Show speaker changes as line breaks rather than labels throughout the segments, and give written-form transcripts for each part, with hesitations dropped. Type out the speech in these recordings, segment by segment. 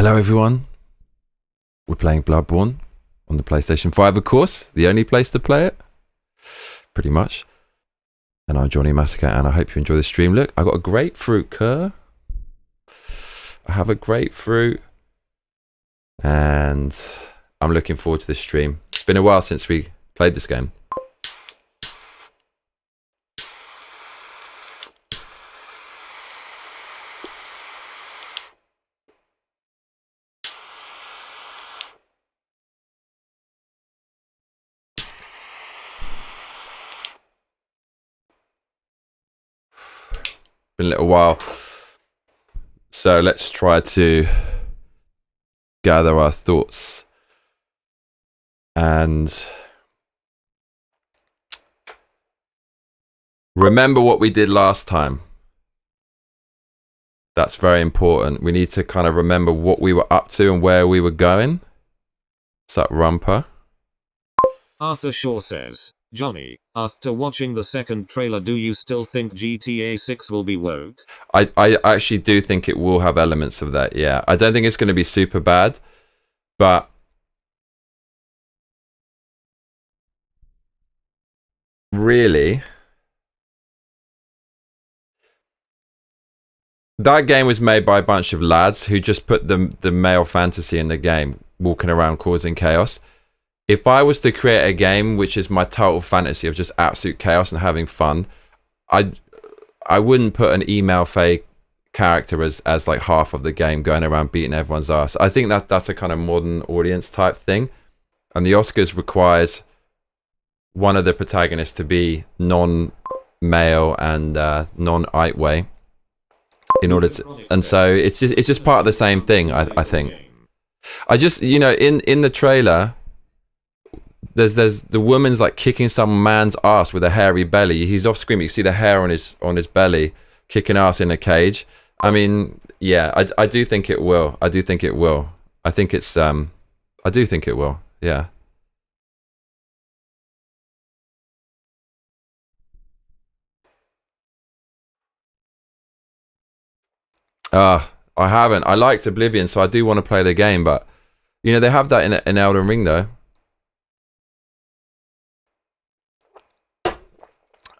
Hello everyone, we're playing Bloodborne on the PlayStation 5 of course, the only place to play it, pretty much. And I'm Johnny Massacre and I hope you enjoy the stream. Look, I got a grapefruit, Kerr. I have a grapefruit and I'm looking forward to this stream. It's been a while since we played this game. Been a little while, so let's try to gather our thoughts and remember what we did last time. That's very important. We need to kind of remember what we were up to and where we were going. What's up, Rumper?
Arthur Shaw says, Johnny, after watching the second trailer, do you still think GTA 6 will be woke?
I actually do think it will have elements of that, yeah. I don't think it's going to be super bad, but really, that game was made by a bunch of lads who just put the male fantasy in the game, walking around causing chaos. If I was to create a game which is my total fantasy of just absolute chaos and having fun, I wouldn't put an email fake character as like half of the game going around beating everyone's ass. I think that's a kind of modern audience type thing. And the Oscars requires one of the protagonists to be non-male and non-Itway in order to, and so it's just part of the same thing, I think. I just, you know, in the trailer, there's the woman's like kicking some man's ass with a hairy belly. He's off screen, but you see the hair on his belly, kicking ass in a cage. I mean, yeah, I do think it will. I do think it will. I think it's I do think it will. Yeah. I haven't. I liked Oblivion, so I do want to play the game, but you know, they have that in Elden Ring though.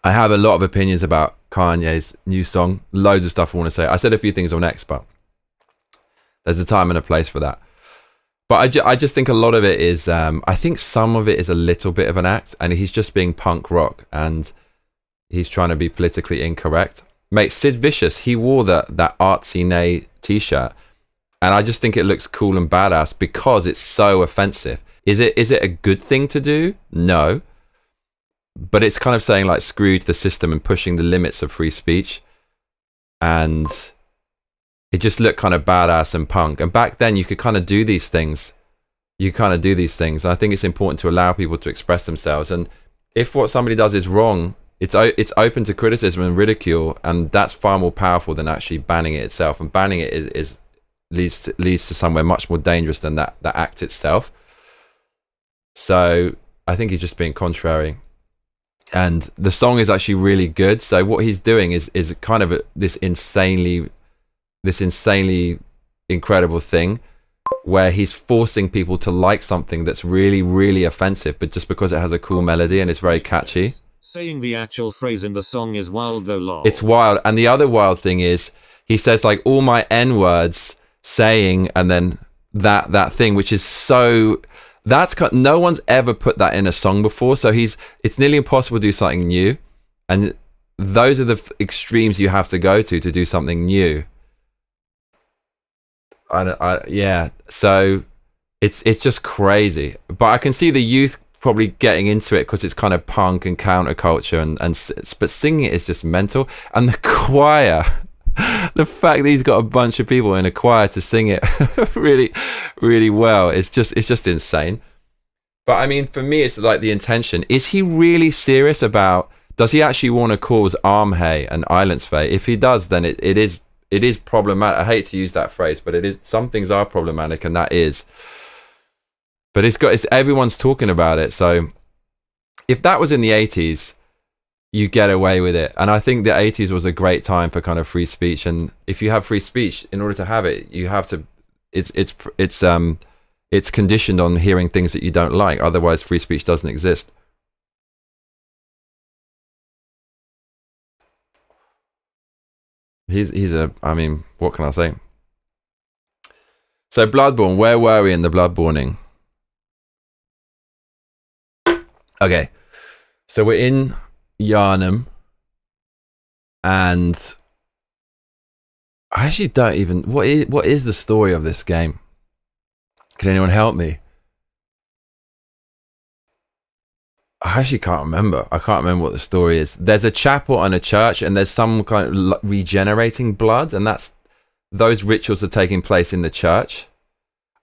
I have a lot of opinions about Kanye's new song. Loads of stuff I want to say. I said a few things on X, but there's a time and a place for that. But I just think a lot of it is, I think some of it is a little bit of an act, and he's just being punk rock, and he's trying to be politically incorrect. Mate, Sid Vicious, he wore that artsy nay t-shirt, and I just think it looks cool and badass because it's so offensive. Is it a good thing to do? No. But it's kind of saying like screw the system and pushing the limits of free speech, and it just looked kind of badass and punk. And back then you could kind of do these things. And I think it's important to allow people to express themselves. And if what somebody does is wrong, it's open to criticism and ridicule, and that's far more powerful than actually banning it itself. And banning it leads to somewhere much more dangerous than that act itself. So I think he's just being contrary. And the song is actually really good. So what he's doing is kind of this insanely incredible thing where he's forcing people to like something that's really, really offensive, but just because it has a cool melody and it's very catchy.
Saying the actual phrase in the song is wild though, lol.
It's wild. And the other wild thing is he says like all my N-words saying, and then that thing, which is so... no one's ever put that in a song before, so it's nearly impossible to do something new, and those are the extremes you have to go to do something new. Yeah, so it's just crazy. But I can see the youth probably getting into it because it's kind of punk and counterculture, but singing it is just mental. And the choir, the fact that he's got a bunch of people in a choir to sing it really, really well, it's just insane. But I mean, for me, it's like the intention. Is he really serious about? Does he actually want to cause Armhay and Islandsfae? If he does, then it is problematic. I hate to use that phrase, but it is. Some things are problematic, and that is. But everyone's talking about it. So if that was in the 80s, you get away with it. And I think the 80s was a great time for kind of free speech. And if you have free speech, in order to have it, you have to it's conditioned on hearing things that you don't like. Otherwise, free speech doesn't exist. I mean, what can I say? So Bloodborne, where were we in the Bloodborning? Okay, so we're in Yharnam, and I actually don't even. What is the story of this game? Can anyone help me? I actually can't remember. I can't remember what the story is. There's a chapel and a church, and there's some kind of regenerating blood, and those rituals are taking place in the church.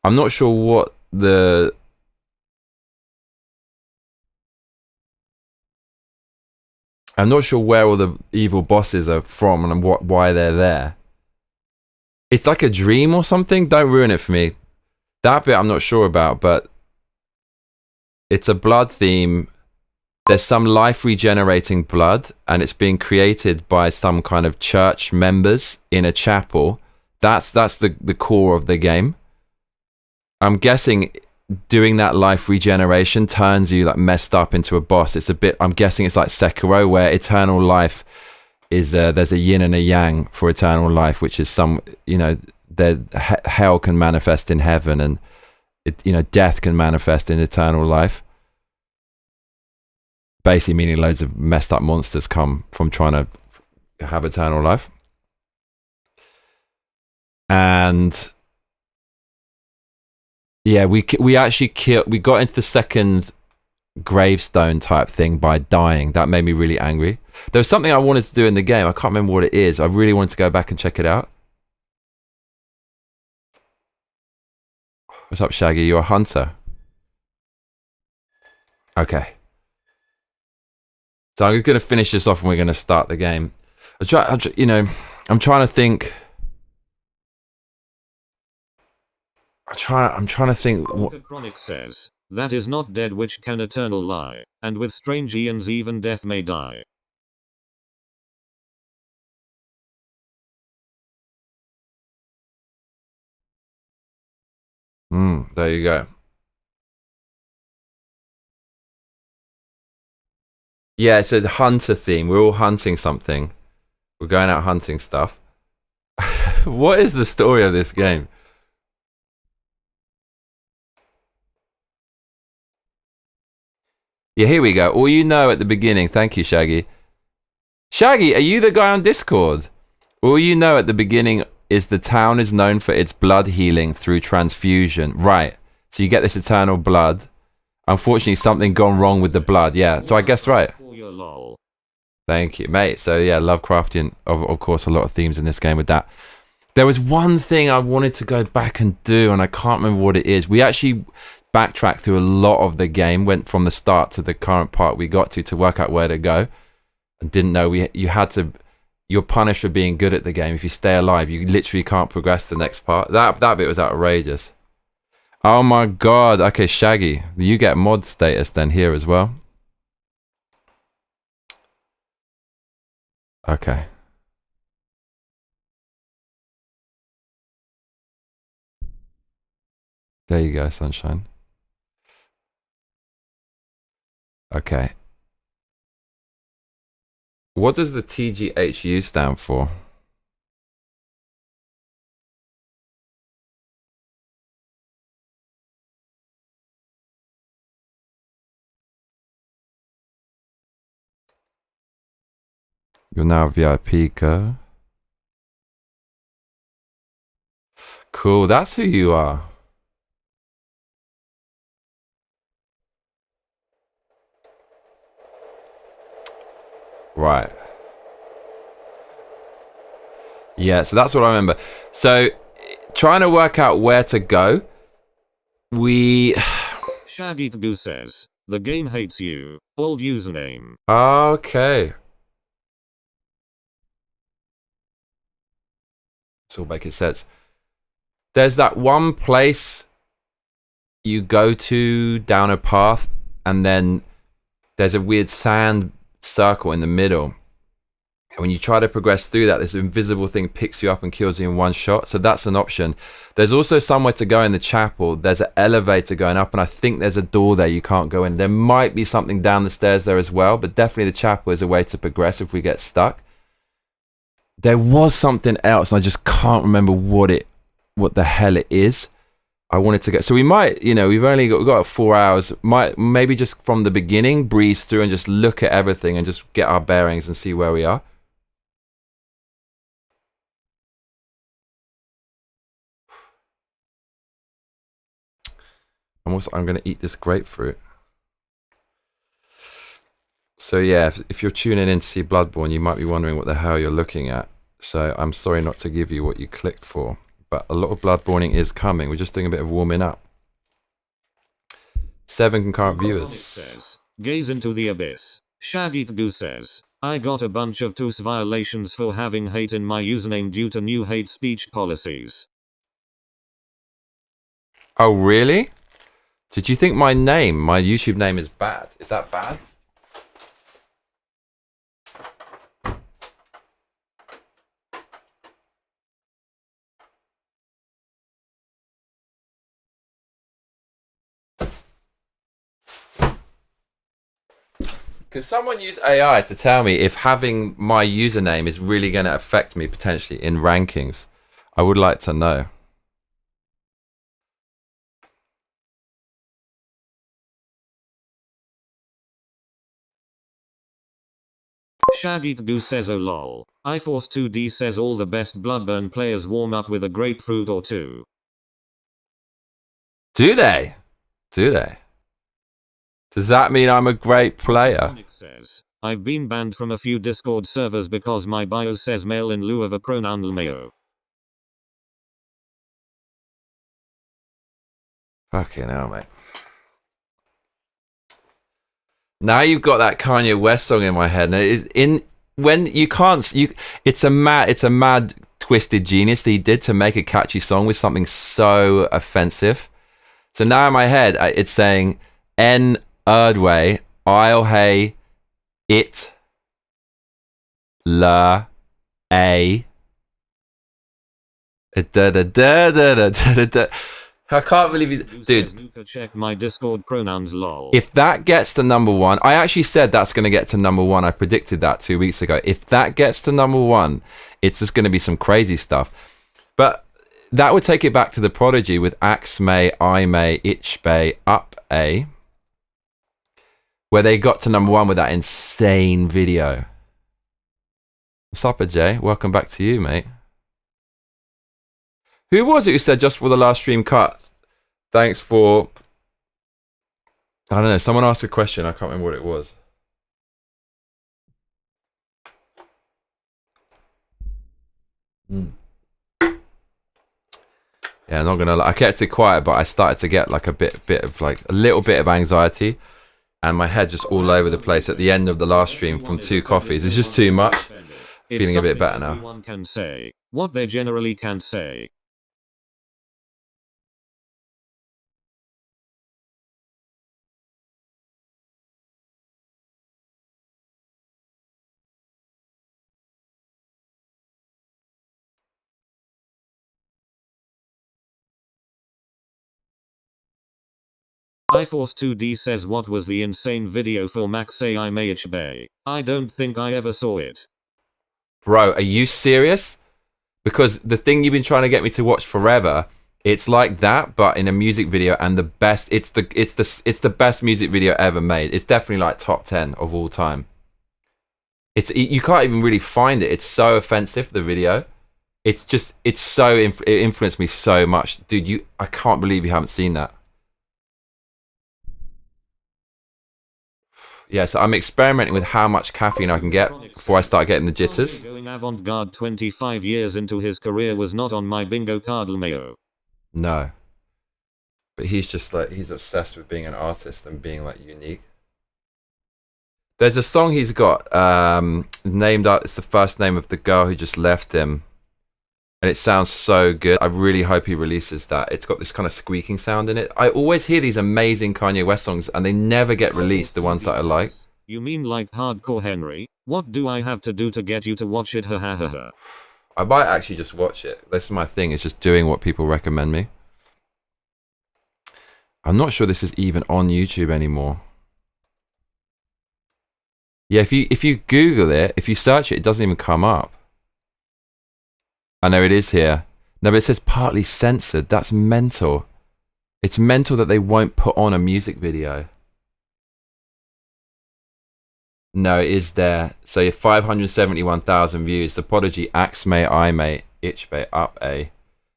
I'm not sure what the... I'm not sure where all the evil bosses are from and why they're there. It's like a dream or something. Don't ruin it for me. That bit I'm not sure about, but it's a blood theme. There's some life regenerating blood, and it's being created by some kind of church members in a chapel. That's the core of the game. I'm guessing doing that life regeneration turns you like messed up into a boss. It's a bit, I'm guessing it's like Sekiro, where eternal life is there's a yin and a yang for eternal life, which is some, you know, hell can manifest in heaven, and death can manifest in eternal life. Basically meaning loads of messed up monsters come from trying to have eternal life. And yeah, we actually we got into the second gravestone type thing by dying. That made me really angry. There was something I wanted to do in the game. I can't remember what it is. I really wanted to go back and check it out. What's up, Shaggy? You're a hunter. Okay. So I'm going to finish this off and we're going to start the game. I'm trying to think. I'm trying to think.
Chronic says, that is not dead which can eternal lie, and with strange eons even death may die.
There you go. Yeah, it says hunter theme. We're all hunting something. We're going out hunting stuff. What is the story of this game? Yeah, here we go. All you know at the beginning. Thank you, Shaggy. Shaggy, are you the guy on Discord? All you know at the beginning is the town is known for its blood healing through transfusion. Right. So you get this eternal blood. Unfortunately, something gone wrong with the blood. Yeah, so I guessed right. Thank you, mate. So yeah, Lovecraftian, of course, a lot of themes in this game with that. There was one thing I wanted to go back and do, and I can't remember what it is. We actually backtracked through a lot of the game, went from the start to the current part we got to work out where to go, and didn't know you had to. You're punished for being good at the game. If you stay alive, you literally can't progress to the next part. That bit was outrageous. Oh my god. Okay, Shaggy, you get mod status then here as well. Okay. There you go, sunshine. Okay. What does the TGHU stand for? You're now VIP, girl. Cool, that's who you are. Right. Yeah, so that's what I remember. So, trying to work out where to go,
Shaggy Taboo says, the game hates you. Old username.
Okay. It's all make sense. There's that one place you go to down a path, and then there's a weird sand circle in the middle. And when you try to progress through that, this invisible thing picks you up and kills you in one shot. So that's an option. There's also somewhere to go in the chapel. There's an elevator going up, and I think there's a door there you can't go in. There might be something down the stairs there as well, but definitely the chapel is a way to progress if we get stuck. There was something else, and I just can't remember what the hell it is. I wanted to get, so we might, you know, we've got 4 hours. Might maybe just from the beginning breeze through and just look at everything and just get our bearings and see where we are. I'm going to eat this grapefruit. So yeah, if you're tuning in to see Bloodborne, you might be wondering what the hell you're looking at. So I'm sorry not to give you what you clicked for, but a lot of Bloodborning is coming. We're just doing a bit of warming up. 7 concurrent viewers.
Says, gaze into the abyss. Shaggy2 says, I got a bunch of TUS violations for having hate in my username due to new hate speech policies.
Oh really? Did you think my YouTube name is bad? Is that bad? Can someone use AI to tell me if having my username is really going to affect me potentially in rankings? I would like to know.
Shaggy2 says, oh lol. iForce2D says all the best Bloodborne players warm up with a grapefruit or two.
Do they? Do they? Does that mean I'm a great player?
Says, I've been banned from a few Discord servers because my bio says male in lieu of a pronoun lmao.
Fucking hell, mate. Now you've got that Kanye West song in my head. And it's a mad twisted genius that he did to make a catchy song with something so offensive. So now in my head, it's saying N Erdway, I'll hey it la a da da da da da da da. I can't believe you, dude.
Check my Discord pronouns, lol.
If that gets to #1, I actually said that's going to get to #1. I predicted that 2 weeks ago. If that gets to #1, it's just going to be some crazy stuff. But that would take it back to the Prodigy with Axe May, I May, Ich Bay, Up A, where they got to #1 with that insane video. What's up, Jay? Welcome back to you, mate. Who was it who said just for the last stream cut? Thanks for... I don't know. Someone asked a question. I can't remember what it was. Yeah, I'm not gonna lie. I kept it quiet, but I started to get like a little bit of anxiety, and my head just all over the place at the end of the last stream from 2 coffees. It's just too much. Feeling a bit better now.
Everyone can say what they generally can't say. iForce2D says, what was the insane video for Max AI Mayach Bay? I don't think I ever saw it.
Bro, are you serious? Because the thing you've been trying to get me to watch forever, it's like that, but in a music video, and the best. It's the best music video ever made. It's definitely like top 10 of all time. You can't even really find it. It's so offensive, the video. It influenced me so much, dude. I can't believe you haven't seen that. Yeah, so I'm experimenting with how much caffeine I can get before I start getting the jitters.
Going avant-garde 25 years into his career was not on my bingo card, Lmao.
No. But he's just like, he's obsessed with being an artist and being like unique. There's a song he's got named out, it's the first name of the girl who just left him. And it sounds so good. I really hope he releases that. It's got this kind of squeaking sound in it. I always hear these amazing Kanye West songs and they never get released, the ones that I like.
You mean like Hardcore Henry? What do I have to do to get you to watch it? Ha ha ha ha.
I might actually just watch it. This is my thing. It's just doing what people recommend me. I'm not sure this is even on YouTube anymore. Yeah, if you Google it, if you search it, it doesn't even come up. I know it is here. No, but it says partly censored. That's mental. It's mental that they won't put on a music video. No, it is there. So you have 571,000 views. The Prodigy, Axe Mate, I Mate, Itch Mate, Up A.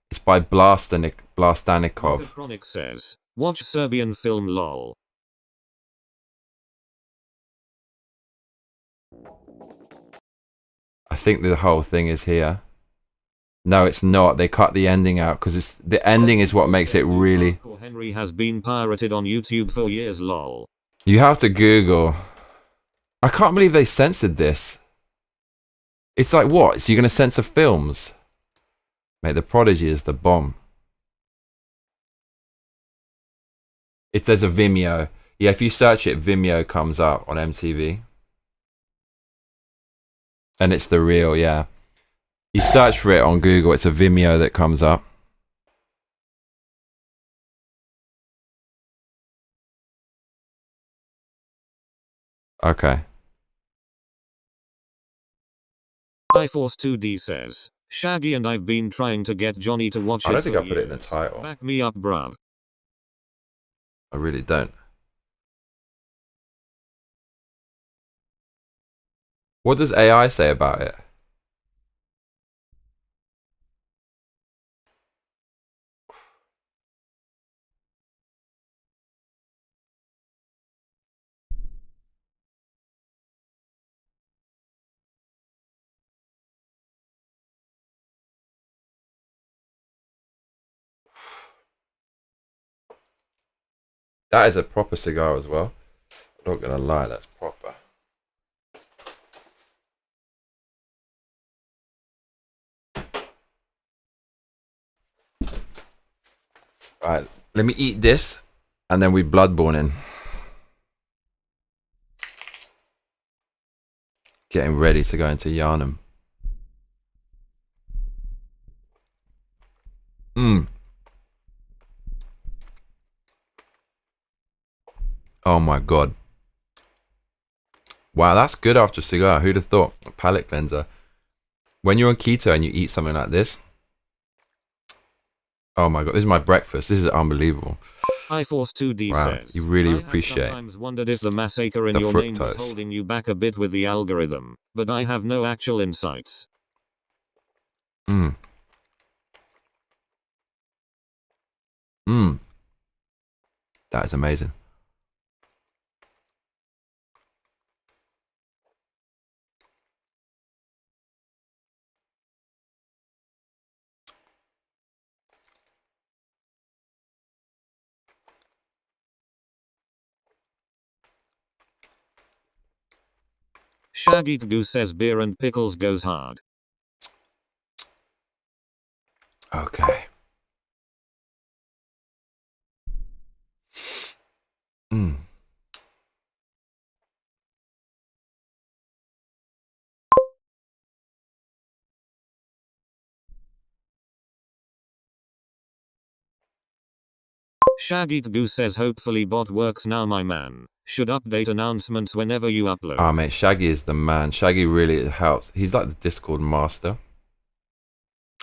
It's by Blastanikov.
Chronic says, watch Serbian film lol.
I think the whole thing is here. No, it's not. They cut the ending out because the ending is what makes it really.
Henry has been pirated on YouTube for years lol.
You have to Google. I can't believe they censored this. It's like, what? So you're going to censor films? Mate, The Prodigy is the bomb. There's a Vimeo. Yeah, if you search it, Vimeo comes up on MTV. And it's the real, yeah. You search for it on Google, it's a Vimeo that comes up. Okay.
iForce2D says, Shaggy and I've been trying to get Johnny to watch it.
I don't think
for
I put it in the
years.
title.
Back me up, bruv.
I really don't. What does AI say about it? That is a proper cigar as well. I'm not gonna lie, that's proper. Alright, let me eat this and then we Bloodborne in. Getting ready to go into Yarnum. Oh my god. Wow, that's good after a cigar. Who'd have thought? A palate cleanser. When you're on keto and you eat something like this. Oh my god, this is my breakfast. This is unbelievable.
iForce2D
Wow,
says,
you really
I
appreciate
have sometimes wondered if the massacre in
the
your name was
fructose.
holding you back a bit with the algorithm, but I have no actual insights.
That is amazing.
Shaggy Goose says beer and pickles goes hard.
Okay.
Shaggy Goose says hopefully bot works now, my man. Should update announcements whenever you upload.
Ah, mate, Shaggy is the man. Shaggy really helps. He's like the Discord master.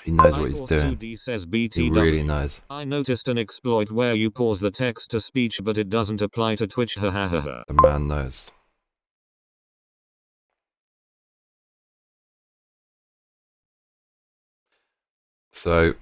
He knows what he's doing.
Says
He really knows.
I noticed an exploit where you pause the text to speech but it doesn't apply to Twitch. Ha ha ha ha.
The man knows. So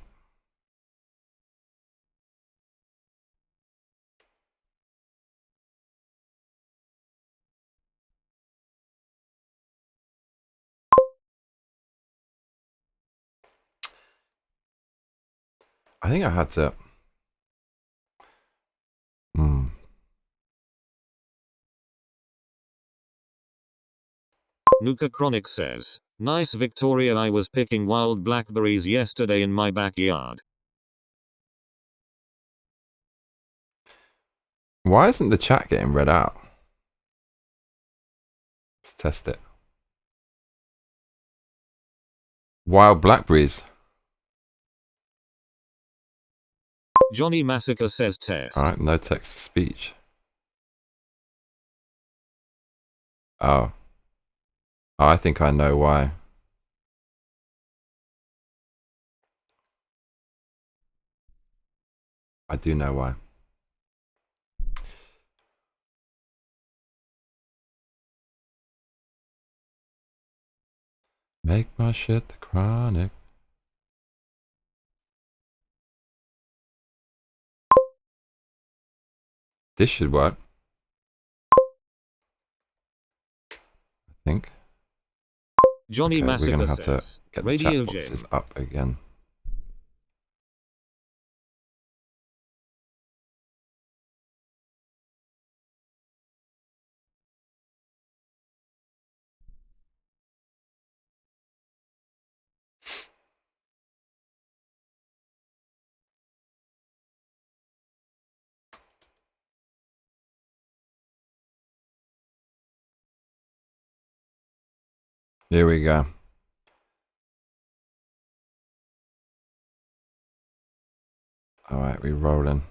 I think I had to.
Nuka Chronic says, nice Victoria, I was picking wild blackberries yesterday in my backyard.
Why isn't the chat getting read out? Let's test it. Wild blackberries.
Johnny Massacre says test.
All right, no text to speech. Oh. I think I know why. I do know why. Make my shit the chronic. This should work. I think.
Johnny
Okay,
Massacre
we're gonna have to
says,
get the
Radio
chat boxes
Jim.
up again. Here we go. All right, we're rolling.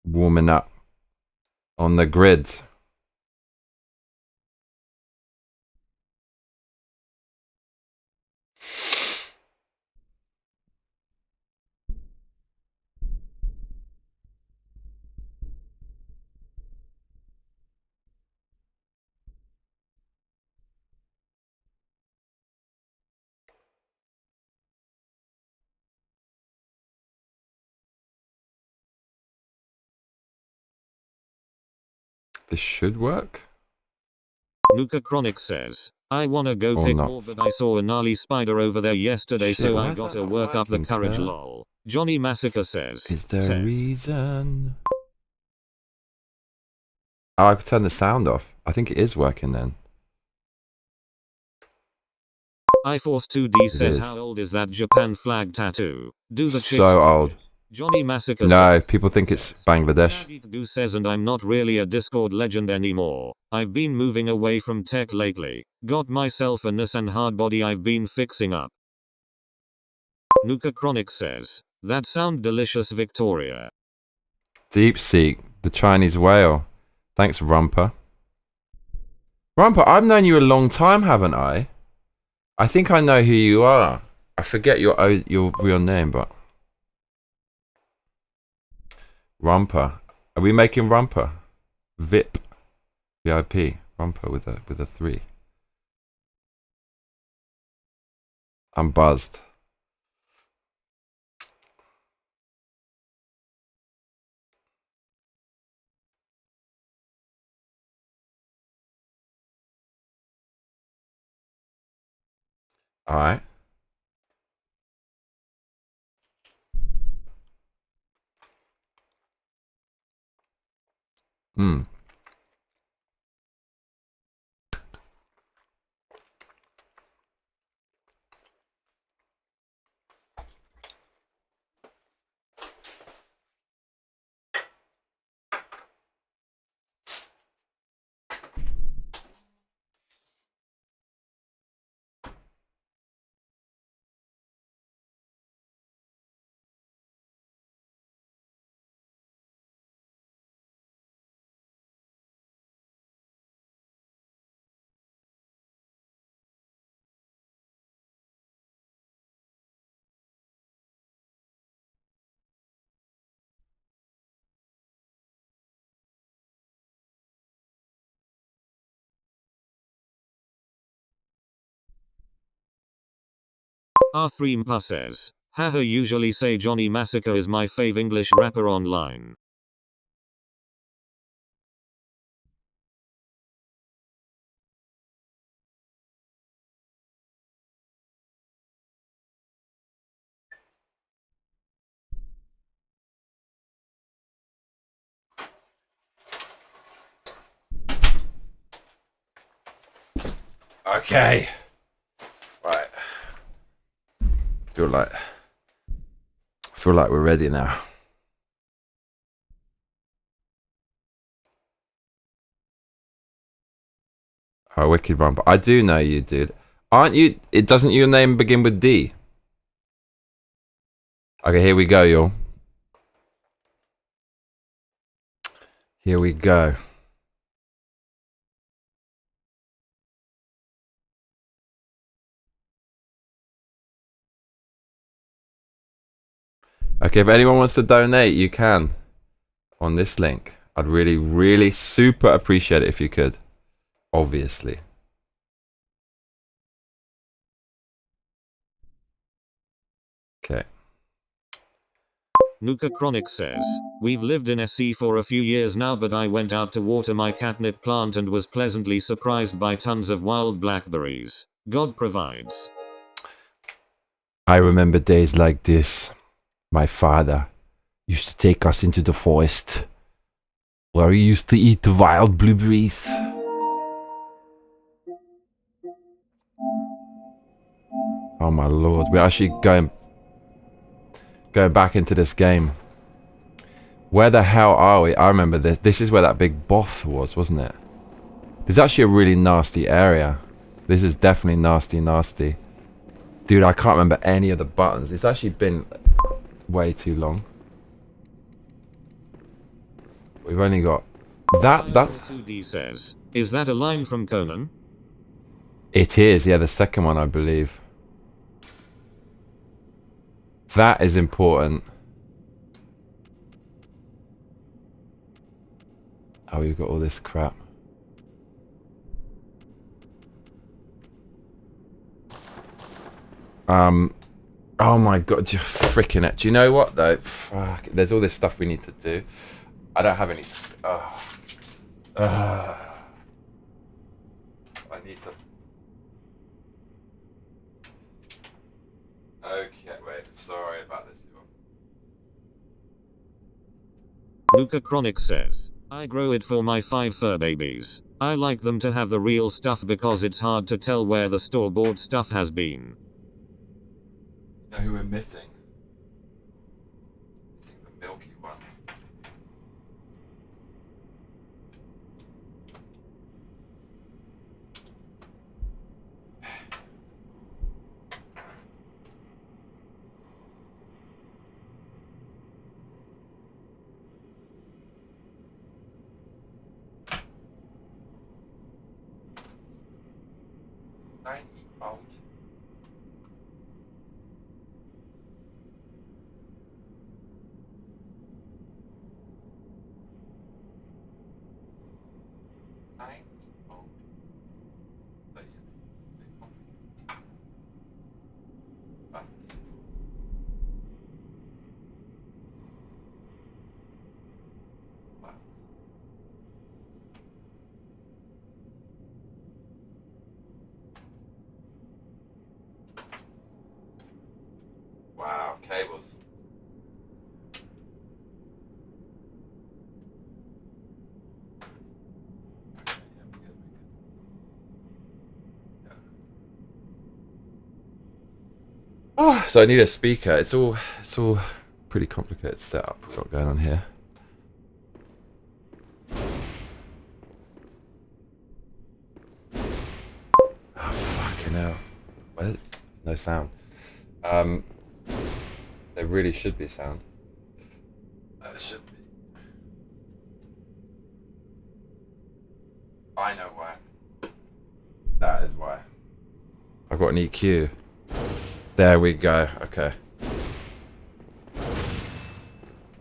Warming up on the grid. This should work.
Nuka Chronic says, I wanna go
Or
pick
not.
more, but I saw a gnarly spider over there yesterday,
Shit,
so
why
I
is that
gotta
not
work up the
working,
courage,
Kurt?
lol. Johnny Massacre says,
Is there a
test.
reason? Oh, I could turn the sound off. I think it is working then.
I Force 2D says,
is.
how old is that Japan flag tattoo? Do the chicks
So
do
old.
it? Johnny Massacre
No,
says,
people think it's Bangladesh.
Shaggy says, and I'm not really a Discord legend anymore. I've been moving away from tech lately. Got myself a Nissan hardbody I've been fixing up. Nuka Chronic says, that sound delicious, Victoria.
Deep Seek, the Chinese whale. Thanks, Rumper. Rumper, I've known you a long time, haven't I? I think I know who you are. I forget your real name, but Rumper. Are we making Rumper? VIP. VIP. Rumper with a 3. I'm buzzed. All right. Hmm.
R3mpa says, haha, usually say Johnny Massacre is my fave English rapper online.
Okay. Right. Feel like we're ready now. Oh, wicked Rumper. I do know you, dude. Aren't you? It doesn't your name begin with D? Okay, here we go, y'all. Here we go. Okay, if anyone wants to donate, you can on this link. I'd really, really super appreciate it if you could. Obviously. Okay.
Nuka Chronic says, we've lived in SC for a few years now, but I went out to water my catnip plant and was pleasantly surprised by tons of wild blackberries. God provides.
I remember days like this. My father used to take us into the forest where we used to eat the wild blueberries. Oh my lord, we're actually going back into this game. Where the hell are we? I remember this. This is where that big both was, wasn't it? This is actually a really nasty area. This is definitely nasty, nasty. Dude, I can't remember any of the buttons. It's actually been way too long. We've only got that.
2D says, is that a line from Conan?
It is, yeah, the second one, I believe. That is important. Oh, we've got all this crap. Oh my god, you're freaking it. Do you know what though? Fuck, there's all this stuff we need to do. I don't have any. I need to. Okay, wait. Sorry about this.
Luca Chronic says, I grow it for my 5 fur babies. I like them to have the real stuff because it's hard to tell where the store-bought stuff has been.
You know who we're missing? Missing the milky one. Wow, cables. Oh, so I need a speaker. It's all pretty complicated setup we've got going on here. Oh, fucking hell. Well, no sound. There really should be sound. There should be. I know why. That is why. I've got an EQ. There we go. Okay.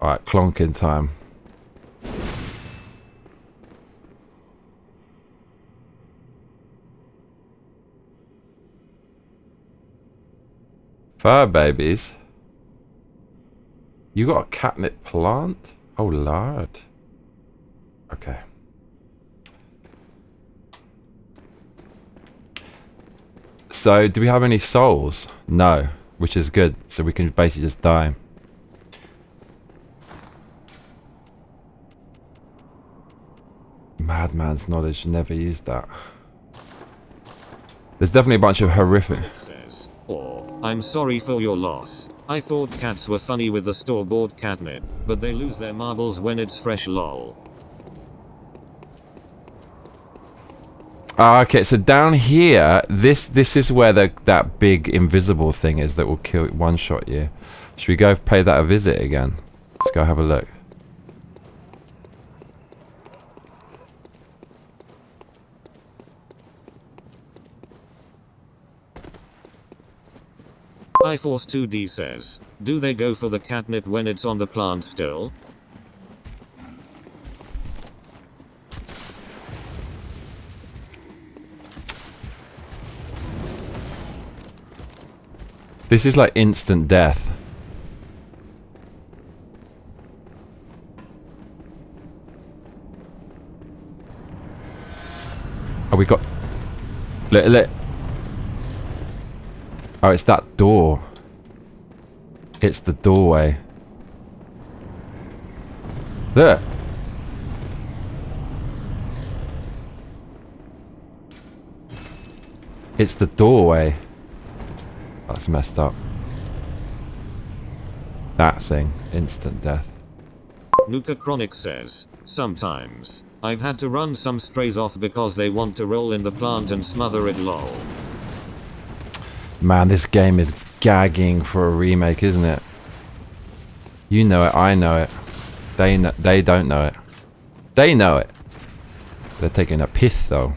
Alright, clonking time. Fur babies. You got a catnip plant? Oh lord. Okay. So, do we have any souls? No, which is good. So we can basically just die. Madman's knowledge, never used that. There's definitely a bunch of horrific.
I'm sorry for your loss. I thought cats were funny with the store-bought catnip, but they lose their marbles when it's fresh, lol.
Ah, okay, so down here, this is where that big invisible thing is that will kill one-shot you. Should we go pay that a visit again? Let's go have a look.
iForce2D says, do they go for the catnip when it's on the plant still?
This is like instant death. Oh, we got... Look. Oh, it's that door. It's the doorway. Look. It's the doorway. That's messed up. That thing. Instant death.
Nuka Chronic says, sometimes. I've had to run some strays off because they want to roll in the plant and smother it lol.
Man, this game is gagging for a remake, isn't it? You know it, I know it. They don't know it. They know it. They're taking a piss though.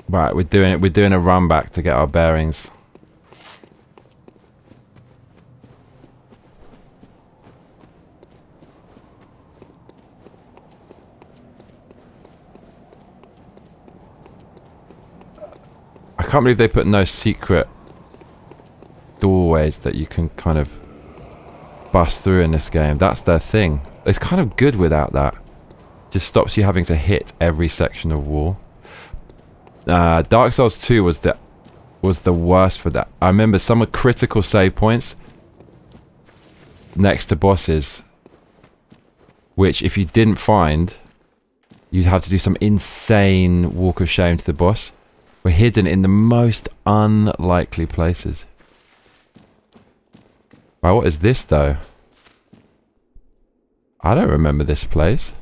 Right, we're doing a run back to get our bearings. I can't believe they put no secret doorways that you can kind of bust through in this game. That's their thing. It's kind of good without that. Just stops you having to hit every section of wall. Dark Souls 2 was the worst for that. I remember some critical save points next to bosses, which if you didn't find, you'd have to do some insane walk of shame to the boss. Were hidden in the most unlikely places. Wow, what is this though? I don't remember this place.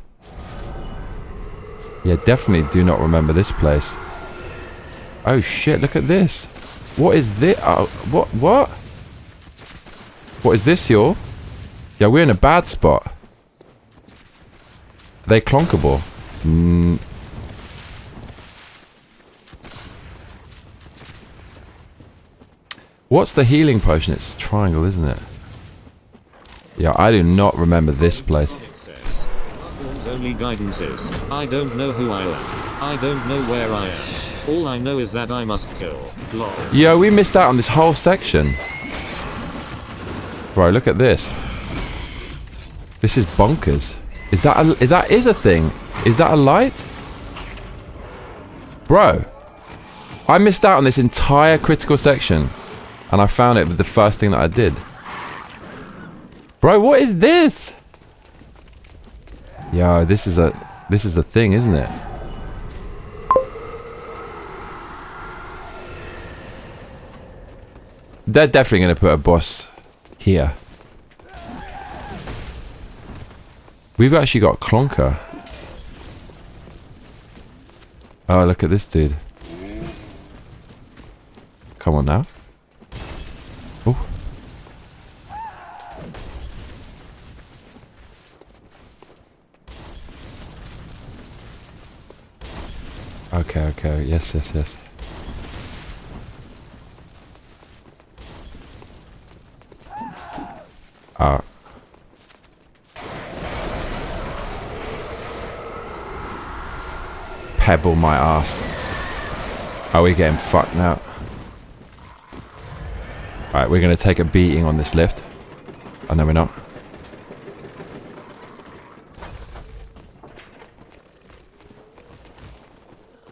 Yeah, definitely do not remember this place. Oh shit, look at this. What is this? Oh, what? What is this, y'all? Yeah, we're in a bad spot. Are they clonkable? What's the healing potion? It's triangle, isn't it? Yeah, I do not remember this place.
Only guidance is, I don't know who I am. I don't know where I am. All I know is that I must kill. Lol.
Yo, we missed out on this whole section. Bro, look at this. This is bonkers. That is a thing? Is that a light? Bro, I missed out on this entire critical section, and I found it with the first thing that I did. Bro, what is this? Yo, this is a thing, isn't it? They're definitely going to put a boss here. We've actually got Clonker. Oh, look at this dude. Come on now. Oh. Okay. Yes. Pebble my ass. Are we getting fucked now? Alright, we're going to take a beating on this lift. Oh, no, we're not.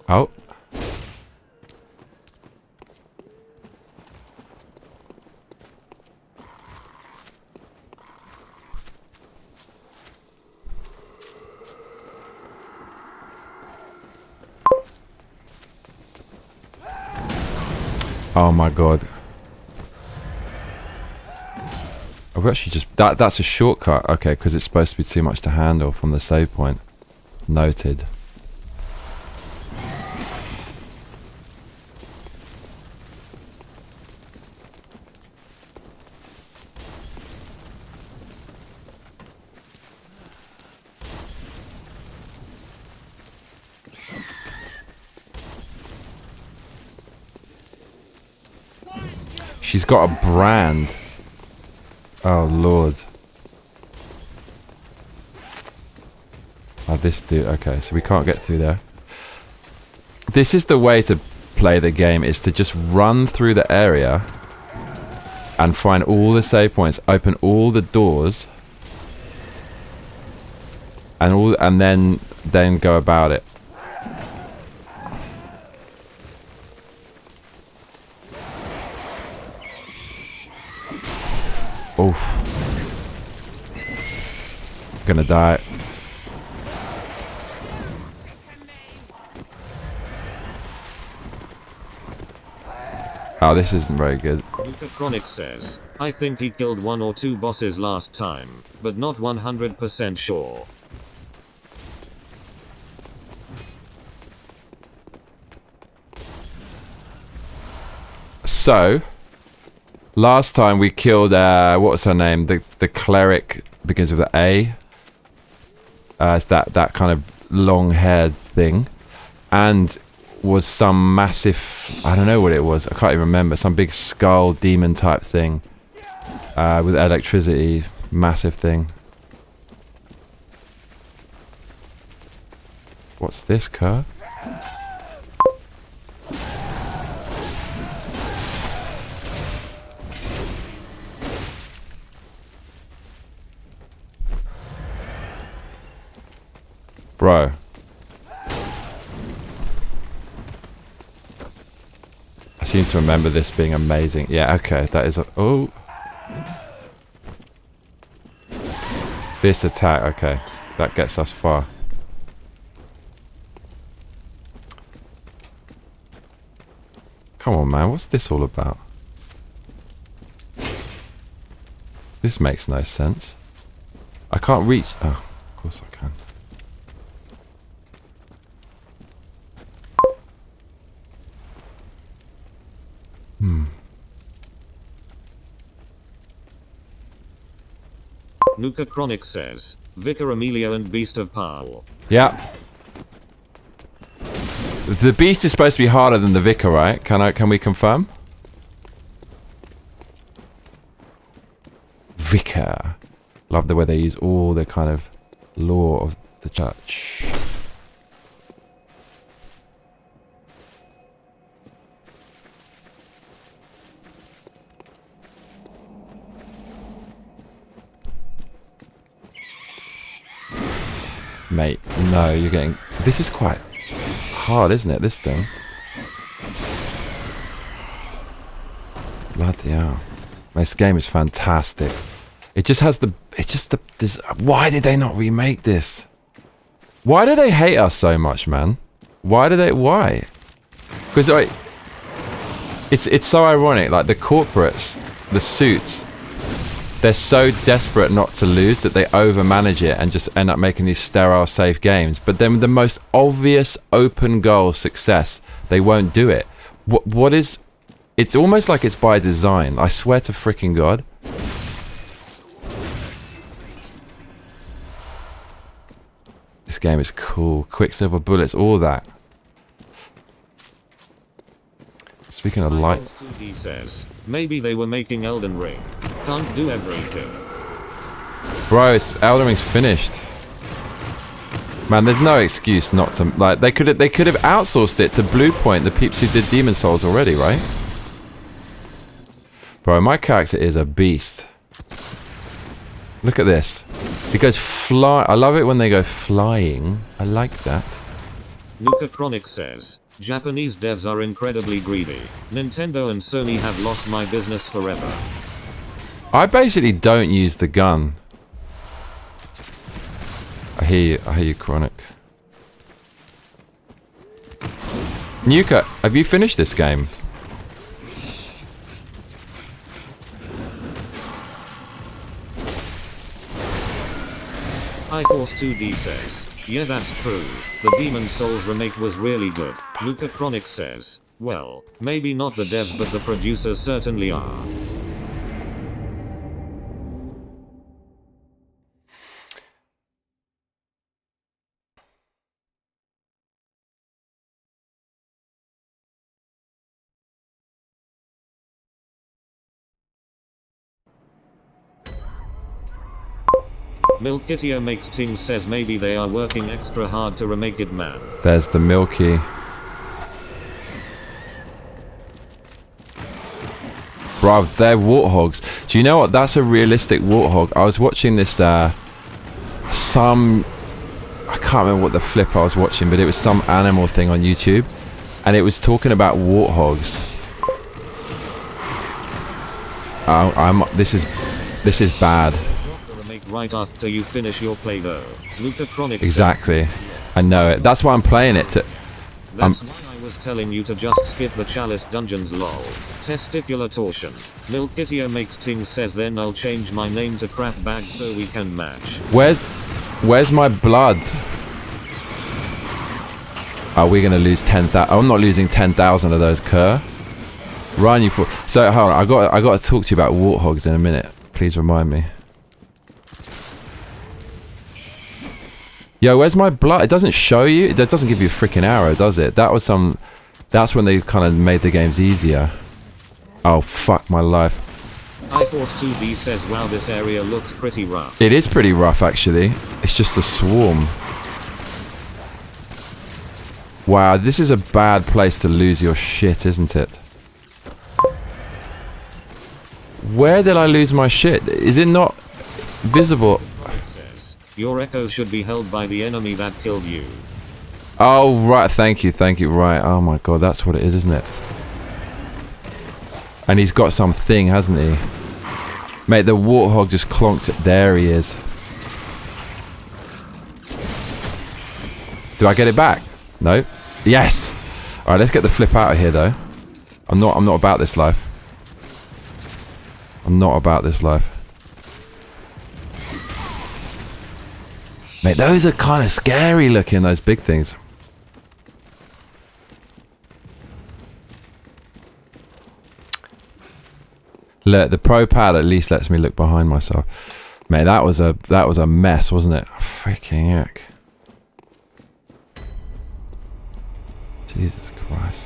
Oh. Oh my god. I've actually just... That's a shortcut. Okay, because it's supposed to be too much to handle from the save point. Noted. She's got a brand. Oh lord. Oh, this dude. Okay, so we can't get through there. This is the way to play the game, is to just run through the area and find all the save points, open all the doors, and then go about it. Oof. Gonna die. Oh, this isn't very good.
Luca Chronic says, I think he killed 1 or 2 bosses last time, but not 100% sure.
So, last time we killed, what was her name? The cleric, begins with an A. It's that kind of long-haired thing. And was some massive, I don't know what it was, I can't even remember, some big skull demon type thing. With electricity, massive thing. What's this, Kerr? Bro. I seem to remember this being amazing. Yeah, okay, that is a... Oh. This attack, okay. That gets us far. Come on, man, what's this all about? This makes no sense. I can't reach... Oh, of course I can.
Nuka Chronic says, Vicar Amelia and Beast of Powell.
Yeah. The Beast is supposed to be harder than the Vicar, right? Can we confirm? Vicar. Love the way they use all the kind of lore of the church. Mate, no, you're getting... This is quite hard, isn't it, this thing? Bloody hell. This game is fantastic. It just has the... This, why did they not remake this? Why do they hate us so much, man? Why? Because, it's so ironic, like, the corporates, the suits... They're so desperate not to lose that they overmanage it and just end up making these sterile, safe games. But then the most obvious open goal success, they won't do it. What is... It's almost like it's by design. I swear to freaking God. This game is cool. Quicksilver bullets, all that. Speaking of light...
He says, maybe they were making Elden Ring. Can't do everything.
Bro, Elden Ring's finished. Man, there's no excuse not to... Like, they could have outsourced it to Bluepoint, the peeps who did Demon Souls already, right? Bro, my character is a beast. Look at this. He goes fly... I love it when they go flying. I like that.
Nuka Chronic says, Japanese devs are incredibly greedy. Nintendo and Sony have lost my business forever.
I basically don't use the gun. I hear you, Chronic. Nuka, have you finished this game?
Force 2D says, yeah, that's true. The Demon Souls remake was really good. Luca Chronic says, well, maybe not the devs but the producers certainly are. Milkitio makes things says maybe they are working extra hard to remake it, man.
There's the Milky. Bruv, they're warthogs. Do you know what? That's a realistic warthog. I was watching this, I can't remember what the flip I was watching, but it was some animal thing on YouTube. And it was talking about warthogs. This is bad.
Right after you finish your play though. Luca Chronic
exactly. I know it. That's why I'm playing it.
That's why I was telling you to just skip the chalice dungeons, lol. Testicular torsion. Milkitio makes things says then I'll change my name to crap bag so we can match.
Where's my blood? Are we gonna lose 10,000? I'm not losing 10,000 of those cur. Ryan, you fool. So hold on, I got to talk to you about warthogs in a minute. Please remind me. Yo, where's my blood? It doesn't show you. It doesn't give you a freaking arrow, does it? That was some. That's when they kind of made the games easier. Oh fuck my life.
iForce 2D says, wow, this area looks pretty rough.
It is pretty rough, actually. It's just a swarm. Wow, this is a bad place to lose your shit, isn't it? Where did I lose my shit? Is it not visible?
Your echoes should be held by the enemy that killed you.
Oh, right. Thank you. Right. Oh my god, that's what it is, isn't it? And he's got something, hasn't he? Mate, the warthog just clonked it. There he is. Do I get it back? No. Yes. Alright, let's get the flip out of here, though. I'm not about this life. I'm not about this life. Mate, those are kind of scary looking, those big things. Look, the Pro Pad at least lets me look behind myself. Mate, that was a mess, wasn't it? Freaking heck. Jesus Christ.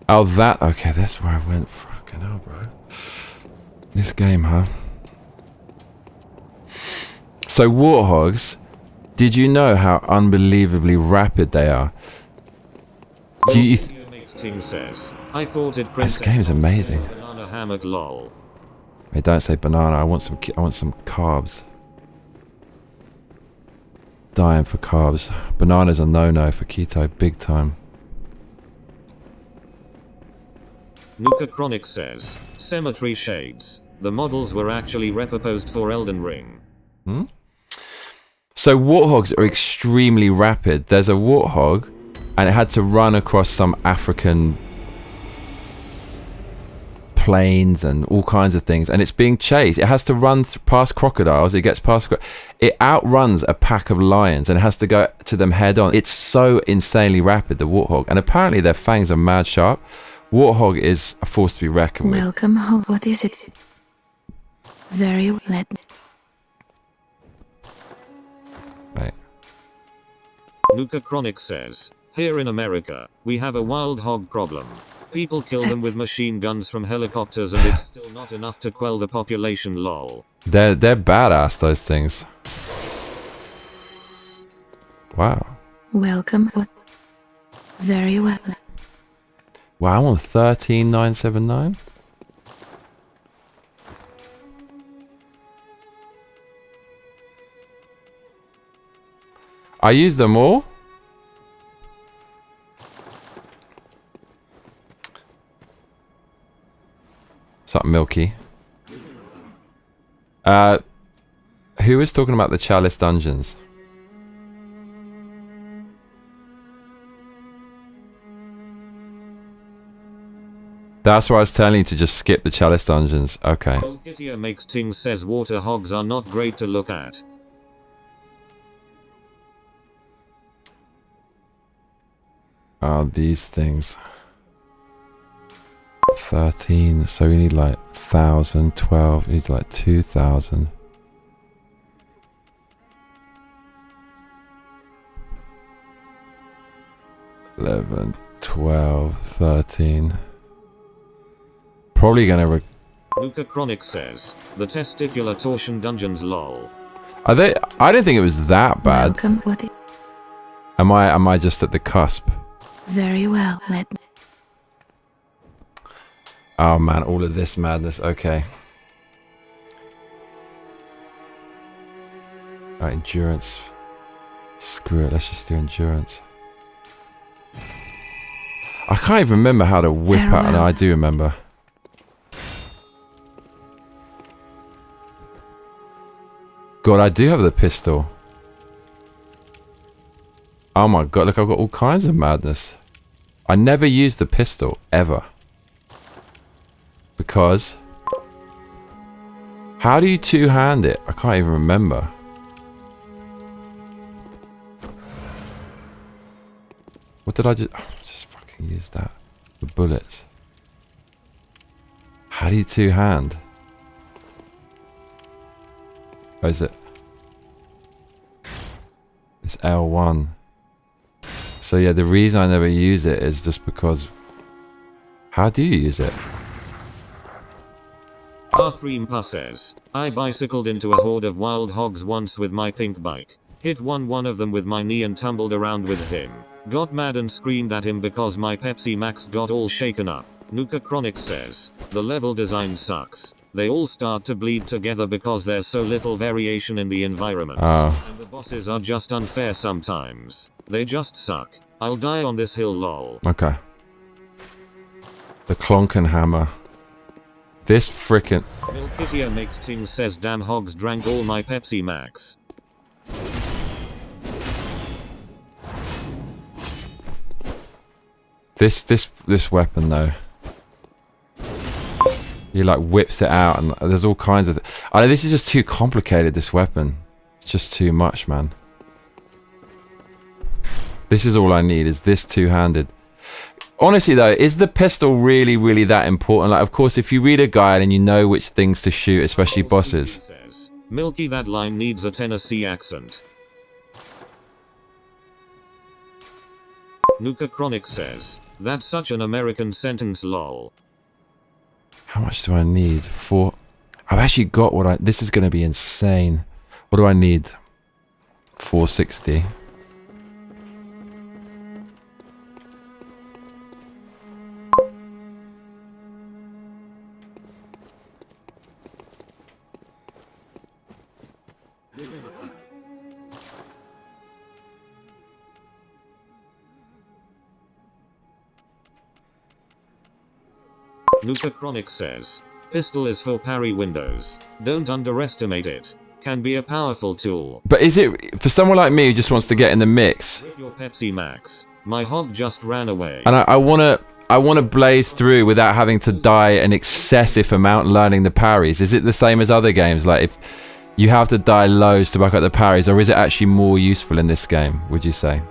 Oh, that... Okay, that's where I went. Fucking hell, bro. This game, huh? So warthogs, did you know how unbelievably rapid they are? Do you
says, I thought it
this game's amazing.
Banana hammock, lol.
Hey, don't say banana. I want some carbs. Dying for carbs. Bananas are no-no for keto, big time.
Nuka Chronic says, Cemetery Shades. The models were actually repurposed for Elden Ring.
Hmm? So warthogs are extremely rapid. There's a warthog, and it had to run across some African plains and all kinds of things, and it's being chased. It has to run past crocodiles. It gets past. It outruns a pack of lions, and it has to go to them head on. It's so insanely rapid, the warthog, and apparently their fangs are mad sharp. Warthog is a force to be reckoned with.
Welcome home. What is it? Very well.
Right.
Nuka Chronic says, here in America, we have a wild hog problem. People kill them with machine guns from helicopters and it's still not enough to quell the population, lol.
They're badass, those things. Wow.
Welcome. What? Very well.
Wow, I'm on 13979. I use them all. What's up, Milky? Who was talking about the Chalice Dungeons? That's why I was telling you to just skip the chalice dungeons. Okay.
Kittier makes things says water hogs are not great to look at.
These things. 13. So we need like 1,000, 12. We need like 2,000. $11, $12, $13. Probably gonna.
Luca Chronic says the testicular torsion dungeons lol.
Are they? I don't think it was that bad.
Welcome. What?
Am I just at the cusp?
Very well. Let me.
Oh man, all of this madness. Okay. Alright, endurance. Screw it, let's just do endurance. I can't even remember how to whip out. No, I do remember. God, I do have the pistol. Oh my god, look, I've got all kinds of madness. I never used the pistol, ever. Because... how do you two-hand it? I can't even remember. What did I just... oh, just fucking use that. The bullets. How do you two-hand? Where is it? It's L1. So yeah, the reason I never use it is just because... how do you use it?
R3mpa says, I bicycled into a horde of wild hogs once with my pink bike. Hit one of them with my knee and tumbled around with him. Got mad and screamed at him because my Pepsi Max got all shaken up. Nuka Chronic says, the level design sucks. They all start to bleed together because there's so little variation in the environments. And the bosses are just unfair sometimes. They just suck. I'll die on this hill lol.
Okay. The Clonken Hammer. This frickin'...
Milkitia makes things says damn hogs drank all my Pepsi Max.
This weapon though. He like whips it out and there's all kinds of... I know this is just too complicated, this weapon. It's just too much, man. This is all I need, is this two-handed. Honestly though, is the pistol really that important? Like, of course, if you read a guide and you know which things to shoot, especially bosses.
Milky, that line needs a Tennessee accent. Nuka Chronic says, that's such an American sentence lol.
How much do I need? 4... I've actually got what I... this is going to be insane. What do I need? 460.
Nuka Chronic says, pistol is for parry windows. Don't underestimate it. Can be a powerful tool.
But is it for someone like me who just wants to get in the mix?
With your Pepsi Max. My hog just ran away.
And I wanna blaze through without having to die an excessive amount learning the parries. Is it the same as other games? Like if you have to die loads to work out the parries, or is it actually more useful in this game, would you say?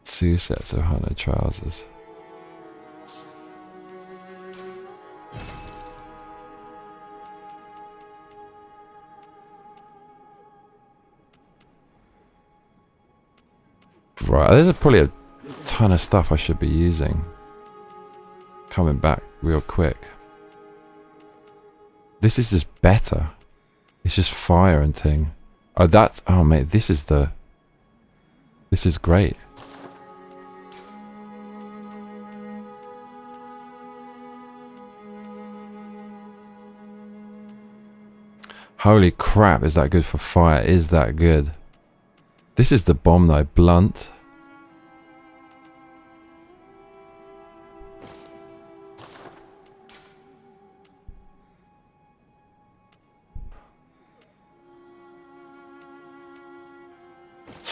Two sets of hunter trousers. Right, there's probably a ton of stuff I should be using. Coming back real quick. This is just better. It's just fire and thing. Oh, that's... oh, mate, this is the... this is great. Holy crap, is that good for fire? Is that good? This is the bomb though, blunt.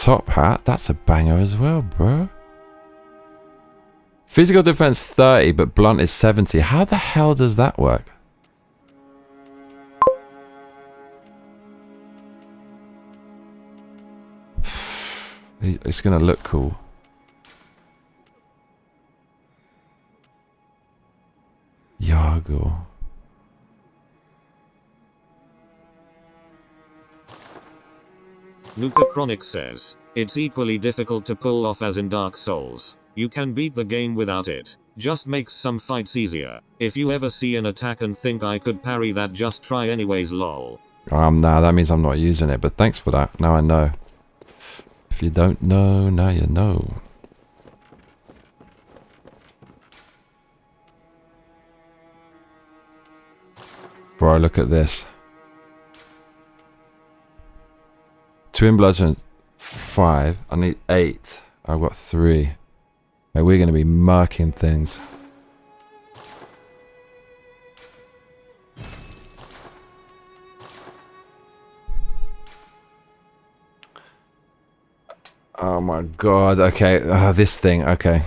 top hat. That's a banger as well, bro. Physical defense 30, but blunt is 70. How the hell does that work? It's gonna look cool. Yago.
Nuka Chronic says, it's equally difficult to pull off as in Dark Souls. You can beat the game without it. Just makes some fights easier. If you ever see an attack and think I could parry that, just try anyways, lol.
Nah, that means I'm not using it, but thanks for that. Now I know. If you don't know, now you know. Bro, look at this. Twin Bludgeon 5. I need 8. I've got 3. Hey, we're going to be marking things. Oh my god. Okay. This thing. Okay.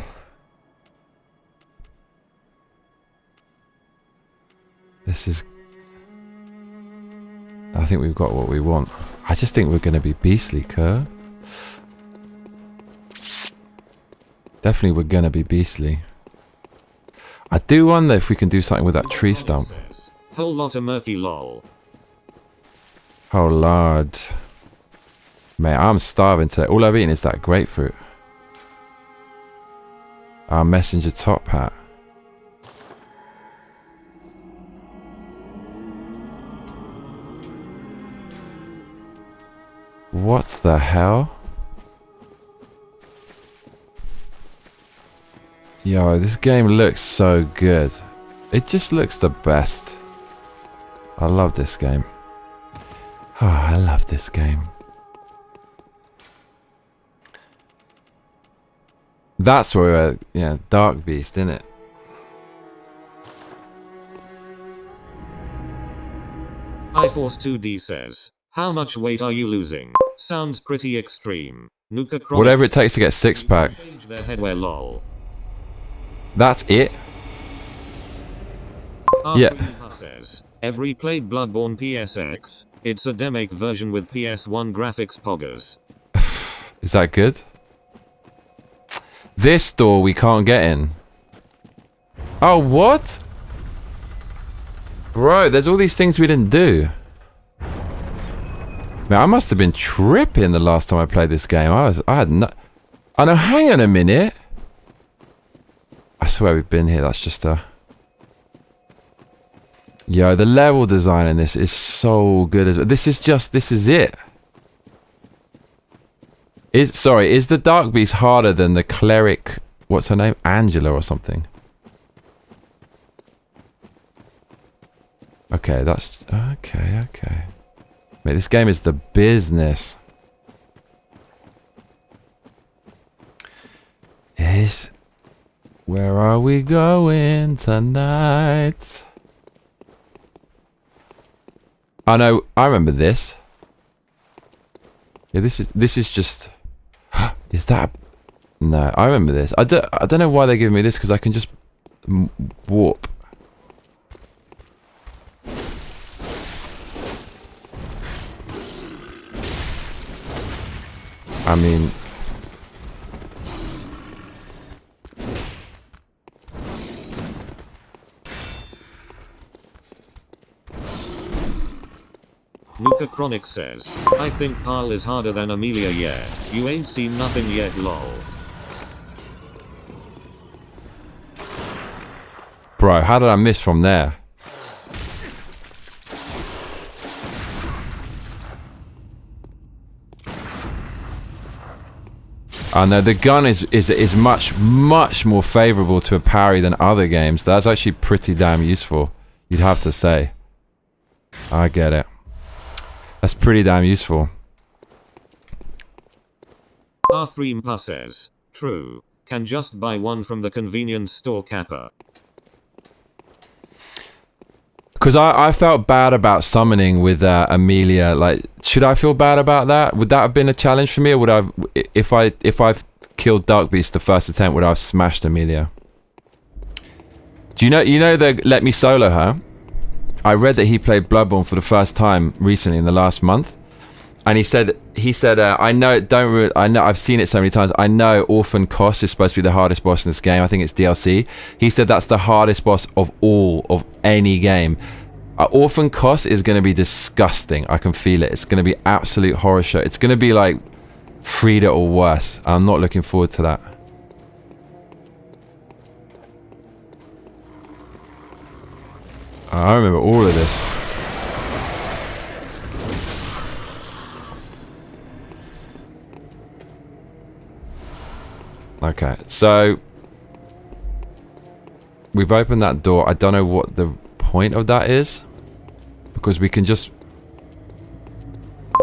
This is... I think we've got what we want. I just think we're going to be beastly, Kerr. Definitely we're going to be beastly. I do wonder if we can do something with that tree stump.
Whole lot of murky, lol.
Oh lord. Mate, I'm starving today. All I've eaten is that grapefruit. Our messenger top hat. What the hell? Yo, this game looks so good. It just looks the best. I love this game. Oh, I love this game. That's where, yeah, Dark Beast, innit?
iForce 2D says, how much weight are you losing? Sounds pretty extreme. Nuka Chronic,
Whatever it takes to get 6-pack.
change their headwear, lol.
That's it? Yeah.
Says, every played Bloodborne PSX, it's a demake version with PS1 graphics poggers.
Is that good? This door we can't get in. Oh, what? Bro, there's all these things we didn't do. Man, I must have been tripping the last time I played this game. I had no... Oh no, hang on a minute. I swear we've been here. That's just a... Yo, the level design in this is so good. This is it. Is the Dark Beast harder than the cleric? What's her name? Angela or something? Okay, that's... Okay. Mate, this game is the business. Where are we going tonight? I know, I remember this. Yeah, this is just... Is that... No, I remember this. I don't know why they're giving me this, because I can just warp. I mean...
Nuka Chronic says, I think Carl is harder than Amelia, yeah. You ain't seen nothing yet, lol.
Bro, how did I miss from there? Oh no, the gun is much more favorable to a parry than other games. That's actually pretty damn useful, you'd have to say. I get it. That's pretty damn useful.
R3 says, true. Can just buy one from the convenience store, Kappa.
Because I felt bad about summoning with Amelia. Like, should I feel bad about that? Would that have been a challenge for me, or would I, if I've killed Dark Beast the first attempt, would I have smashed Amelia? Do you know the Let Me Solo Her? I read that he played Bloodborne for the first time recently in the last month, and he said I know I've seen it so many times. I know Orphan Koss is supposed to be the hardest boss in this game. I think it's DLC. He said that's the hardest boss of any game. Orphan Koss is going to be disgusting. I can feel it. It's going to be absolute horror show. It's going to be like Frida or worse. I'm not looking forward to that. I remember all of this. Okay, so we've opened that door. I don't know what the point of that is, because we can just...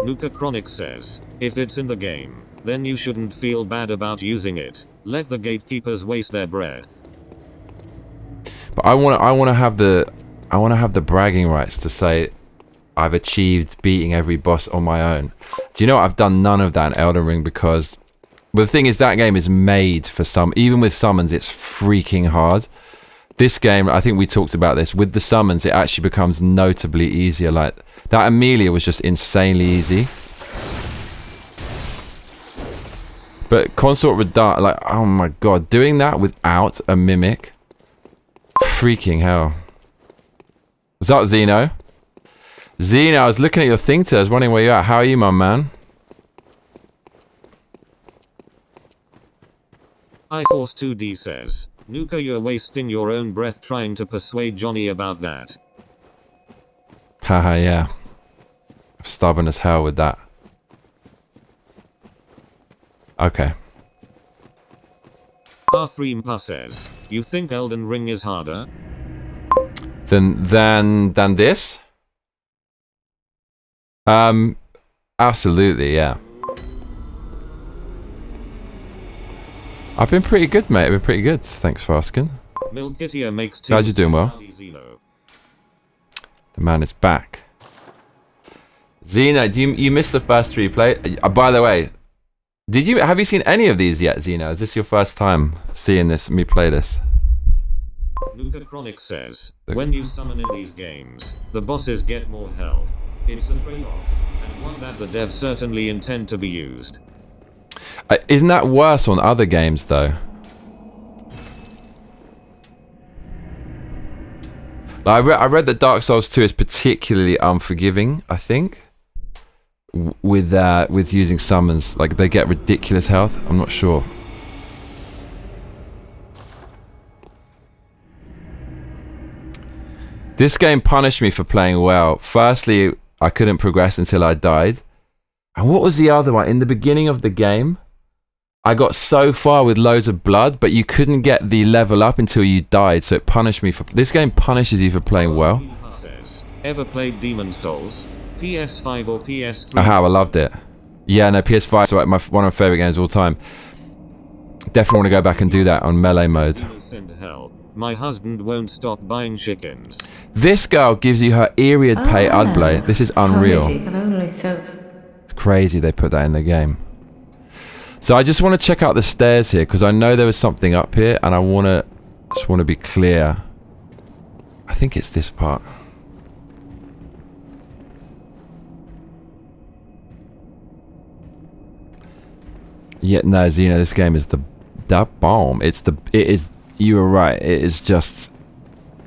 Nuka Chronic says, if it's in the game, then you shouldn't feel bad about using it. Let the gatekeepers waste their breath.
But I want to have the bragging rights to say I've achieved beating every boss on my own. Do you know what? I've done none of that in Elden Ring, because... But the thing is, that game is made for even with summons, it's freaking hard. This game, I think we talked about this, with the summons, it actually becomes notably easier. Like, that Amelia was just insanely easy. But Consort Radar, like, oh my god, doing that without a mimic, freaking hell. What's up, Zeno? Zeno, I was looking at your thing today, I was wondering where you're at. How are you, my man?
iForce2D says, Nuka, you're wasting your own breath trying to persuade Johnny about that.
Haha, yeah. I'm stubborn as hell with that. Okay.
R3mpa says, you think Elden Ring is harder?
Than this? Absolutely, yeah. I've been pretty good, mate. I've been pretty good. Thanks for asking.
Milkitia makes
glad you're doing well. The man is back. Zeno, you missed the first 3 play. By the way, have you seen any of these yet, Zeno? Is this your first time seeing me play this?
Nuka Chronic says, when you summon in these games, the bosses get more health. It's a trade-off, and one that the devs certainly intend to be used.
Isn't that worse on other games, though? Like, I read that Dark Souls 2 is particularly unforgiving, I think, with using summons. Like, they get ridiculous health. I'm not sure. This game punished me for playing well. Firstly, I couldn't progress until I died. And what was the other one? In the beginning of the game, I got so far with loads of blood, but you couldn't get the level up until you died, so it punished me for... This game punishes you for playing well.
Ever played Demon Souls? PS5 or PS3?
I loved it. Yeah, no, PS5 is like one of my favourite games of all time. Definitely want to go back and do that on melee mode.
My husband won't stop buying chickens.
This girl gives you her Iriad pay Udblay. This is unreal. It's crazy they put that in the game. So I just want to check out the stairs here, because I know there was something up here, and I just want to be clear. I think it's this part. Yeah, no, Zeno, this game is the bomb. It is. You were right. It is just.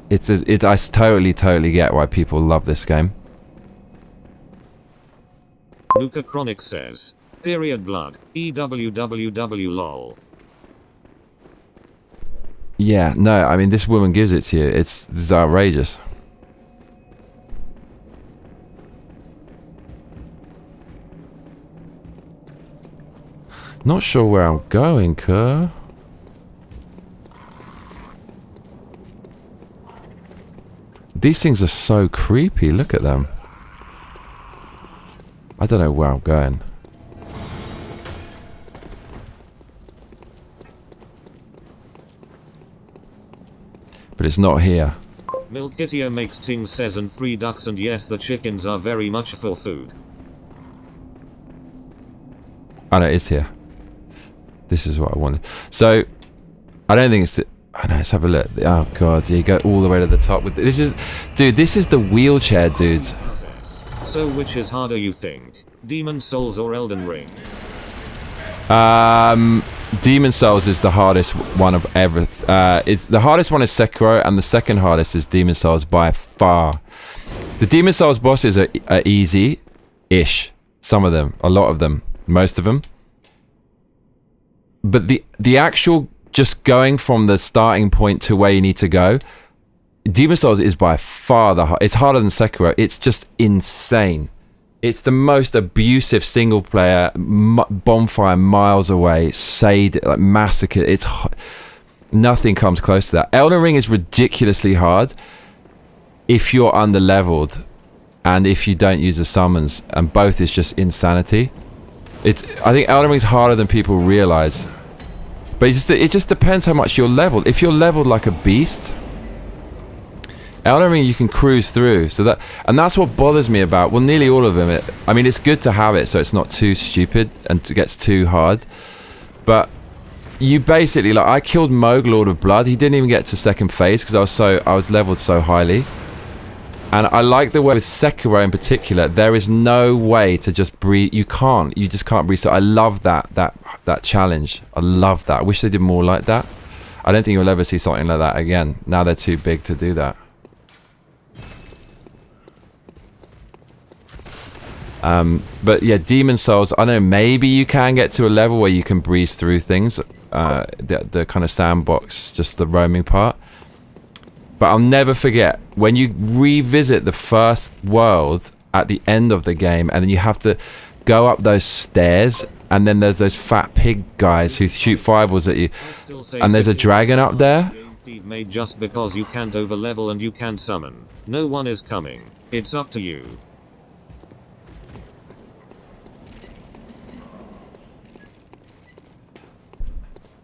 I totally get why people love this game.
Nuka Chronic says, period blood, EWWW lol.
Yeah, no, I mean, this woman gives it to you. This is outrageous. Not sure where I'm going, Kerr. These things are so creepy. Look at them. I don't know where I'm going. But it's not here.
Milkitio makes things says and 3 ducks, and yes, the chickens are very much for food.
Oh no, it's here. This is what I wanted. So, I don't think it's... I know, let's have a look. Oh god, yeah, you go all the way to the top with this is... Dude, this is the wheelchair, dudes.
So which is harder you think? Demon Souls or Elden Ring?
Demon Souls is the hardest one of ever. The hardest one is Sekiro, and the second hardest is Demon Souls by far. The Demon Souls bosses are easy-ish. Some of them, a lot of them, most of them. But the actual just going from the starting point to where you need to go, Demon Souls is by far the hard. It's harder than Sekiro. It's just insane. It's the most abusive single player bonfire miles away. Like massacre. Nothing comes close to that. Elden Ring is ridiculously hard if you're under leveled and if you don't use the summons, and both is just insanity. I think Elden Ring's harder than people realize, but it just depends how much you're leveled. If you're leveled like a beast, Elden Ring you can cruise through. And that's what bothers me about, well, nearly all of them. I mean, it's good to have it so it's not too stupid and it gets too hard. But you basically, like, I killed Moog, Lord of Blood. He didn't even get to second phase because I was leveled so highly. And I like the way with Sekiro in particular, there is no way to just breathe. You just can't breathe. So I love that challenge. I love that. I wish they did more like that. I don't think you'll ever see something like that again. Now they're too big to do that. But yeah, Demon Souls, I don't know, maybe you can get to a level where you can breeze through things, the kind of sandbox, just the roaming part. But I'll never forget when you revisit the first world at the end of the game, and then you have to go up those stairs, and then there's those fat pig guys who shoot fireballs at you, and there's a dragon up there.
Made just because you can't overlevel and you can't summon. No one is coming. It's up to you.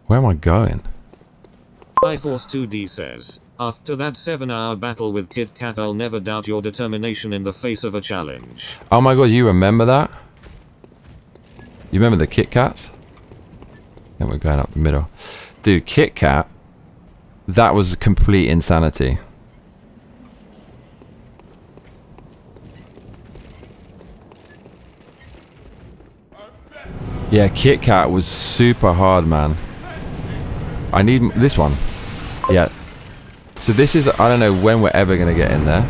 Where am I going?
iForce 2D says, after that 7-hour battle with Kit Kat, I'll never doubt your determination in the face of a challenge.
Oh my god, you remember that? You remember the Kit Kats? Then we're going up the middle. Dude, Kit Kat, that was complete insanity. Yeah, Kit Kat was super hard, man. I need this one. Yeah. So this is, I don't know when we're ever going to get in there.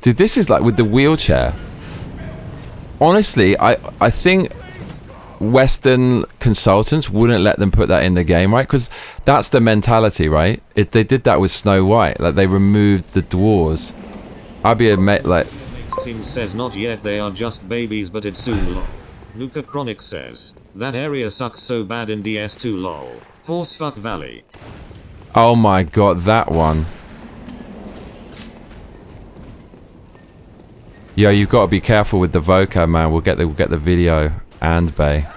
Dude, this is like with the wheelchair. Honestly, I think Western consultants wouldn't let them put that in the game, right? Because that's the mentality, right? They did that with Snow White. Like, they removed the dwarves. I'd be like...
Team says not yet, they are just babies, but it's soon lol. Nuka Chronic says, that area sucks so bad in DS2 lol. Horsefuck Valley.
Oh my god, that one. Yo, you've got to be careful with the vocab, man. We'll get the video and bay.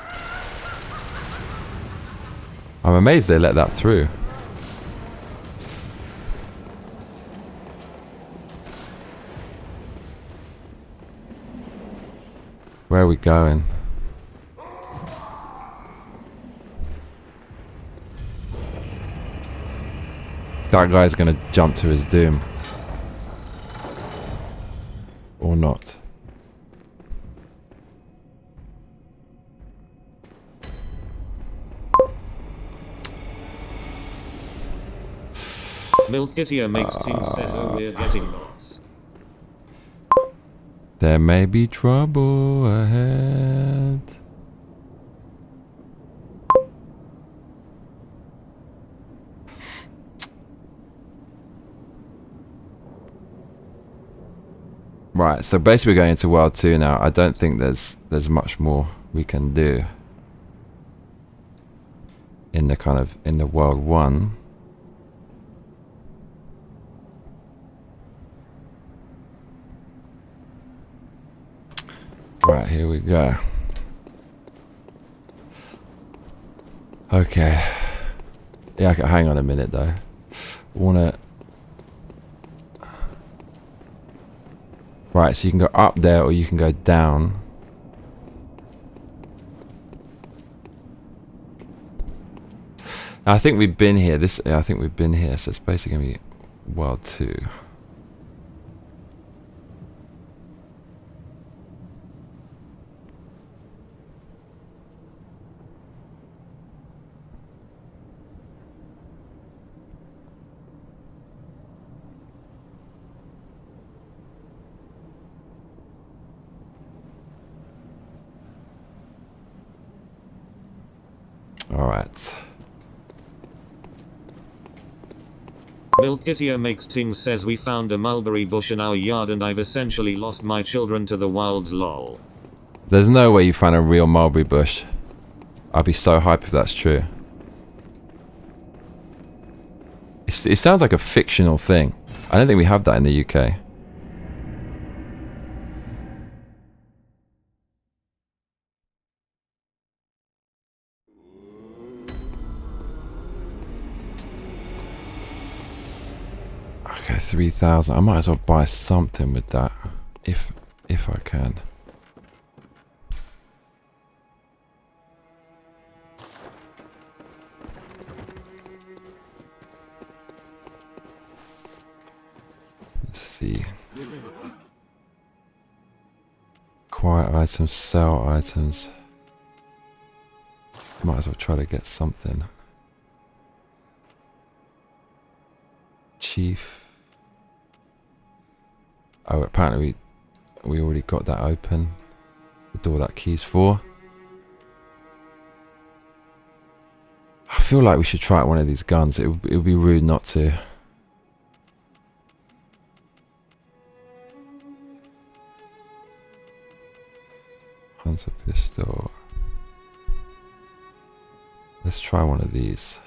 I'm amazed they let that through. Where are we going? That guy's gonna jump to his doom. Or not.
Milkitio makes team says, oh, we're getting lots.
There may be trouble ahead. Right, so basically we're going into World 2 now. I don't think there's much more we can do in the World 1. Right, here we go. Okay. Yeah, okay, hang on a minute though. Wanna... Right, so you can go up there or you can go down. I think we've been here. I think we've been here, so it's basically gonna be World 2. Alright.
Milkitia makes ting says we found a mulberry bush in our yard and I've essentially lost my children to the wilds lol.
There's no way you find a real mulberry bush. I'd be so hyped if that's true. It sounds like a fictional thing. I don't think we have that in the UK. Okay, 3,000. I might as well buy something with that, if I can. Let's see. Quiet items, sell items. Might as well try to get something. Chief. Oh, apparently we already got that open. The door that key's for. I feel like we should try out one of these guns. It would be rude not to. Hunter pistol. Let's try one of these.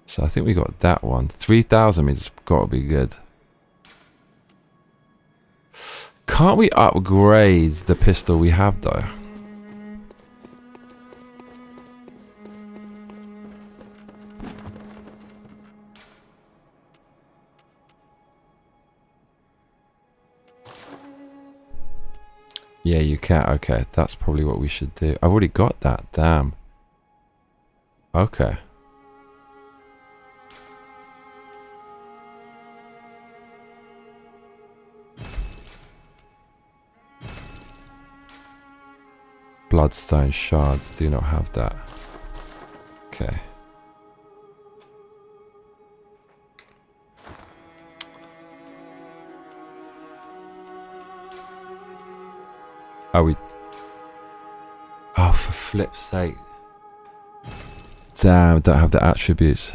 So I think we got that one. 3,000 means it's got to be good. Can't we upgrade the pistol we have though? Yeah, you can. Okay, that's probably what we should do. I've already got that. Damn. Okay. Bloodstone shards do not have that. Okay. Are we... Oh, for flip's sake. Damn, don't have the attributes.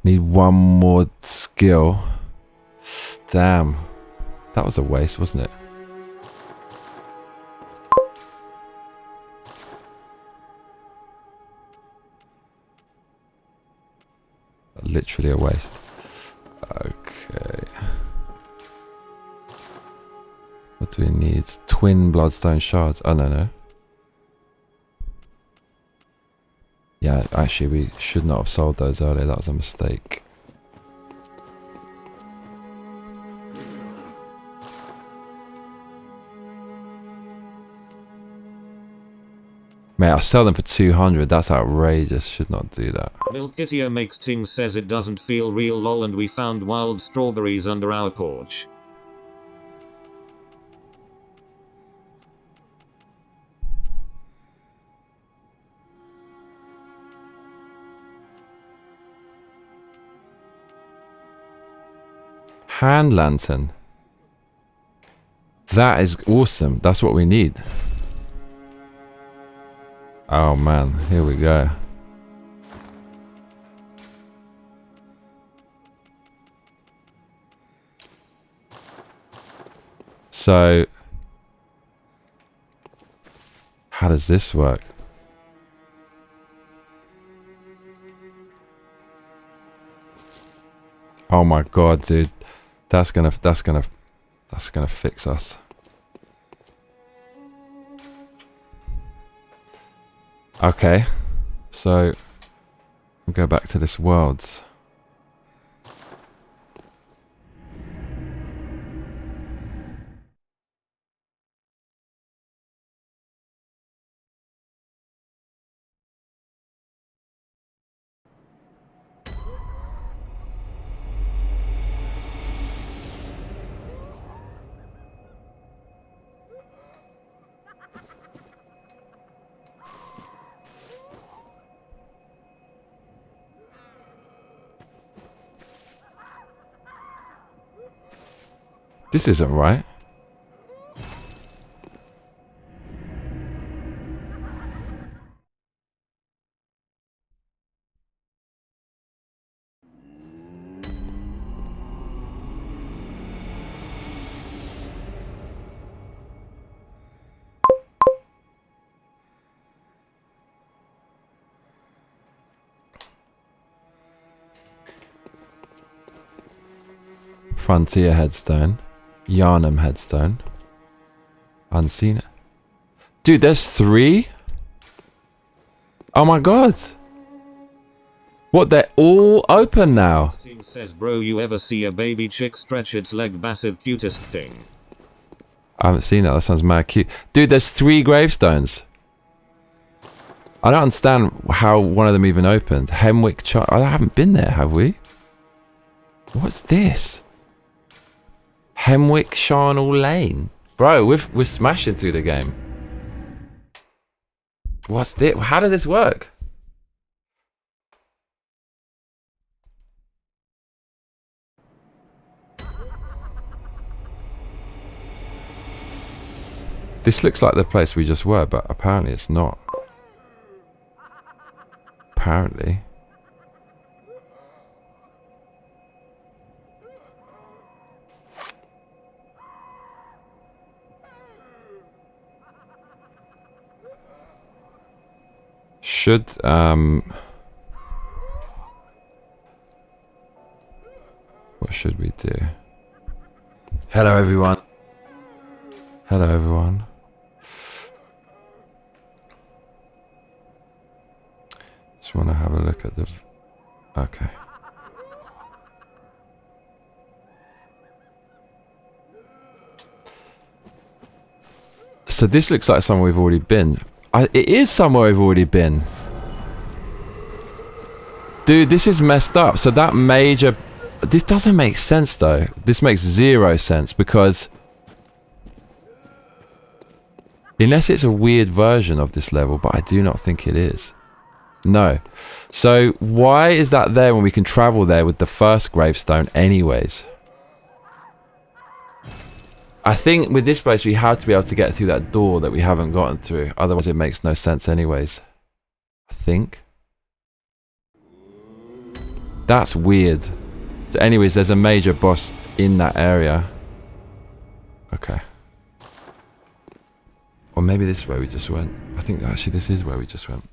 Need one more skill. Damn. That was a waste, wasn't it? Literally a waste. Okay. What do we need? Twin bloodstone shards. Oh, no. Yeah, actually, we should not have sold those earlier. That was a mistake. Mate, I'll sell them for 200. That's outrageous. Should not do that.
Milkitia makes ting says it doesn't feel real lol and we found wild strawberries under our porch.
Hand lantern. That is awesome. That's what we need. Oh man, here we go. So, how does this work? Oh my god, dude. That's gonna fix us. Okay. So we'll go back to this world. This isn't right. Frontier headstone. Yarnum headstone. Unseen. Dude, there's 3? Oh my god. What, they're all open now?
Says, bro, you ever see a baby chick stretch its leg? Massive cutest thing.
I haven't seen that. That sounds mad cute. Dude, there's 3 gravestones. I don't understand how one of them even opened. Hemwick I haven't been there, have we? What's this? Hemwick Charnel Lane. Bro, we're smashing through the game. What's this? How does this work? This looks like the place we just were, but apparently it's not. Apparently. Should, what should we do? Hello, everyone. Hello, everyone. Just want to have a look at the... Okay. So this looks like somewhere we've already been. It is somewhere we've already been. Dude, this is messed up. So that major... This doesn't make sense, though. This makes 0 sense, because... Unless it's a weird version of this level, but I do not think it is. No. So why is that there when we can travel there with the first gravestone anyways? I think with this place we have to be able to get through that door that we haven't gotten through. Otherwise it makes no sense anyways. I think. That's weird. So anyways, there's a major boss in that area. Okay. Or maybe this is where we just went. I think actually this is where we just went.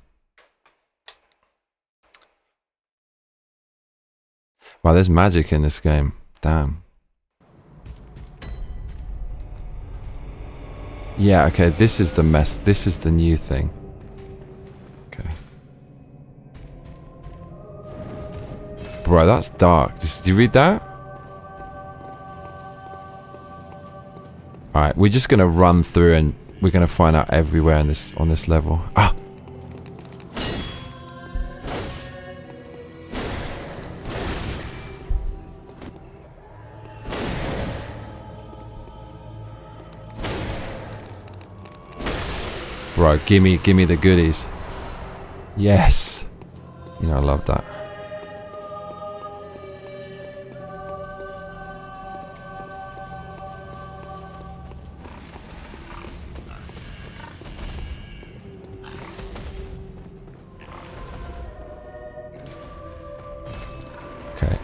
Wow, there's magic in this game. Damn. Yeah, okay, this is the mess. This is the new thing. Okay. Bro, that's dark. Did you read that? Alright, we're just gonna run through and we're gonna find out everywhere on this level. Ah! Bro, gimme the goodies. Yes. You know, I love that. Okay.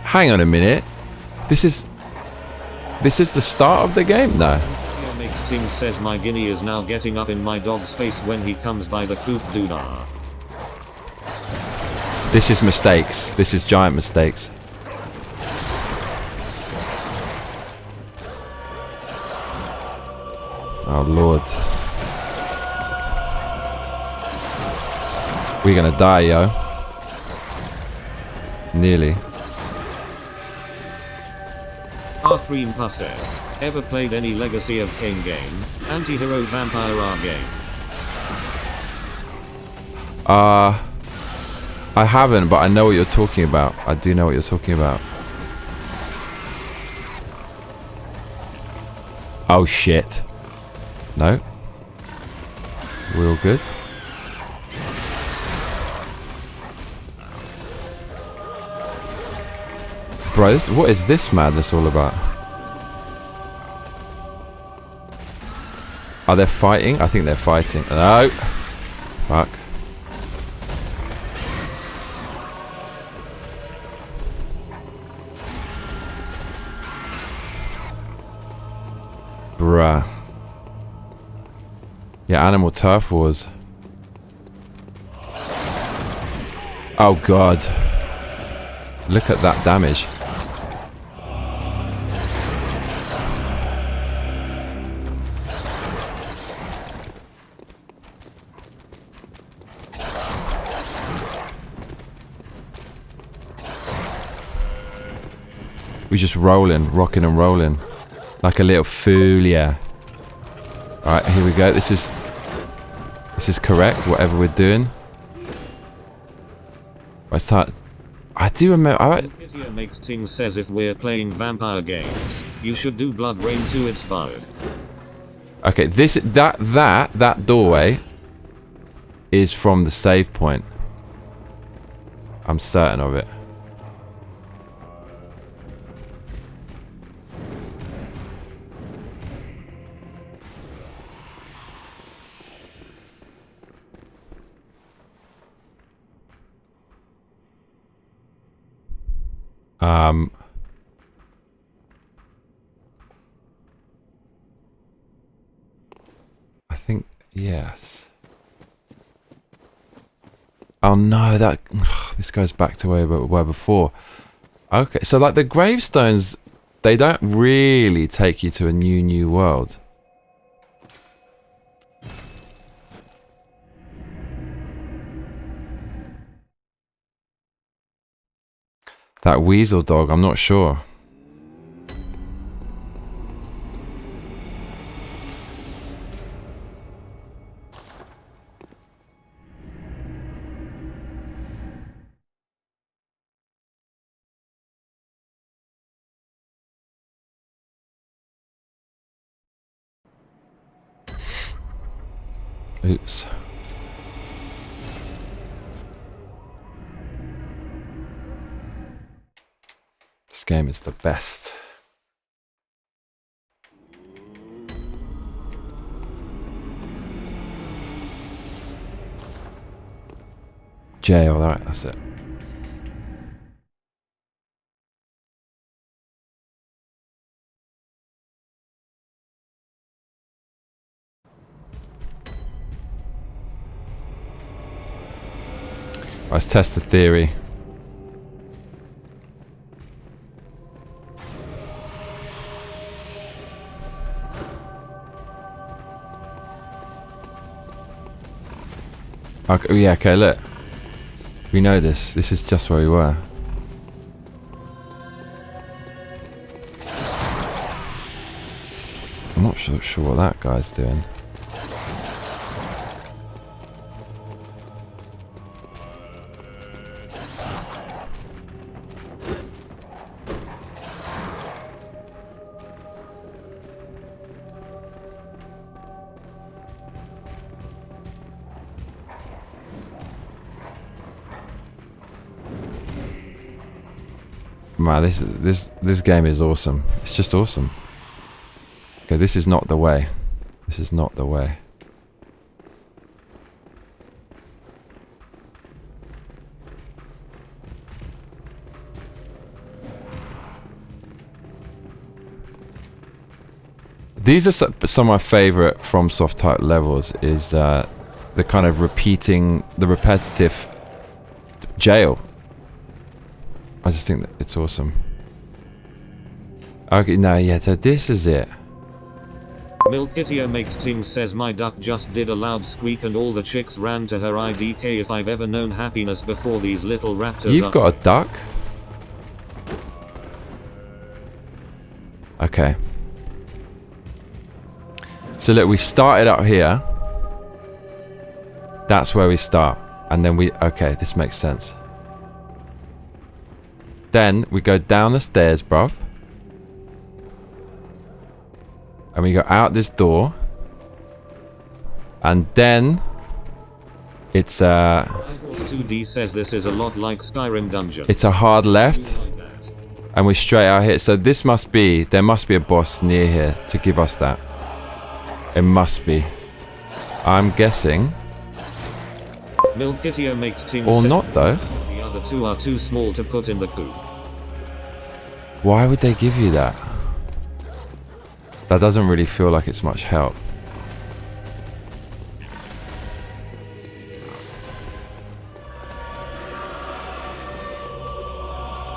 Hang on a minute. This is the start of the game? No.
Mixing says my guinea is now getting up in my dog's face when he comes by the coop doodah.
This is mistakes. This is giant mistakes. Oh, Lord. We're gonna die, yo. Nearly.
R3 Pusses. Ever played any Legacy of Kain game? Anti-hero vampire R game?
I haven't, but I know what you're talking about. I do know what you're talking about. Oh, shit. No. We're all good. Bro, what is this madness all about? Are they fighting? I think they're fighting. No. Fuck. Bruh. Yeah, Animal Turf Wars. Oh god. Look at that damage. We're just rolling, rocking and rolling. Like a little fool, yeah. Alright, here we go. This is correct, whatever we're doing. I do remember.
Video makes things says if we're playing vampire games, you should do Blood Rain 2 inspired.
Okay, that doorway is from the save point. I'm certain of it. I think yes. Oh no, this goes back to where we were before. Okay, so like the gravestones, they don't really take you to a new world. That weasel dog, I'm not sure. Oops. This game is the best. Jail, alright, that's it. Let's test the theory. Okay, yeah, okay, look. We know this. This is just where we were. I'm not sure what that guy's doing. Man, this game is awesome. It's just awesome. Okay, this is not the way. This is not the way. These are some of my favorite FromSoft type levels. Is the kind of repetitive jail. I just think that it's awesome. Okay, no, yeah, so this is it.
Milkitio makes ting says my duck just did a loud squeak and all the chicks ran to her IDK. If I've ever known happiness before, these little raptors.
You've got a duck? Okay. So look, we started up here. That's where we start. And then we... Okay, this makes sense. Then we go down the stairs, bruv. And we go out this door. And then... It's
2D says this is a lot like Skyrim dungeon.
It's a hard left. And we're straight out here. So this must be... There must be a boss near here to give us that. It must be. I'm guessing.
Milkitio makes ting
Or
says
not, though.
the other two are too small to put in the coop.
Why would they give you that? That doesn't really feel like it's much help.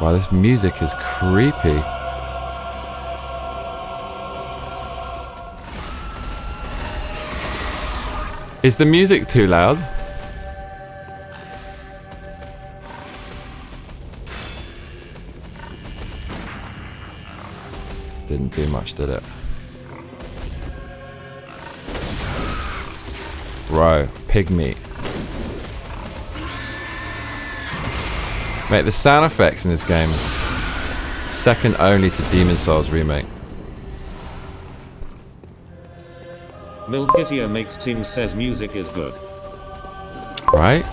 Wow, this music is creepy. Is the music too loud? Didn't do much, did it? Bro, pig meat. Mate, the sound effects in this game, second only to Demon Souls Remake.
Milkitio makes ting says music is good.
Right?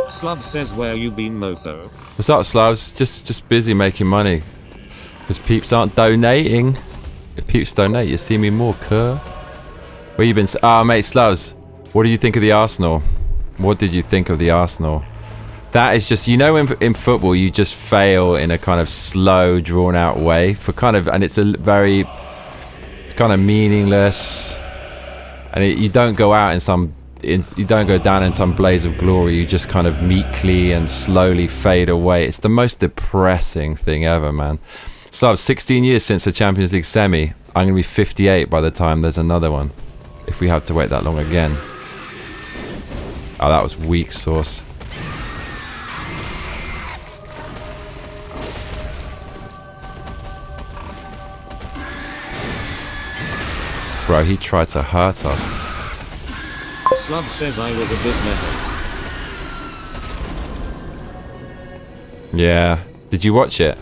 Slub says where you been, mofo?
What's up, Slavs? Just busy making money. Because peeps aren't donating. If peeps donate, you see me more, cur. Where you been? Ah, mate, Slavs. What do you think of the Arsenal? What did you think of the Arsenal? That is just, you know, in football, you just fail in a kind of slow, drawn-out way for kind of, and it's a very kind of meaningless, and you don't go out in some, you don't go down in some blaze of glory. You just kind of meekly and slowly fade away. It's the most depressing thing ever, man. So 16 years since the Champions League semi. I'm gonna be 58 by the time there's another one, if we have to wait that long again. Oh, that was weak sauce. Bro, he tried to hurt us.
Slub says I was a bit meta.
Yeah. Did you watch it?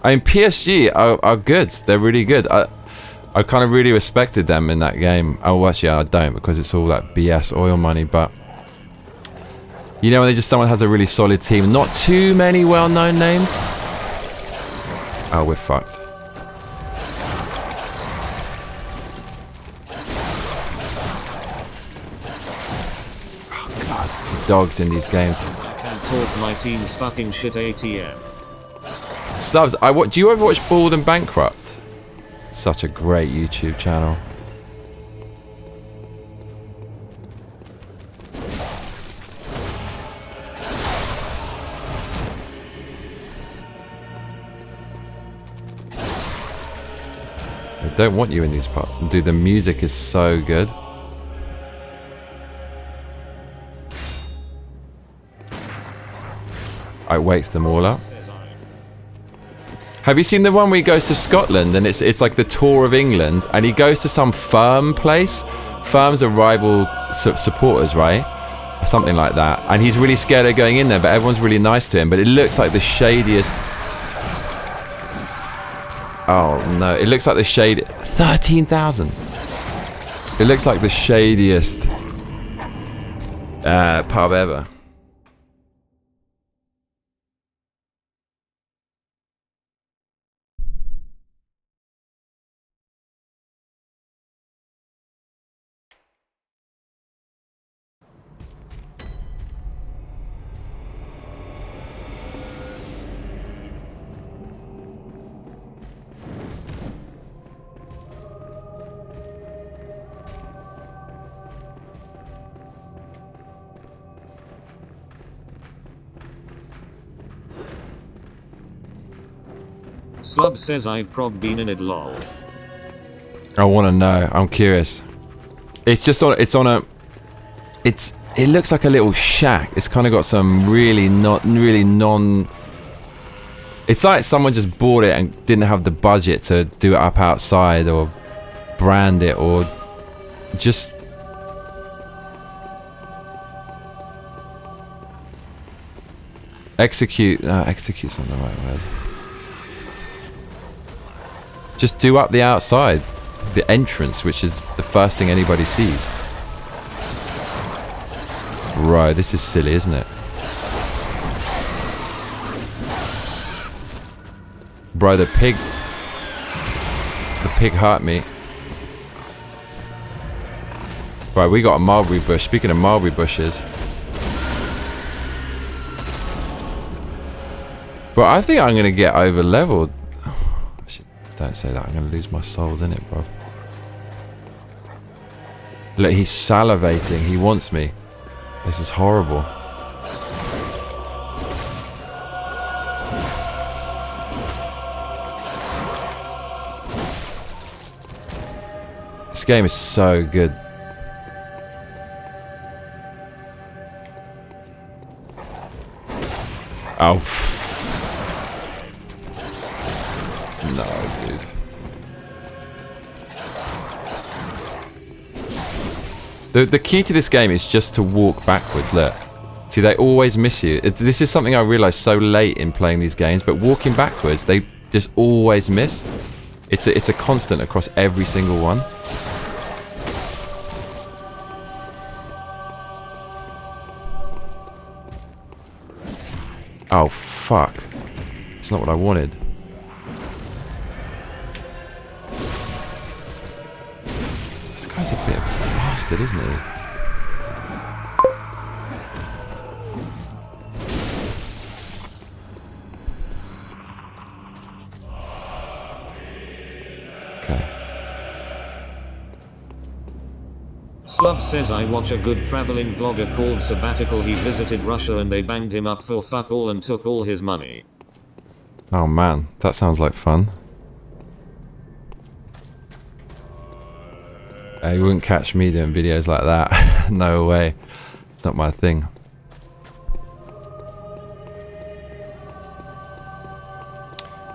I mean, PSG are good. They're really good. I kind of really respected them in that game. Oh, actually, I don't, because it's all that BS oil money. But you know, when someone has a really solid team, not too many well-known names. Oh, we're fucked. Dogs in these games.
I can't talk my team's fucking shit ATM.
Slubs, do you ever watch Bald and Bankrupt? Such a great YouTube channel. I don't want you in these parts. Dude, the music is so good. It wakes them all up. Have you seen the one where he goes to Scotland and it's like the tour of England and he goes to some firm place? Firms are rival supporters, right? Something like that. And he's really scared of going in there, but everyone's really nice to him. But it looks like the shadiest... Oh no, it looks like the shade... 13,000! It looks like the shadiest pub ever.
Slub says I've prog been in it lol.
I want to know. I'm curious. It's just on. It's on a. It looks like a little shack. It's kind of got some really non. It's like someone just bought it and didn't have the budget to do it up outside or brand it or just. Execute's not the right word. Just do up the outside. The entrance, which is the first thing anybody sees. Bro, this is silly, isn't it? Bro, the pig hurt me. Right, we got a mulberry bush. Speaking of mulberry bushes. But I think I'm going to get over leveled. Don't say that. I'm going to lose my souls in it, bro. Look, he's salivating. He wants me. This is horrible. This game is so good. Oh, no, dude. The key to this game is just to walk backwards. Look, see, they always miss you. This is something I realized so late in playing these games. But walking backwards, they just always miss. It's a constant across every single one. Oh fuck! It's not what I wanted. This guy's a bit of a bastard, isn't he? Okay.
Slub says I watch a good traveling vlogger called Sabbatical. He visited Russia and they banged him up for fuck all and took all his money.
Oh man, that sounds like fun. You wouldn't catch me doing videos like that. No way. It's not my thing.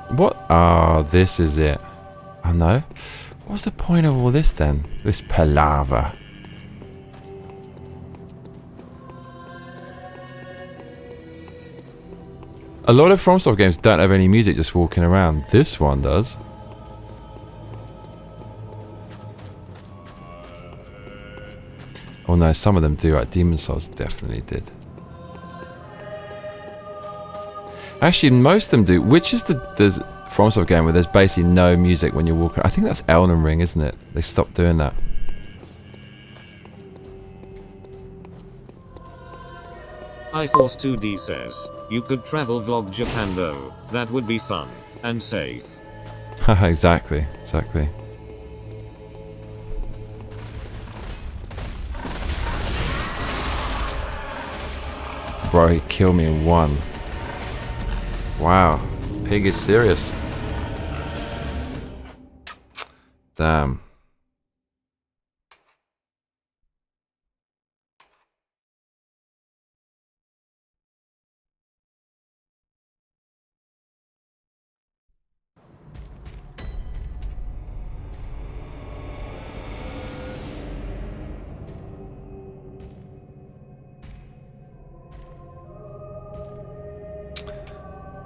What? Ah, this is it. Oh no. What's the point of all this then? This palaver. A lot of FromSoft games don't have any music just walking around. This one does. Oh no, some of them do. Right, Demon Souls definitely did. Actually, most of them do. Which is the FromSoft game where there's basically no music when you're walking? I think that's Elden Ring, isn't it? They stopped doing that.
iForce 2D says, you could travel vlog Japan though. That would be fun. And safe.
Exactly. Bro, he killed me in one. Wow. Pig is serious. Damn.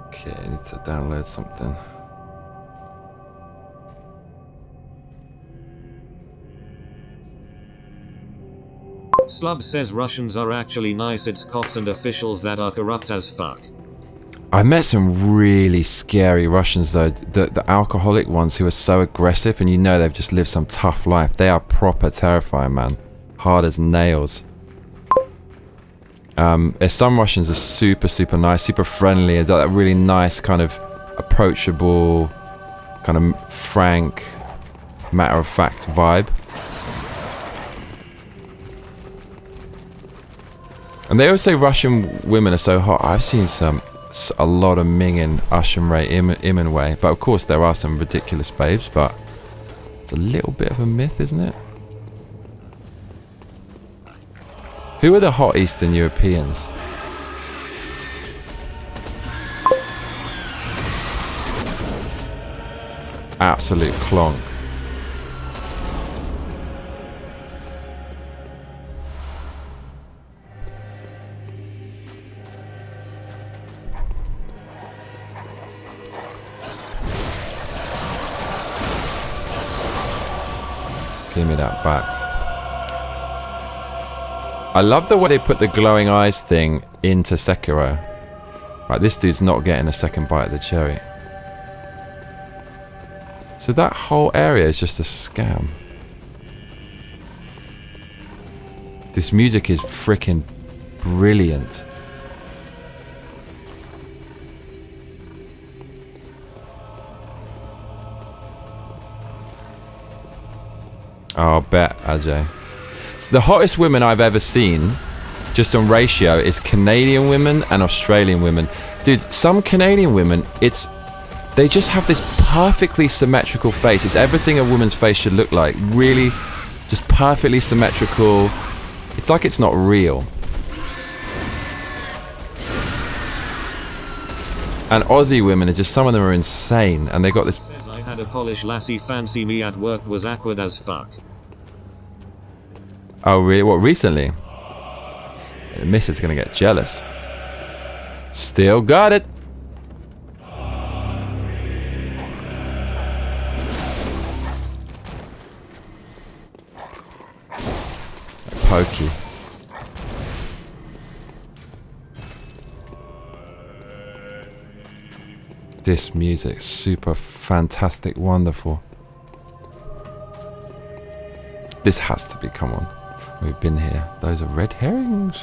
Okay, I need to download something.
Slub says Russians are actually nice. It's cops and officials that are corrupt as fuck.
I met some really scary Russians though. The alcoholic ones who are so aggressive and you know they've just lived some tough life. They are proper terrifying, man. Hard as nails. There's some Russians are super nice, super friendly, and that really nice kind of approachable, kind of frank, matter-of-fact vibe. And they always say Russian women are so hot. I've seen some a lot of minging Ushin Ray Iman way. But of course there are some ridiculous babes, but it's a little bit of a myth, isn't it? Who are the hot Eastern Europeans? Absolute clonk. Give me that back. I love the way they put the glowing eyes thing into Sekiro. Right, this dude's not getting a second bite of the cherry. So that whole area is just a scam. This music is freaking brilliant. Oh, I'll bet, Ajay. So the hottest women I've ever seen, just on ratio, is Canadian women and Australian women. Dude, some Canadian women, they just have this perfectly symmetrical face. It's everything a woman's face should look like. Really, just perfectly symmetrical. It's like it's not real. And Aussie women are just, some of them are insane, and they got this.
Says I had a Polish lassie fancy me at work, was awkward as fuck.
Oh really? What, recently? The missus gonna get jealous. Still got it. Pokey. This music, super fantastic, wonderful. This has to be, come on. We've been here. Those are red herrings.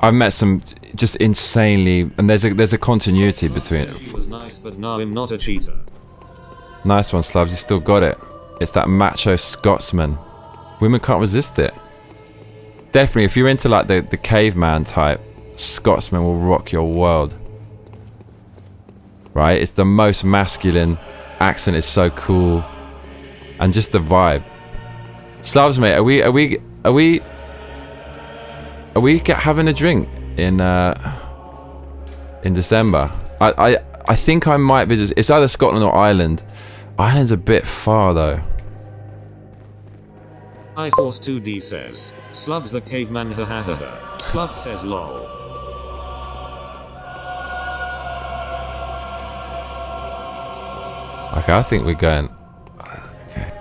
I've met some just insanely, and there's a continuity between it.
He was nice, but no, I'm not a cheater.
Nice one, Slubs. You still got it. It's that macho Scotsman. Women can't resist it. Definitely, if you're into like the caveman type, Scotsman will rock your world. Right? It's the most masculine. Accent is so cool, and just the vibe. Slubs, mate. Are we having a drink in December? I think I might visit. It's either Scotland or Ireland. Ireland's a bit far though.
iForce2D says, Slubs the caveman, ha ha ha ha. Slubs says lol.
Okay, I think we're going. Okay.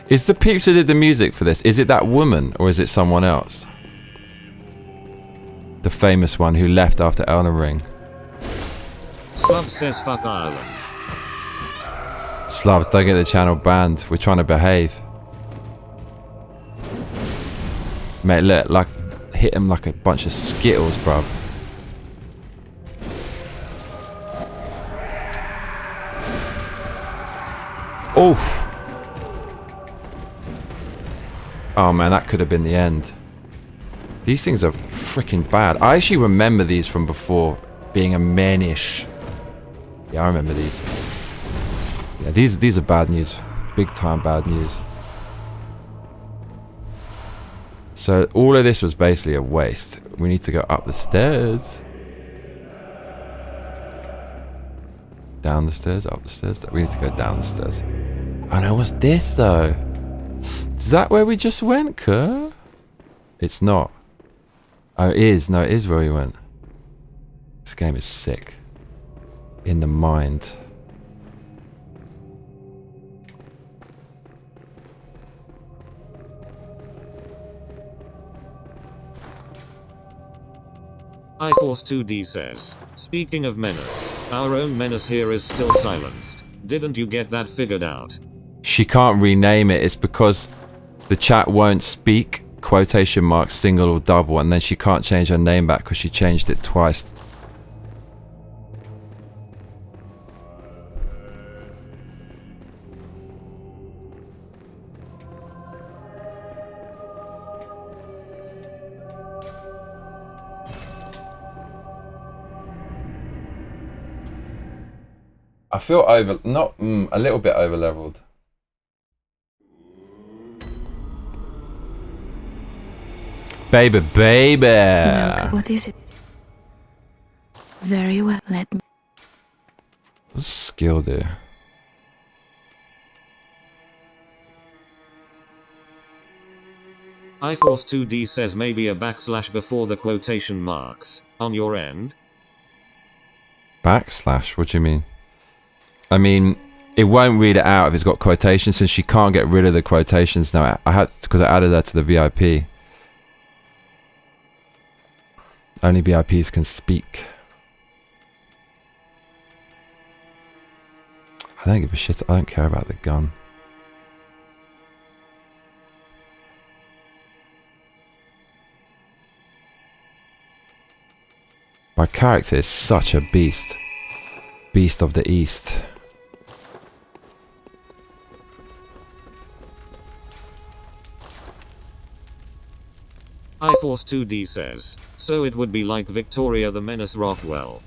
Is the peeps who did the music for this, is it that woman or is it someone else? The famous one who left after Elden Ring.
Slubs says fuck Ireland.
Slavs, don't get the channel banned. We're trying to behave. Mate, look, like, hit him like a bunch of Skittles, bruv. Oof. Oh man, that could have been the end. These things are freaking bad. I actually remember these from before being a manish. Yeah, I remember these. Yeah, these are bad news. Big time bad news. So all of this was basically a waste. We need to go up the stairs. Down the stairs, up the stairs. We need to go down the stairs. Oh no, what's this though? Is that where we just went, Kerr? It's not. Oh, it is. No, it is where we went. This game is sick. In the mind.
iForce2D says, speaking of menace, our own menace here is still silenced. Didn't you get that figured out?
She can't rename it. It's because the chat won't speak quotation marks single or double, and then she can't change her name back because she changed it twice. I feel a little bit over leveled. Baby.
Welcome. What is it? Very well. Let me.
What's skill do?
iForce2D says maybe a backslash before the quotation marks. On your end?
Backslash? What do you mean? I mean, it won't read it out if it's got quotations, since she can't get rid of the quotations now. I had because I added that to the VIP. Only VIPs can speak. I don't give a shit. I don't care about the gun. My character is such a beast. Beast of the East.
iForce2D says, so it would be like Victoria the Menace Rockwell.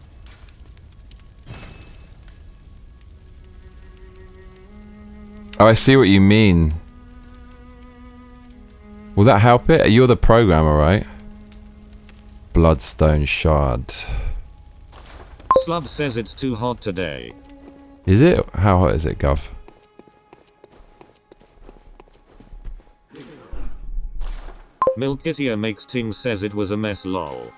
Oh, I see what you mean. Will that help it? You're the programmer, right? Bloodstone shard.
Slub says it's too hot today.
Is it? How hot is it, Gov?
Milkitia makes ting says it was a mess lol.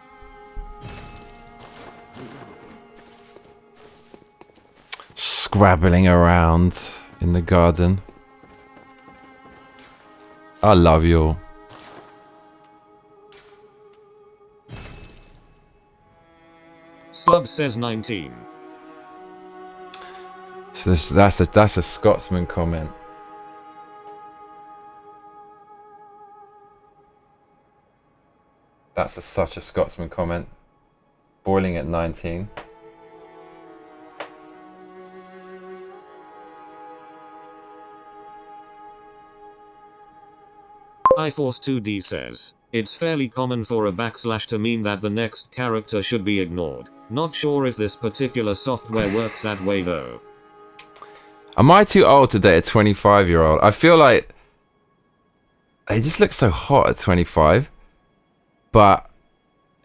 Scrabbling around in the garden. I love you all.
Slub says 19.
So that's a Scotsman comment. That's such a Scotsman comment. Boiling at 19.
iForce2D says, it's fairly common for a backslash to mean that the next character should be ignored. Not sure if this particular software works that way though.
Am I too old to date a 25-year-old? I feel like they just look so hot at 25, but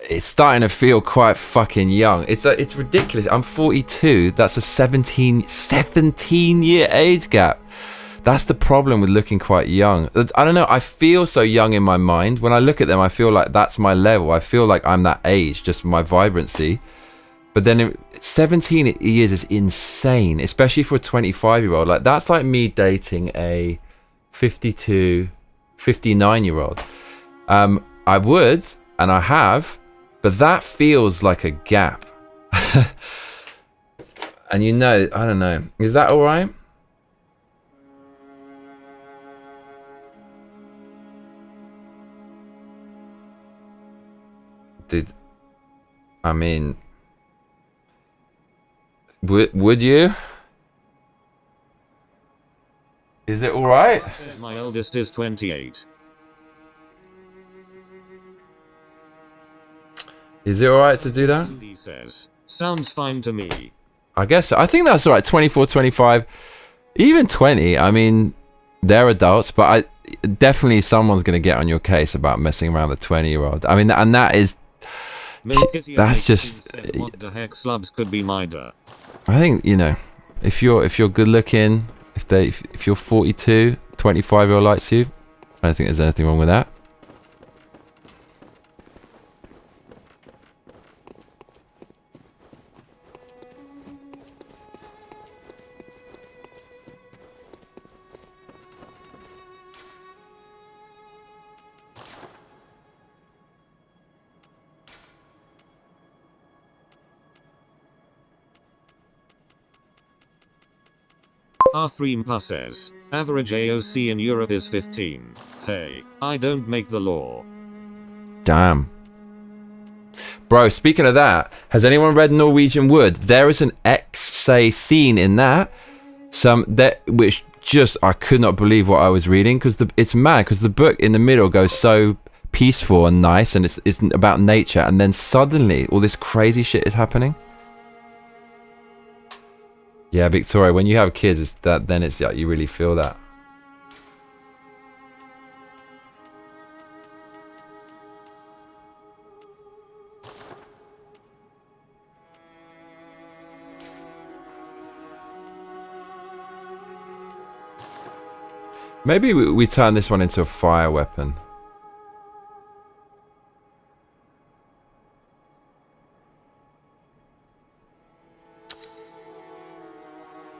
it's starting to feel quite fucking young. It's ridiculous. I'm 42. That's a 17-year age gap. That's the problem with looking quite young. I don't know. I feel so young in my mind. When I look at them, I feel like that's my level. I feel like I'm that age, just my vibrancy. But then 17 years is insane, especially for a 25-year-old. Like, that's like me dating a 52, 59-year-old. I would, and I have, but that feels like a gap. And you know, I don't know. Is that all right? Dude, I mean, would you? Is it all right?
My eldest is 28.
Is it all right to do that?
He says, sounds fine to me.
I guess so. I think that's all right. 24, 25, even 20. I mean, they're adults, but definitely someone's going to get on your case about messing around with a 20-year-old. I mean, and that is, that's just,
what the heck, slubs could be Mida.
I think, you know, if you're good looking, if you're 42, 25-year-old likes you, I don't think there's anything wrong with that.
R3mpa says, average AOC in Europe is 15. Hey, I don't make the law.
Damn. Bro, speaking of that, has anyone read Norwegian Wood? There is an X-say scene in that, which just, I could not believe what I was reading, because it's mad, because the book in the middle goes so peaceful and nice, and it's about nature, and then suddenly all this crazy shit is happening. Yeah, Victoria, when you have kids, then it's like you really feel that. Maybe we turn this one into a fire weapon.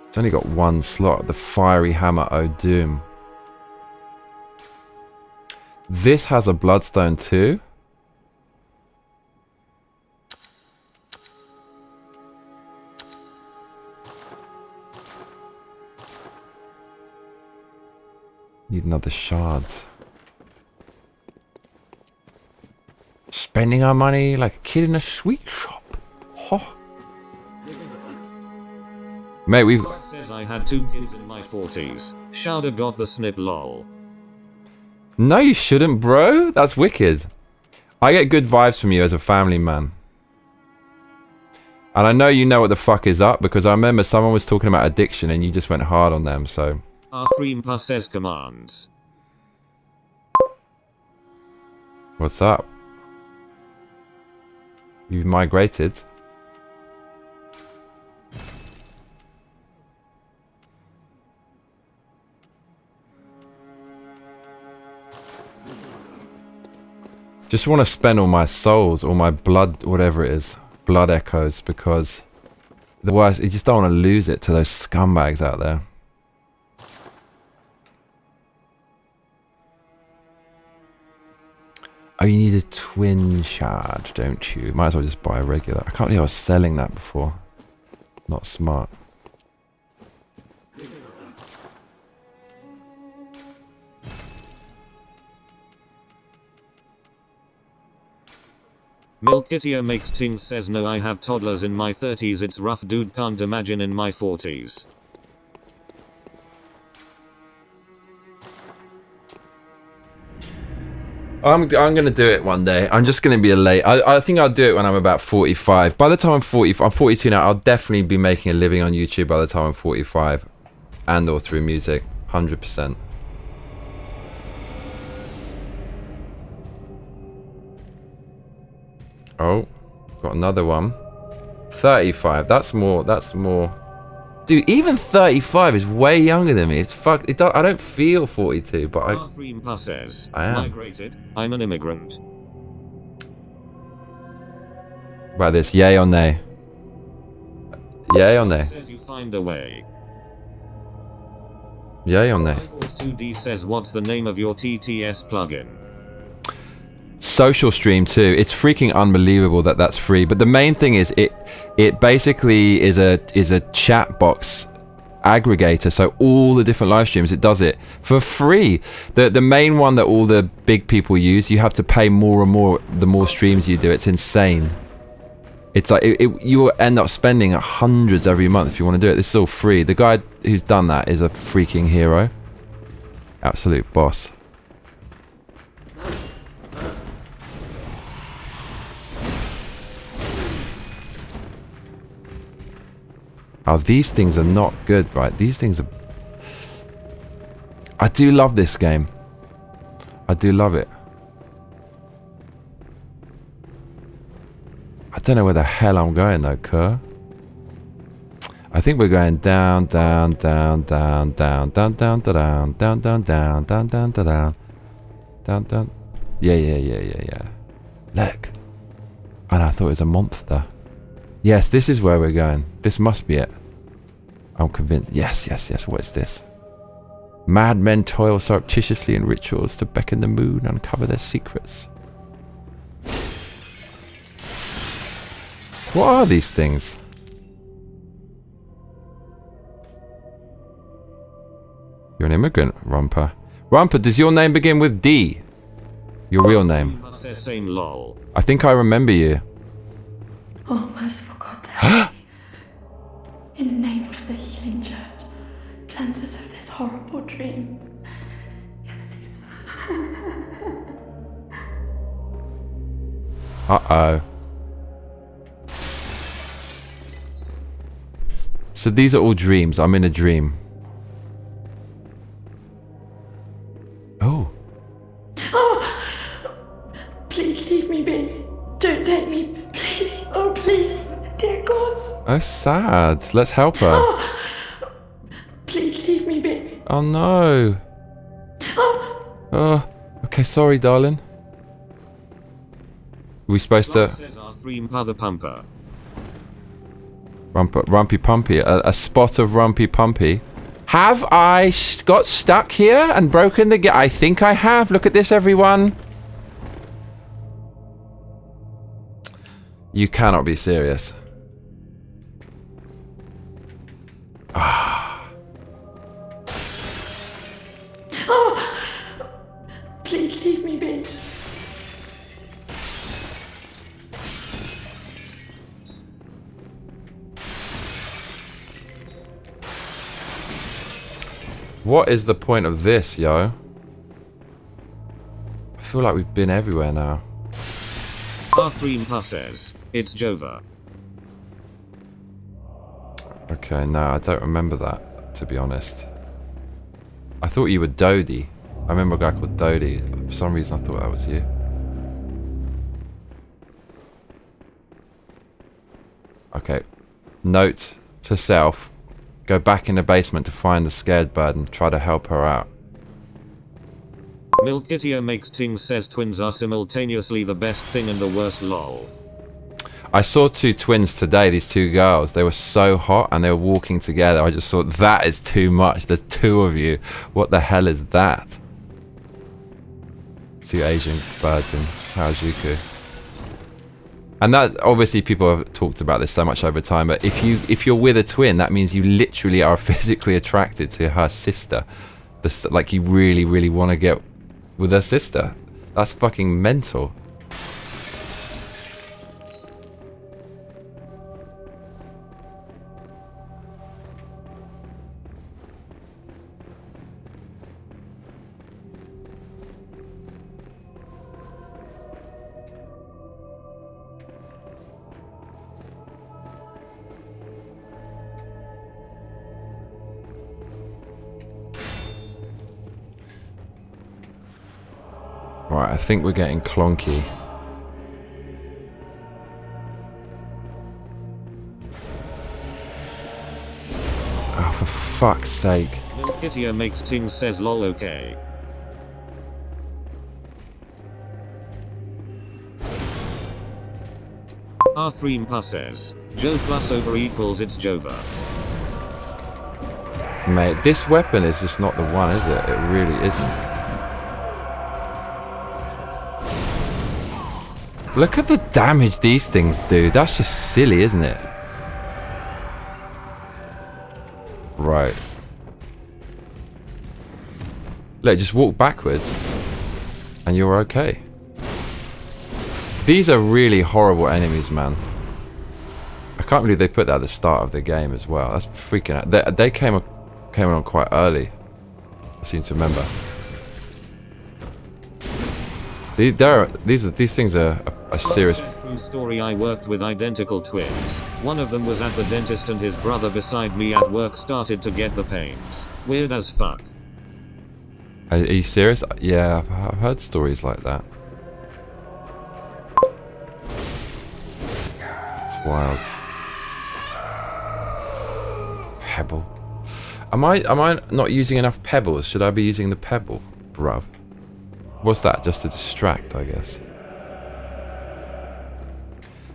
It's only got one slot. The Fiery Hammer O Doom. This has a Bloodstone too. Need another shards. Spending our money like a kid in a sweet shop. Oh. Mate, we've...
Says I had 2 kids in my 40s. Shoulder got the snip lol.
No, you shouldn't, bro. That's wicked. I get good vibes from you as a family man. And I know you know what the fuck is up, because I remember someone was talking about addiction and you just went hard on them, so...
R3mpa says commands.
What's up? You've migrated. Just want to spend all my souls, all my blood, whatever it is, blood echoes, because the worst, you just don't want to lose it to those scumbags out there. Oh, you need a twin shard, don't you? Might as well just buy a regular. I can't believe I was selling that before. Not smart.
Milkitio makes things says no, I have toddlers in my 30s, it's rough dude, can't imagine in my 40s.
I'm gonna do it one day. I'm just gonna be a late. I think I'll do it when I'm about 45. By the time I'm 42 now. I'll definitely be making a living on YouTube by the time I'm 45, and or through music, 100%. Oh, got another one. 35. That's more. That's more. Dude, even 35 is way younger than me. It's fuck. I don't feel 42, but I.
R3mpa says,
I am.
migrated. I'm an immigrant.
About this, yay or nay? Yay or nay?
Says you find a way.
Yay or nay?
2D says, what's the name of your TTS plugin?
Social Stream too. It's freaking unbelievable that that's free. But the main thing is it basically is a chat box aggregator. So all the different live streams, it does it for free. The main one that all the big people use, you have to pay more and more the more streams you do. It's insane. It's like you will end up spending hundreds every month if you want to do it. This is all free. The guy who's done that is a freaking hero. Absolute boss. Oh, these things are not good, right? These things are... I do love this game. I do love it. I don't know where the hell I'm going though, Kerr. I think we're going down, down, down, down, down, down, down, down, down, down, down, down, down, down, down, down. Yeah. Look. And I thought it was a monster. Yes, this is where we're going. This must be it. I'm convinced. Yes. What is this? Madmen toil surreptitiously in rituals to beckon the moon and uncover their secrets. What are these things? You're an immigrant, Romper. Romper, does your name begin with D? Your real name?
Same lol.
I think I remember you.
Oh, merciful God, help me. In the name of the healing church, cleanse us of this horrible dream.
Uh-oh. So these are all dreams. I'm in a dream. Oh.
Oh, please leave me be. Don't take me, please. Oh, please, dear God.
Oh, sad. Let's help her.
Oh, please leave me be.
Oh, no.
Oh,
Oh, okay, sorry, darling. We supposed to... Rumpy Pumpy. A spot of Rumpy Pumpy. Have I got stuck here and broken the gate? I think I have. Look at this, everyone. You cannot be serious.
oh, please leave me be.
What is the point of this, yo? I feel like we've been everywhere now.
R3 says, it's Jova.
Okay, no, I don't remember that, to be honest. I thought you were Dodie. I remember a guy called Dodie. For some reason, I thought that was you. Okay. Note to self. Go back in the basement to find the scared bird and try to help her out.
Milkitio makes things says twins are simultaneously the best thing and the worst lol.
I saw two twins today, these two girls. They were so hot and they were walking together. I just thought, that is too much. There's two of you. What the hell is that? Two Asian birds in Harajuku. And that, obviously people have talked about this so much over time, but if you're with a twin, that means you literally are physically attracted to her sister. Like you really, really want to get with her sister. That's fucking mental. Right, I think we're getting clonky. Oh, for fuck's sake.
Milkitio makes things says lol okay. R3 says, Jo plus over equals it's Jova.
Mate, this weapon is just not the one, is it? It really isn't. Look at the damage these things do. That's just silly, isn't it? Right. Look, just walk backwards and you're okay. These are really horrible enemies, man. I can't believe they put that at the start of the game as well. That's freaking out. They came on quite early, I seem to remember. These things are a serious.
True story. I worked with identical twins. One of them was at the dentist and his brother beside me at work started to get the pains. Weird as fuck.
Are you serious? Yeah, I've heard stories like that. It's wild. Pebble. Am I not using enough pebbles? Should I be using the pebble, bruv? What's that? Just to distract, I guess.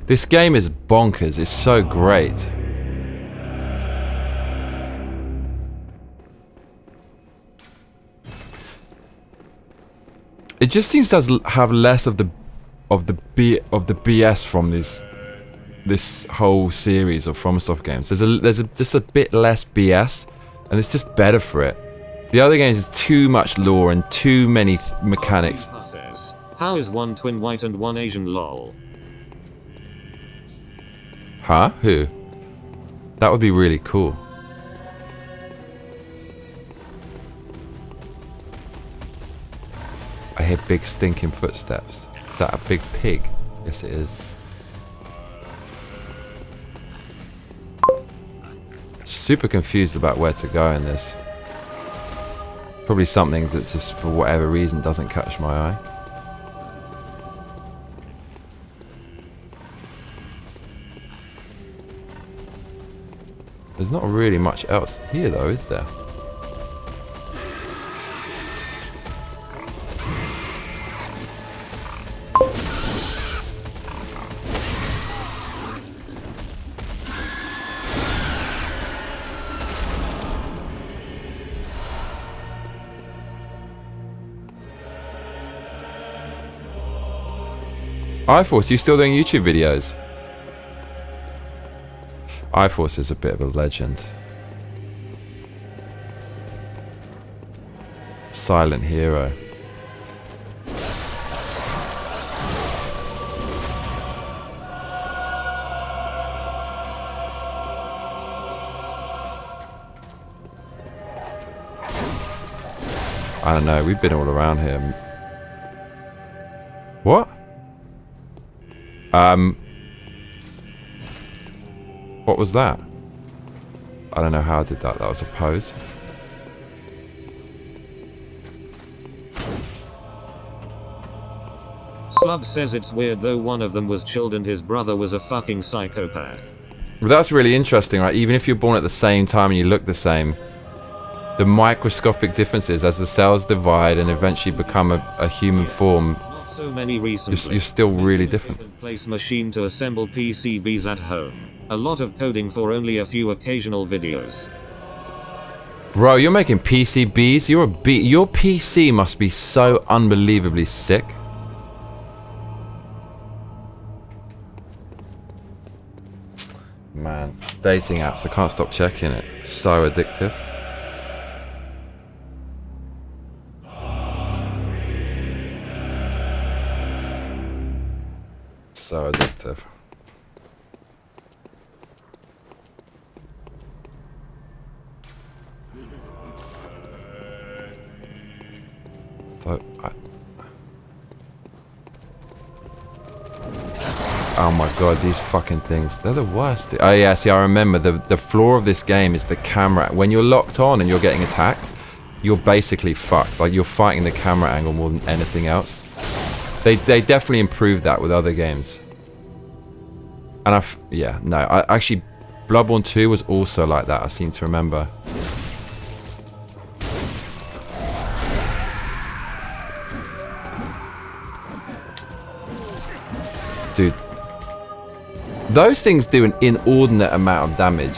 This game is bonkers. It's so great. It just seems to have less of the BS from this whole series of FromSoft games. There's just a bit less BS, and it's just better for it. The other games is too much lore and too many mechanics.
Says, how is one twin white and one Asian lol?
Huh? Who? That would be really cool. I hear big stinking footsteps. Is that a big pig? Yes, it is. Super confused about where to go in this. Probably something that just for whatever reason doesn't catch my eye. There's not really much else here though, is there? iForce, you still doing YouTube videos? iForce is a bit of a legend. Silent hero. I don't know, we've been all around here. What? What was that? I don't know how I did that. That was a pose.
Slub says it's weird though one of them was chilled and his brother was a fucking psychopath.
Well, that's really interesting, right? Even if you're born at the same time and you look the same, the microscopic differences as the cells divide and eventually become a human form,
Not so many recently.
you're still really different.
Place machine to assemble PCBs at home. A lot of coding for only a few occasional videos.
Bro, you're making PCBs? Your PC must be so unbelievably sick. Man, dating apps, I can't stop checking it. It's so addictive. So addictive. So, oh my god, these fucking things. They're the worst. Oh yeah, see, I remember the flaw of this game is the camera. When you're locked on and you're getting attacked, you're basically fucked. Like, you're fighting the camera angle more than anything else. They definitely improved that with other games. And yeah, no, actually, Bloodborne 2 was also like that, I seem to remember. Dude, those things do an inordinate amount of damage.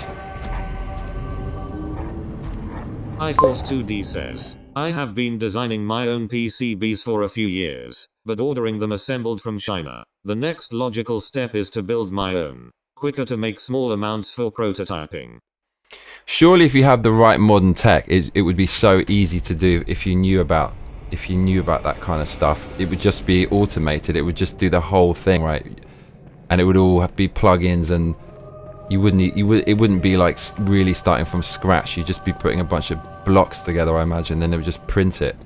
iForce2D says, I have been designing my own PCBs for a few years, but ordering them assembled from China. The next logical step is to build my own. Quicker to make small amounts for prototyping.
Surely if you have the right modern tech, it would be so easy to do if you knew about that kind of stuff. It would just be automated. It would just do the whole thing, right? And it would all be plugins, and it wouldn't be like really starting from scratch. You'd just be putting a bunch of blocks together, I imagine, then it would just print it.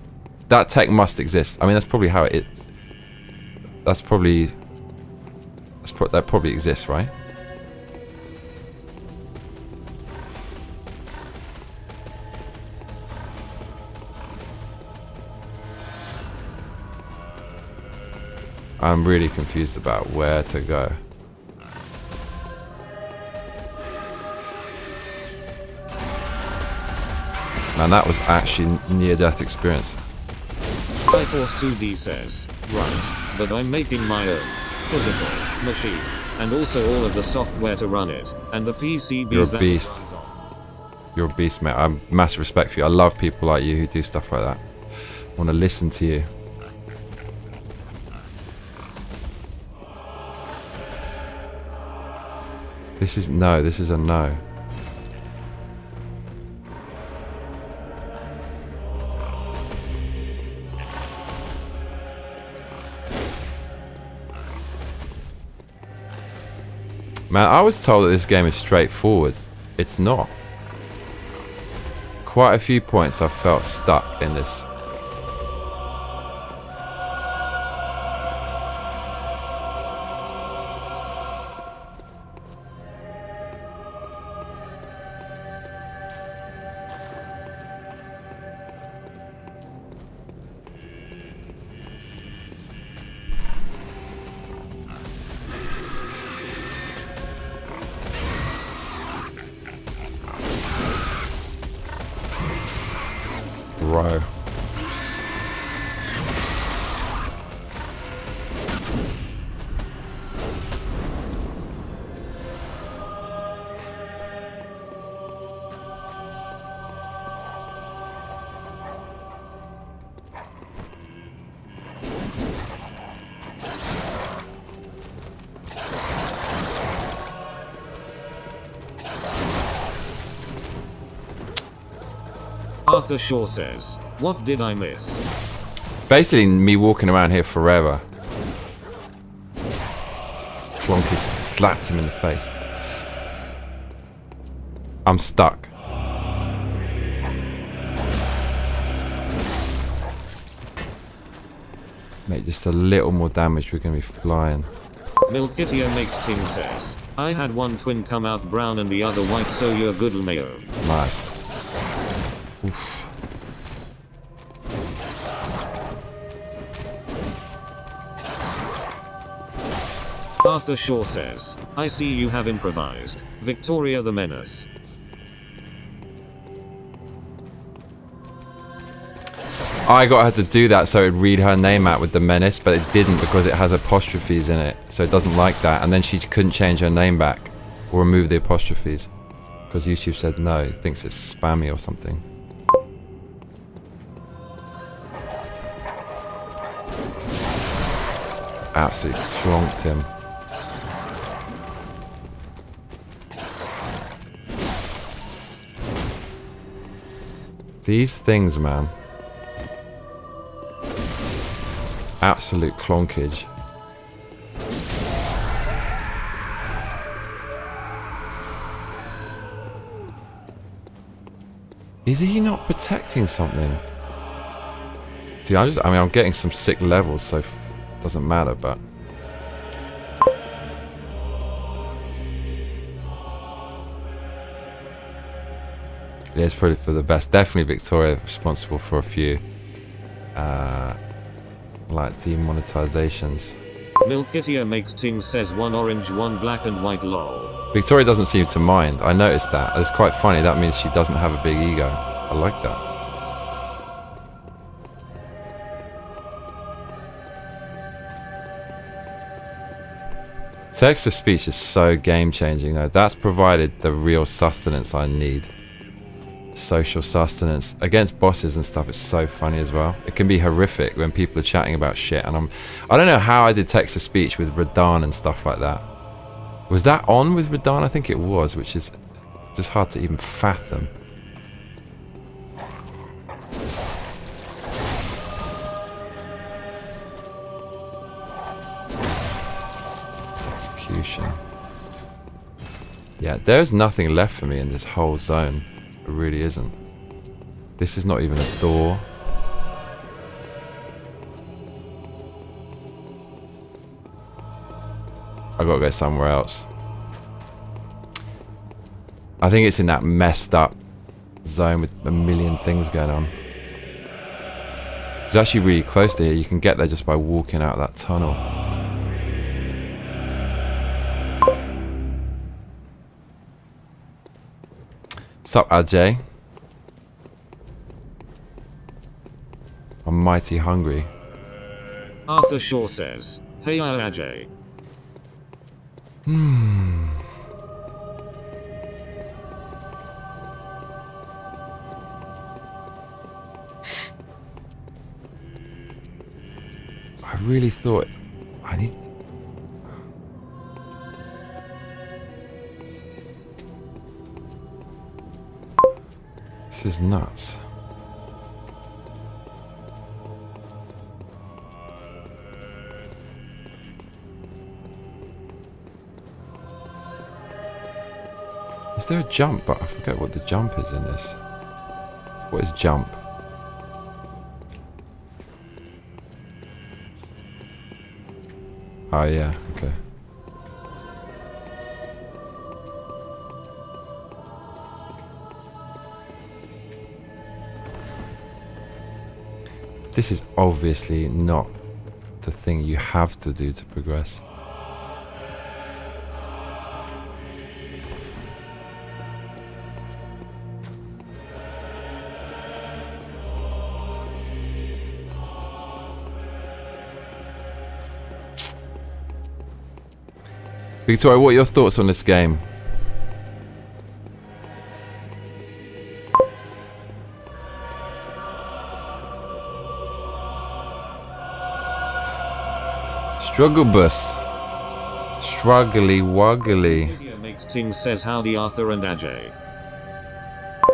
That tech must exist. I mean, that's probably how that probably exists, right? I'm really confused about where to go. Man, that was actually near-death experience.
iForce2D says, right, but I'm making my own physical machine, and also all of the software to run it, and the PCBs.
You're a beast. You're a beast, mate. I have massive respect for you. I love people like you who do stuff like that. I want to listen to you. This is no. This is a no. Man, I was told that this game is straightforward. It's not. Quite a few points I felt stuck in this. Bro.
Arthur Shaw says, what did I miss?
Basically, me walking around here forever. Clonky slapped him in the face. I'm stuck. Mate, just a little more damage, we're gonna be flying.
Milkitia Makes King says, I had one twin come out brown and the other white, so you're good Mayo.
Nice. Oof.
Arthur Shaw says, I see you have improvised. Victoria the Menace.
I got her to do that so it'd read her name out with the Menace, but it didn't because it has apostrophes in it, so it doesn't like that. And then she couldn't change her name back or remove the apostrophes because YouTube said no, it thinks it's spammy or something. Absolutely clonked him. These things, man. Absolute clonkage. Is he not protecting something? Dude, I mean, I'm getting some sick levels, so it doesn't matter, but... It is probably for the best. Definitely Victoria responsible for a few like demonetizations.
Milkitia Makes Ting says one orange, one black and white lol.
Victoria doesn't seem to mind. I noticed that. It's quite funny. That means she doesn't have a big ego. I like that. Text-to-speech is so game-changing though. That's provided the real sustenance I need. Social sustenance against bosses and stuff. It's so funny as well. It can be horrific when people are chatting about shit, and I don't know how I did text-to-speech with Radahn and stuff like that. Was that on with Radahn? I think it was, which is just hard to even fathom. Execution. Yeah, there's nothing left for me in this whole zone. It really isn't. This is not even a door. I gotta go somewhere else. I think it's in that messed up zone with a million things going on. It's actually really close to here. You can get there just by walking out of that tunnel. What's up, Ajay? I'm mighty hungry.
Arthur Shaw says, hey Ajay.
I really thought I need... This is nuts. Is there a jump? But I forget what the jump is in this. What is jump? Oh yeah, okay. This is obviously not the thing you have to do to progress. Victoria, what are your thoughts on this game? Struggle bus. Struggly woggly.
Video makes things says howdy Arthur and Ajay.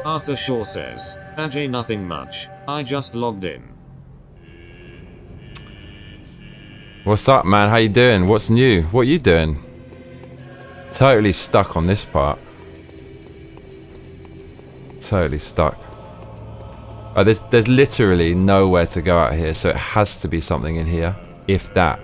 Arthur Shaw says, Ajay nothing much, I just logged in.
What's up, man? How you doing? What's new? What you doing? Totally stuck on this part. Totally stuck. Oh, there's literally nowhere to go out here, so it has to be something in here, if that.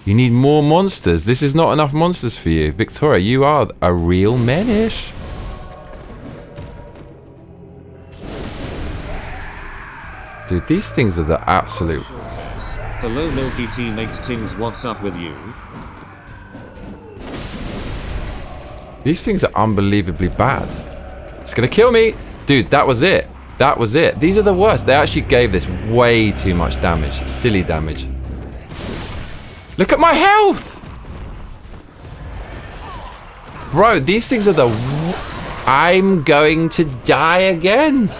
You need more monsters. This is not enough monsters for you. Victoria, you are a real menace. Dude, these things are the absolute...
Hello Milky Tea makes things, what's up with you?
These things are unbelievably bad. It's gonna kill me. Dude, that was it. That was it. These are the worst. They actually gave this way too much damage. Silly damage. Look at my health! Bro, these things are the... I'm going to die again.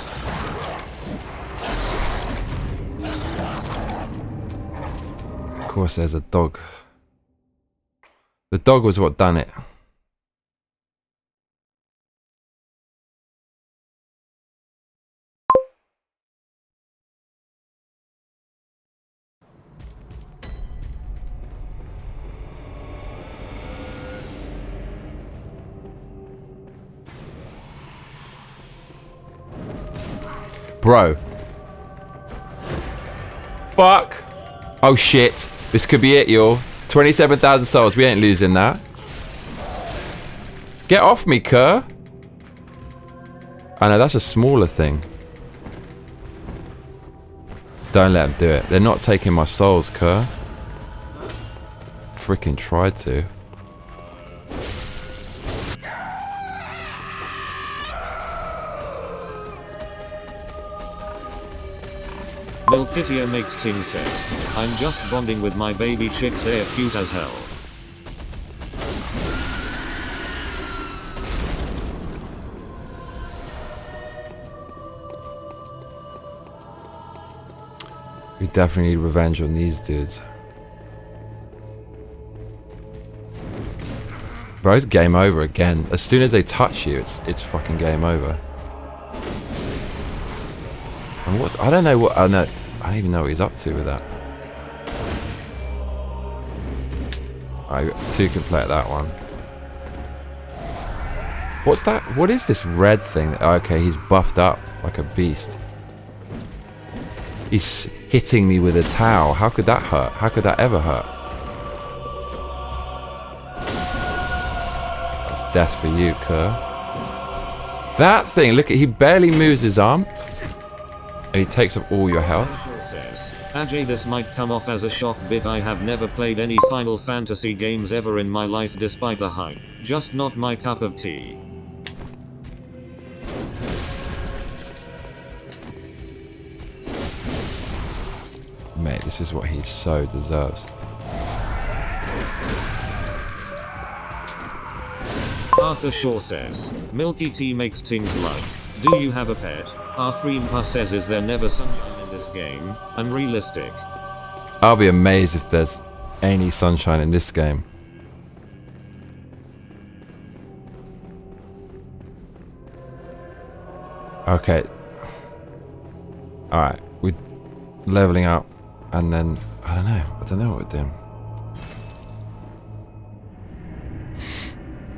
Of course, there's a dog. The dog was what done it. Bro. Fuck. Oh shit. This could be it, y'all. 27,000 souls. We ain't losing that. Get off me, cur. I know, that's a smaller thing. Don't let them do it. They're not taking my souls, cur. Freaking tried to.
Milkithia makes things says, I'm just bonding with my baby chicks, they're cute as hell.
We definitely need revenge on these dudes. Bro, it's game over again. As soon as they touch you, it's fucking game over. And what's... I don't know what... I don't even know what he's up to with that. Two can play at that one. What's that? What is this red thing? Okay, he's buffed up like a beast. He's hitting me with a towel. How could that hurt? How could that ever hurt? That's death for you, cur. That thing, look at, he barely moves his arm. And he takes up all your health.
Ajay, this might come off as a shock, but I have never played any Final Fantasy games ever in my life despite the hype. Just not my cup of tea.
Mate, this is what he so deserves.
Arthur Shaw says, Milky Tea makes things like, do you have a pet? Arthreempa says, is there never sunshine in this game? Unrealistic.
I'll be amazed if there's any sunshine in this game. Okay. Alright, we're leveling up, and then, I don't know what we're doing.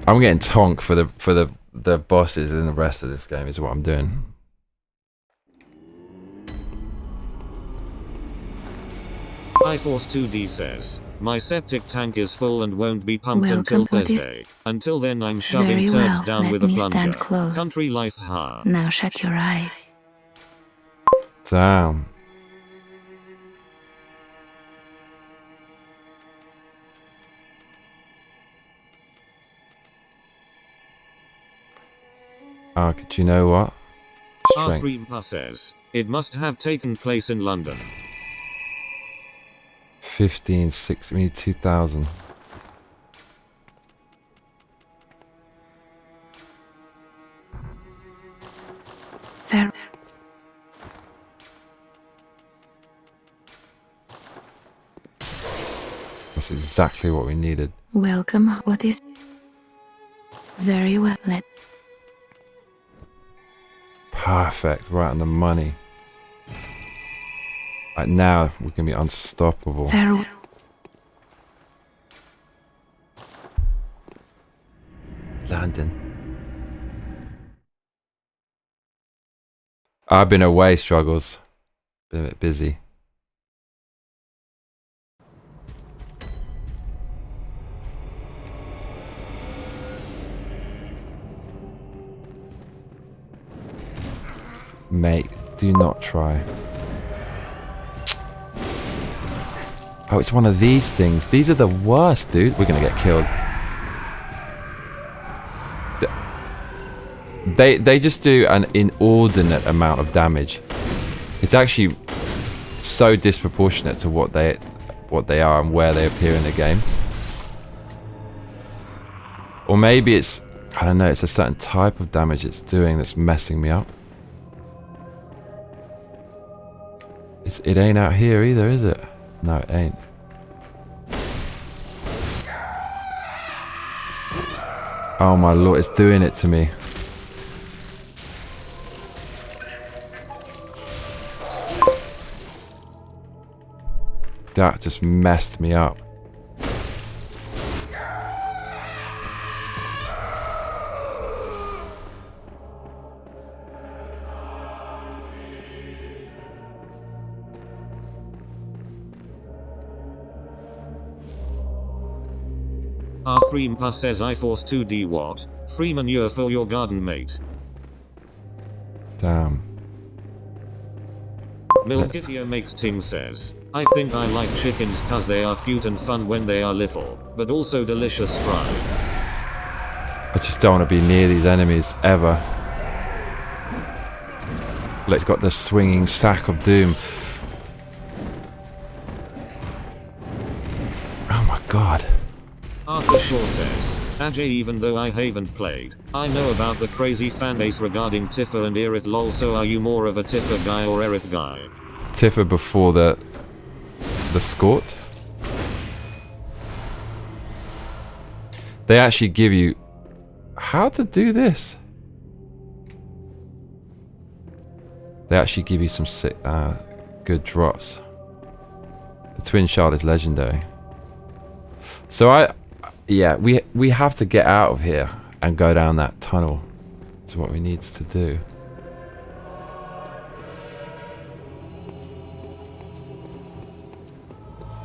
I'm getting tonk for the bosses in the rest of this game is what I'm doing.
iForce2D says, my septic tank is full and won't be pumped until Thursday. Until then I'm shoving turds down with a plunger. Country life, ha.
Now shut your eyes.
Damn. Okay, do you know what? Strength.
Arfreempa says, it must have taken place in London.
15, 6, we need 2,000.
Fair.
That's exactly what we needed.
Welcome. What is... Very well. Let...
Perfect, right on the money. Right now, we're gonna be unstoppable.
Fair.
London. I've been away, struggles. Been a bit busy. Mate, do not try. Oh, it's one of these things. These are the worst, dude. We're gonna get killed. They just do an inordinate amount of damage. It's actually so disproportionate to what they are and where they appear in the game. Or maybe it's, I don't know, it's a certain type of damage it's doing that's messing me up. It ain't out here either, is it? No, it ain't. Oh my lord, it's doing it to me. That just messed me up.
Arfreempa says iForce2D what? Free manure for your garden, mate.
Damn.
Milkitia makes ting says, I think I like chickens cause they are cute and fun when they are little, but also delicious fried.
I just don't want to be near these enemies ever. Let's got the swinging sack of doom. Oh my god.
Arthur Shaw says, Ajay, even though I haven't played, I know about the crazy fanbase regarding Tifa and Aerith lol, so are you more of a Tifa guy or Aerith guy?
Tifa before the Skort. They actually give you how to do this. They actually give you some sick, good drops. The twin shard is legendary. So yeah, we have to get out of here and go down that tunnel. That's what we need to do.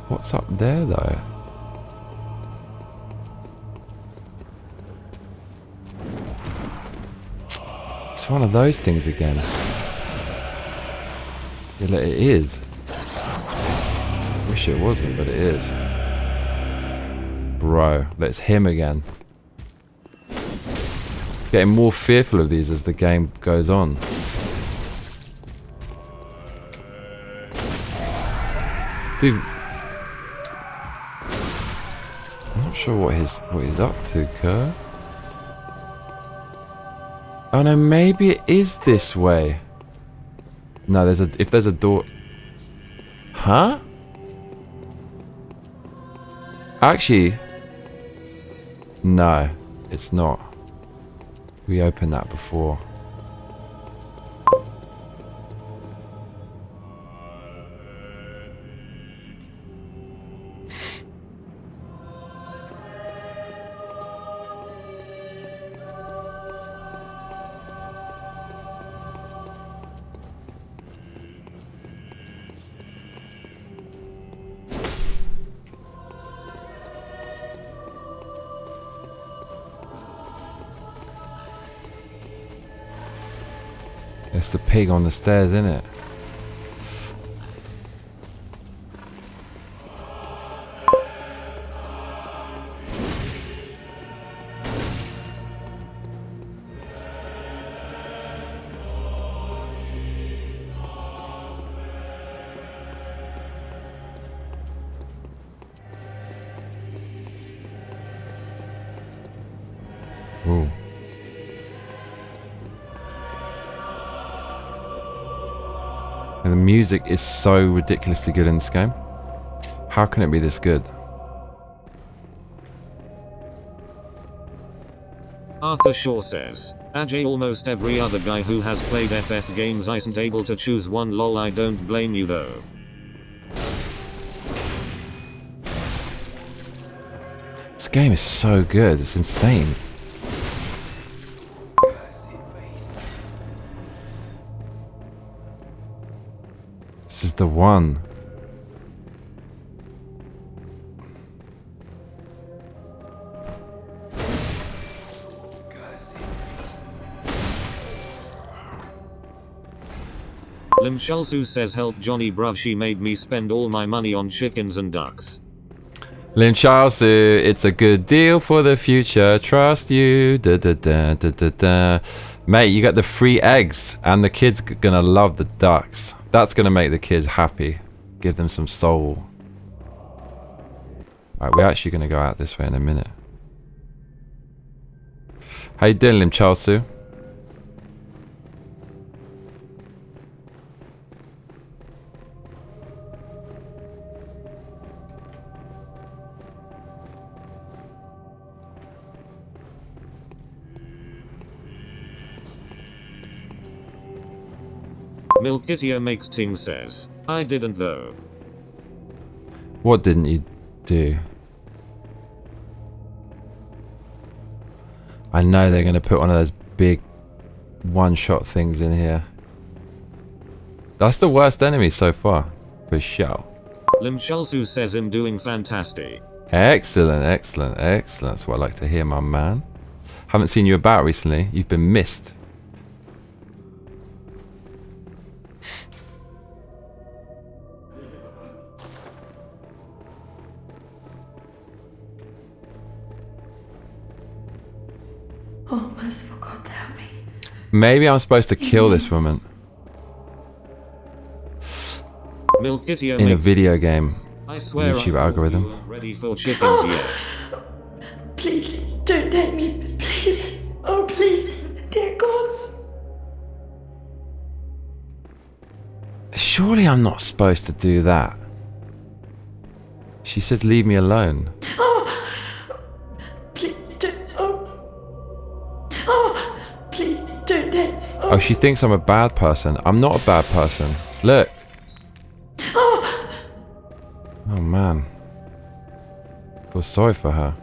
What's up there though? It's one of those things again. Yeah, it is. Wish it wasn't, but it is. Bro, it's him again. Getting more fearful of these as the game goes on. Dude, I'm not sure what he's up to, Kerr. Oh no, maybe it is this way. No, if there's a door. Huh? Actually, no, it's not. We opened that before. It's the pig on the stairs, isn't it? Ooh. And the music is so ridiculously good in this game. How can it be this good?
Arthur Shaw says, Ajay, almost every other guy who has played FF games isn't able to choose one. Lol, I don't blame you though.
This game is so good, it's insane. This is the one.
Lim Shalsu says, help Johnny bruv, she made me spend all my money on chickens and ducks.
Lin Charlesu, it's a good deal for the future. Trust you. Da, da, da, da, da, da. Mate, you got the free eggs, and the kids gonna love the ducks. That's gonna make the kids happy. Give them some soul. Alright, we're actually gonna go out this way in a minute. How you doing, Lim Charlesu?
Milkitia makes ting says, I didn't though.
What didn't you do? I know they're going to put one of those big one-shot things in here. That's the worst enemy so far, for sure.
Lim Shalsu says, I'm doing fantastic.
Excellent, excellent, excellent. That's what I like to hear, my man. Haven't seen you about recently. You've been missed.
Oh, merciful God, help me.
Maybe I'm supposed to kill this woman
Milkitia
in a video game.
I swear
YouTube algorithm.
You weren't ready for chickens yet.
Please, don't take me. Please. Oh, please. Dear God.
Surely I'm not supposed to do that. She said leave me alone.
Oh. Please, don't. Oh. Oh. Please, don't take me.
Oh, she thinks I'm a bad person. I'm not a bad person. Look.
Oh.
Oh man. I feel sorry for her.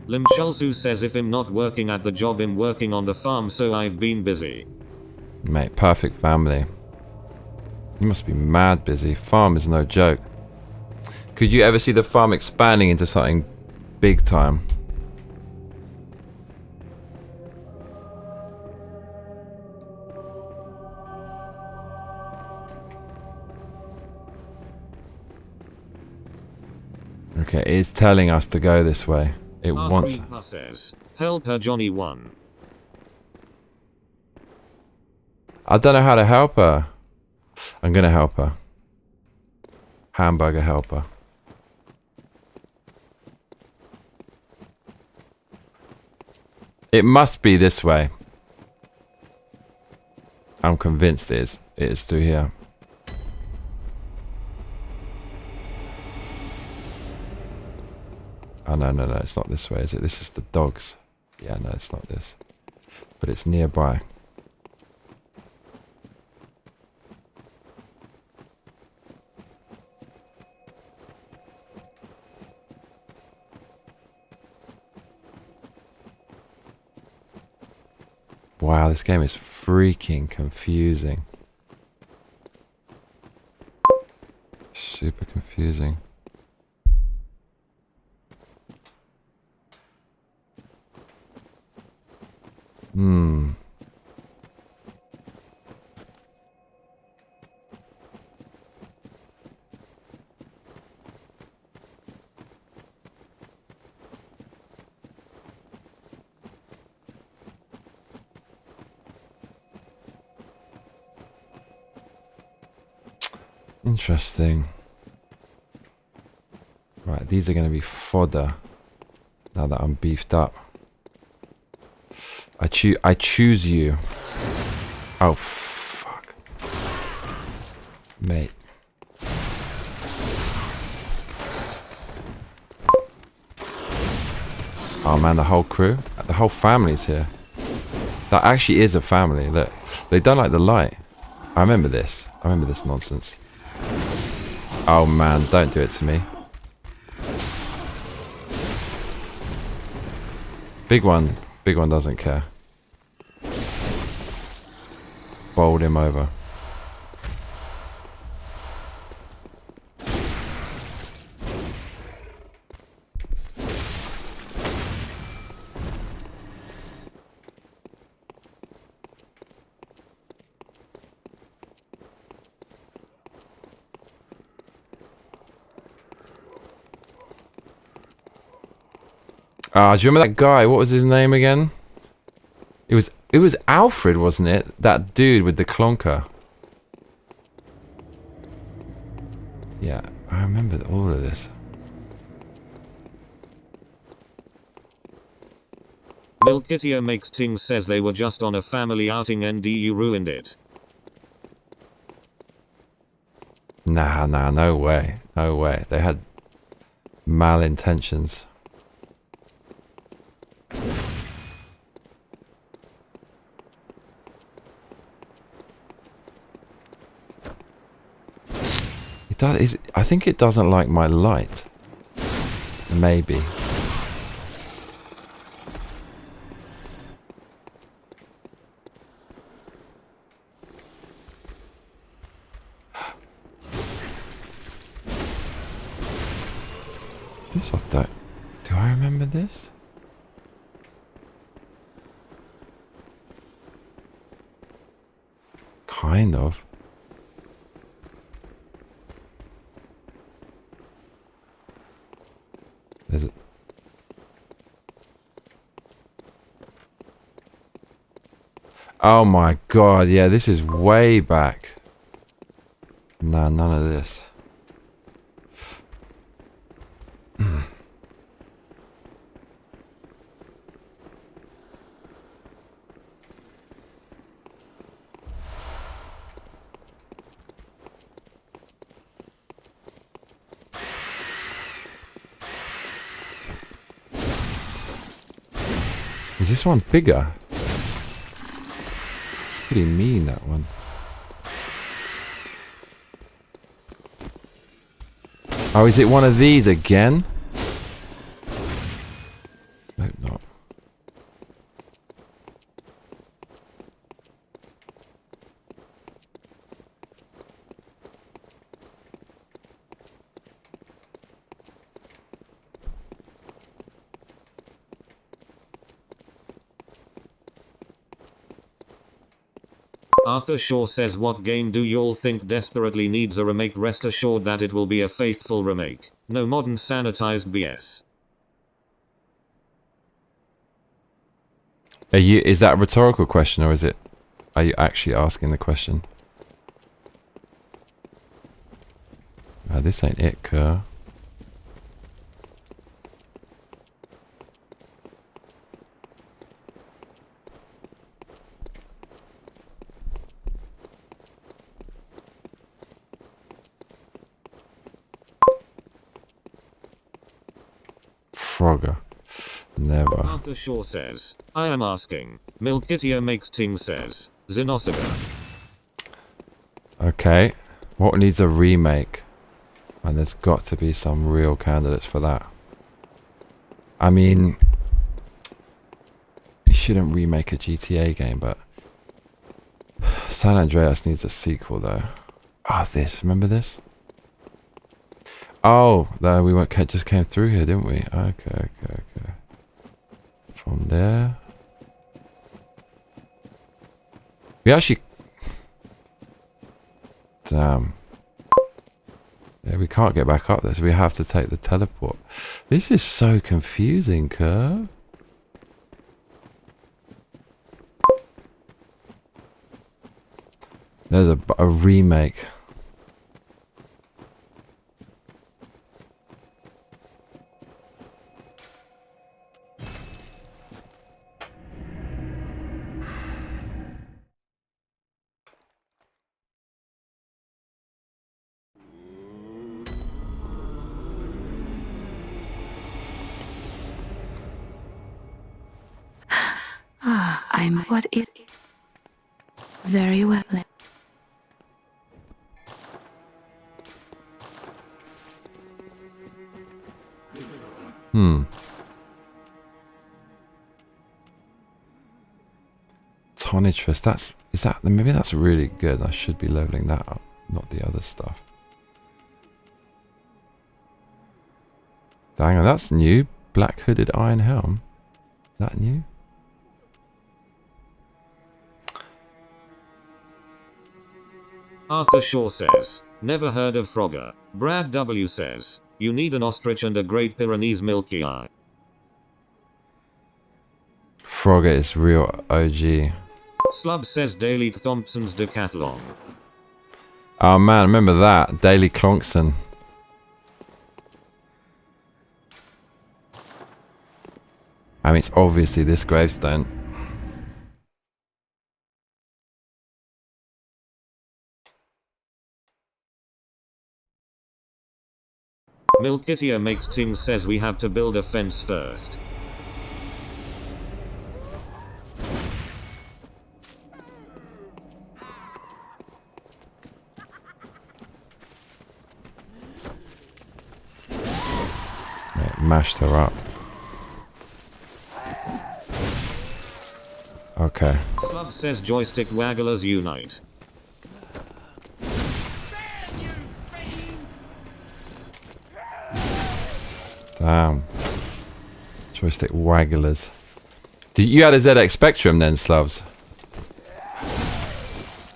Lim Shalsu says, if I'm not working at the job, I'm working on the farm, so I've been busy.
Mate, perfect family. You must be mad busy. Farm is no joke. Could you ever see the farm expanding into something big time? Okay, it is telling us to go this way. It wants...
Says, help her, Johnny 1.
I don't know how to help her. I'm gonna help her. Hamburger helper. It must be this way. I'm convinced it is through here. Oh no, no, no, it's not this way, is it? This is the dogs. Yeah, no, it's not this. But it's nearby. Wow, this game is freaking confusing. Super confusing. Hmm. Interesting. Right, these are going to be fodder now that I'm beefed up. I choose you. Oh, fuck. Mate. Oh man, the whole crew, the whole family's here. That actually is a family. Look, they don't like the light. I remember this. I remember this nonsense. Oh man, don't do it to me. Big one doesn't care. Bowled him over. Ah, do you remember that guy? What was his name again? It was Alfred, wasn't it? That dude with the clonker. Yeah, I remember all of this.
Milkitia makes Ting says they were just on a family outing and you ruined it.
Nah, no way. No way. They had malintentions. I think it doesn't like my light. Maybe. This I don't. Do I remember this? Kind of. There's a... Oh my god, yeah, this is way back. Nah, none of this. Is this one bigger? It's pretty mean, that one. Oh, is it one of these again? Hope not.
Arthur Shaw says, what game do y'all think desperately needs a remake? Rest assured that it will be a faithful remake. No modern sanitized BS.
Is that a rhetorical question, or are you actually asking the question? Oh, this ain't it, Kerr. Frogger. Never.
Arthur Shaw says, I am asking. Milkitia makes Ting says, Xenosaga.
Okay. What needs a remake? And there's got to be some real candidates for that. I mean, you shouldn't remake a GTA game, but San Andreas needs a sequel though. Ah, this. Remember this? Oh, no, we just came through here, didn't we? Okay. From there. We actually... Damn. Yeah, we can't get back up there, so we have to take the teleport. This is so confusing, Kerr. There's a remake.
I'm what is very well.
Tonitrus, maybe that's really good. I should be leveling that up, not the other stuff. Dang on, that's new. Black hooded iron helm. Is that new?
Arthur Shaw says, never heard of Frogger. Brad W says, you need an ostrich and a Great Pyrenees milky eye.
Frogger is real OG.
Slub says Daily Thompson's Decathlon.
Oh man, remember that. Daily Clonkson. I mean, it's obviously this gravestone.
Milkitia makes things says we have to build a fence first.
It mashed her up. Okay.
Club says joystick wagglers unite.
Damn. Joystick wagglers. You had a ZX Spectrum then, Slavs?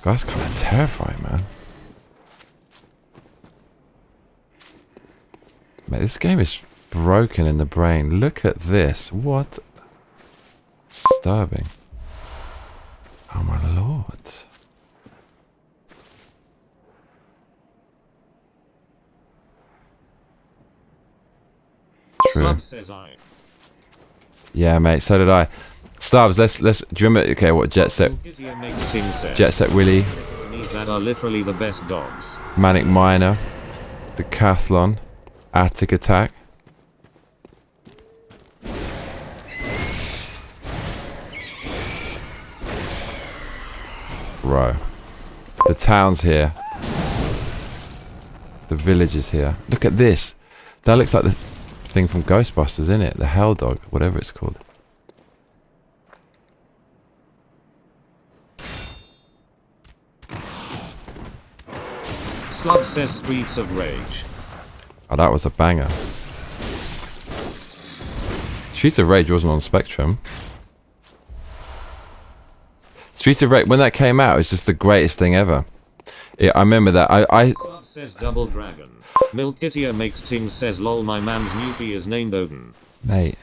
That's kind of terrifying, man. Mate, this game is broken in the brain. Look at this. What? Disturbing. Oh my lord. True.
Says I.
Yeah, mate, so did I. Slavs, let's do you remember, okay, what Jet Set Willy,
These that are literally the best dogs.
Manic Miner, Decathlon, Attic Attack. Bro. The town's here. The village is here. Look at this. That looks like the thing from Ghostbusters, isn't it? The Hell Dog, whatever it's called.
Slug says Streets of Rage.
Oh, that was a banger. Streets of Rage wasn't on Spectrum. Streets of Rage, when that came out, it was just the greatest thing ever. Yeah, I remember that.
Slug says Double Dragon. Milkitia makes things says lol my man's newbie is named Odin.
Mate.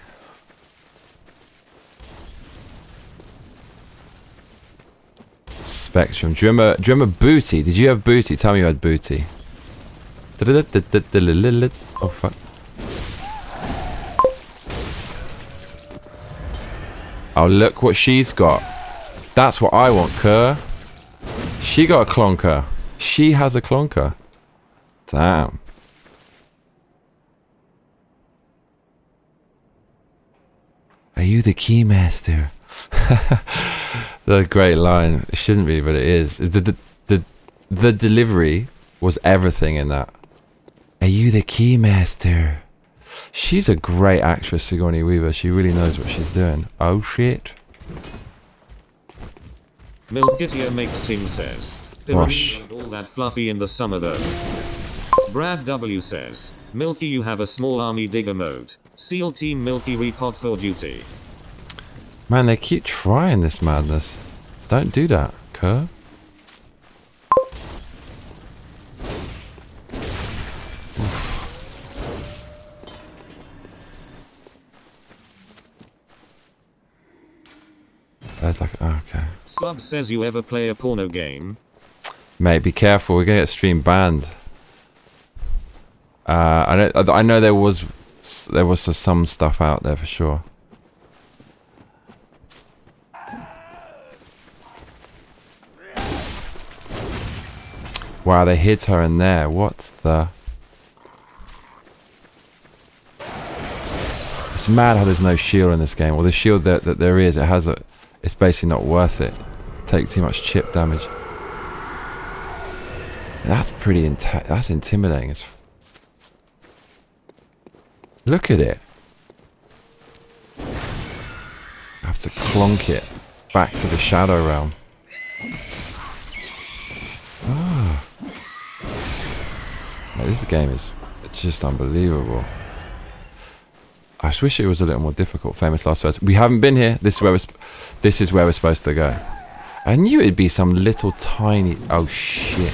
Spectrum. Do you remember Booty? Did you have Booty? Tell me you had Booty. Oh fuck. Oh look what she's got. That's what I want, Kerr. She got a clonker. She has a clonker. Damn. Are you the keymaster? That's a great line. It shouldn't be, but it is. The delivery was everything in that. Are you the keymaster? She's a great actress, Sigourney Weaver. She really knows what she's doing. Oh shit.
Milkitia makes things says.
Gosh.
All that fluffy in the summer though. Brad W says, Milky you have a small army digger mode. SEAL Team Milky repot for duty.
Man, they keep trying this madness. Don't do that. Kerr? There's like, oh, okay.
Slub says you ever play a porno game?
Mate, be careful. We're gonna get stream banned. I know there was some stuff out there for sure. Wow, they hit her in there. What the? It's mad how there's no shield in this game. Well, the shield that there is, it's basically not worth it. Take too much chip damage. That's pretty that's intimidating. Look at it. I have to clonk it back to the shadow realm. Ah. This game it's just unbelievable. I just wish it was a little more difficult. Famous last words. We haven't been here. This is where we're supposed to go. I knew it'd be some little tiny. Oh shit.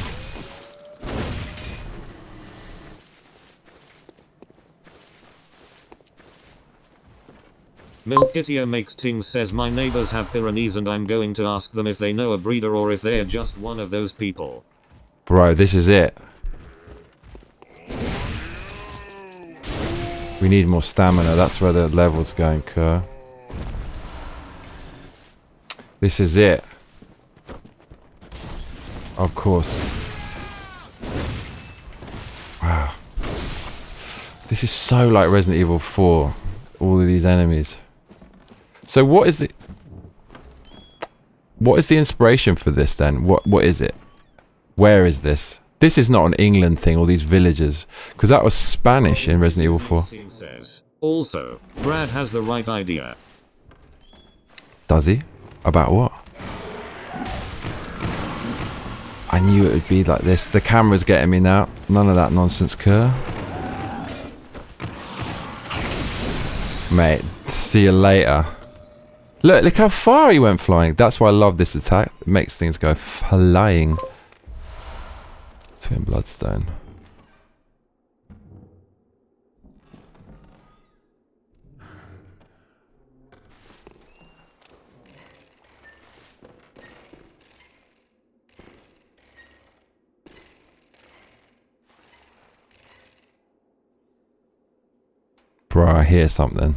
Milkithia makes things says my neighbors have Pyrenees and I'm going to ask them if they know a breeder or if they're just one of those people.
Bro, this is it. We need more stamina. That's where the level's going, Kerr. This is it. Of course. Wow. This is so like Resident Evil 4. All of these enemies. So what is the inspiration for this then? What is it? Where is this? This is not an England thing, all these villages. Because that was Spanish in Resident Evil 4.
Also, Brad has the right idea.
Does he? About what? I knew it would be like this. The camera's getting me now. None of that nonsense, Kerr. Mate, see you later. Look how far he went flying. That's why I love this attack. It makes things go flying. Twin Bloodstone. Bro, I hear something.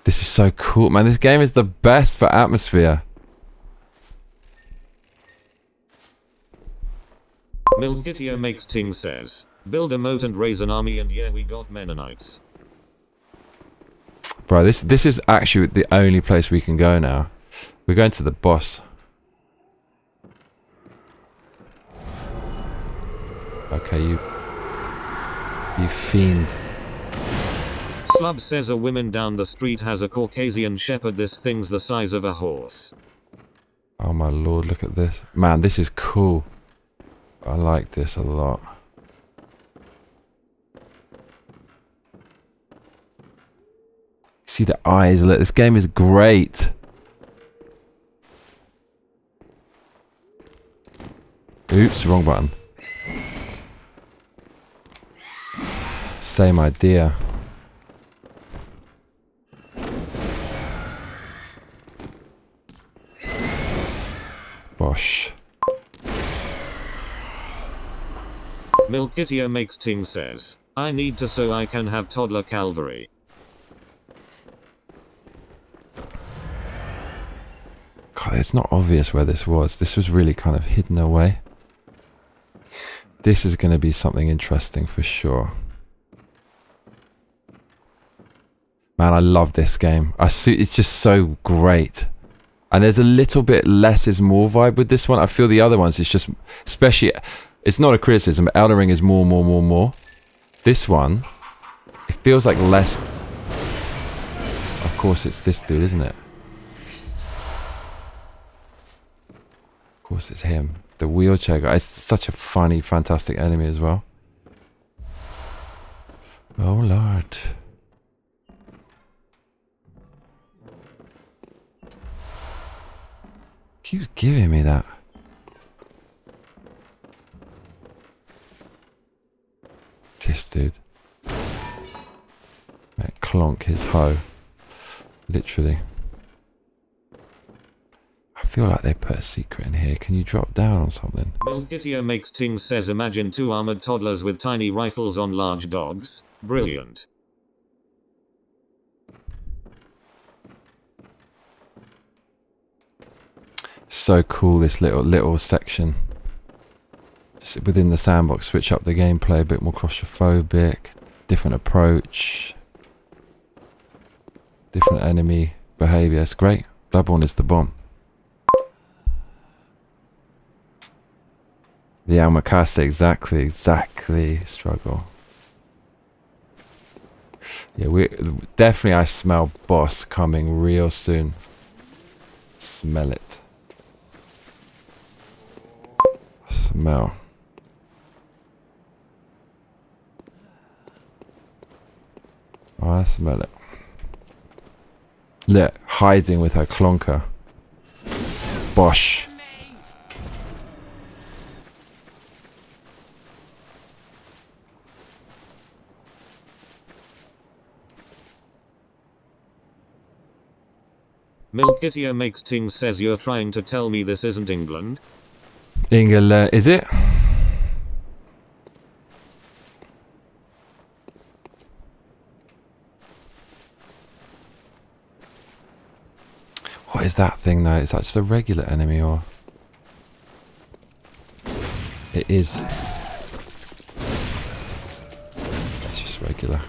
This is so cool, man. This game is the best for atmosphere.
Milkithia makes things says, build a moat and raise an army and yeah, we got Mennonites.
Bro, this is actually the only place we can go now. We're going to the boss. Okay, you fiend.
Slub says a woman down the street has a Caucasian shepherd. This thing's the size of a horse.
Oh my lord, look at this. Man, this is cool. I like this a lot. See the eyes, look, this game is great. Oops, wrong button. Same idea. Bosh.
Milkithia makes things says, I need to so I can have toddler Calvary.
God, it's not obvious where this was. This was really kind of hidden away. This is going to be something interesting for sure. Man, I love this game. It's just so great. And there's a little bit less is more vibe with this one. I feel the other ones, it's just, especially, it's not a criticism, but Elden Ring is more. This one, it feels like less. Of course, it's this dude, isn't it? Of course, it's him. The wheelchair guy. It's such a funny, fantastic enemy as well. Oh, Lord. keeps giving me that. This dude. Mate, clonk his hoe. Literally. I feel like they put a secret in here. Can you drop down or something?
Milkitio makes things says imagine two armored toddlers with tiny rifles on large dogs. Brilliant.
So cool, this little section. Just within the sandbox, switch up the gameplay, a bit more claustrophobic, different approach, different enemy behavior. It's great. Bloodborne is the bomb. The Almakaste, exactly. Struggle. Yeah, we definitely. I smell boss coming real soon. Smell it. Smell. Oh, I smell it. Look, hiding with her clonker. Bosh.
Milkitio makes things says you're trying to tell me this isn't England?
England, is it? What is that thing though? Is that just a regular enemy or? It is. It's just regular.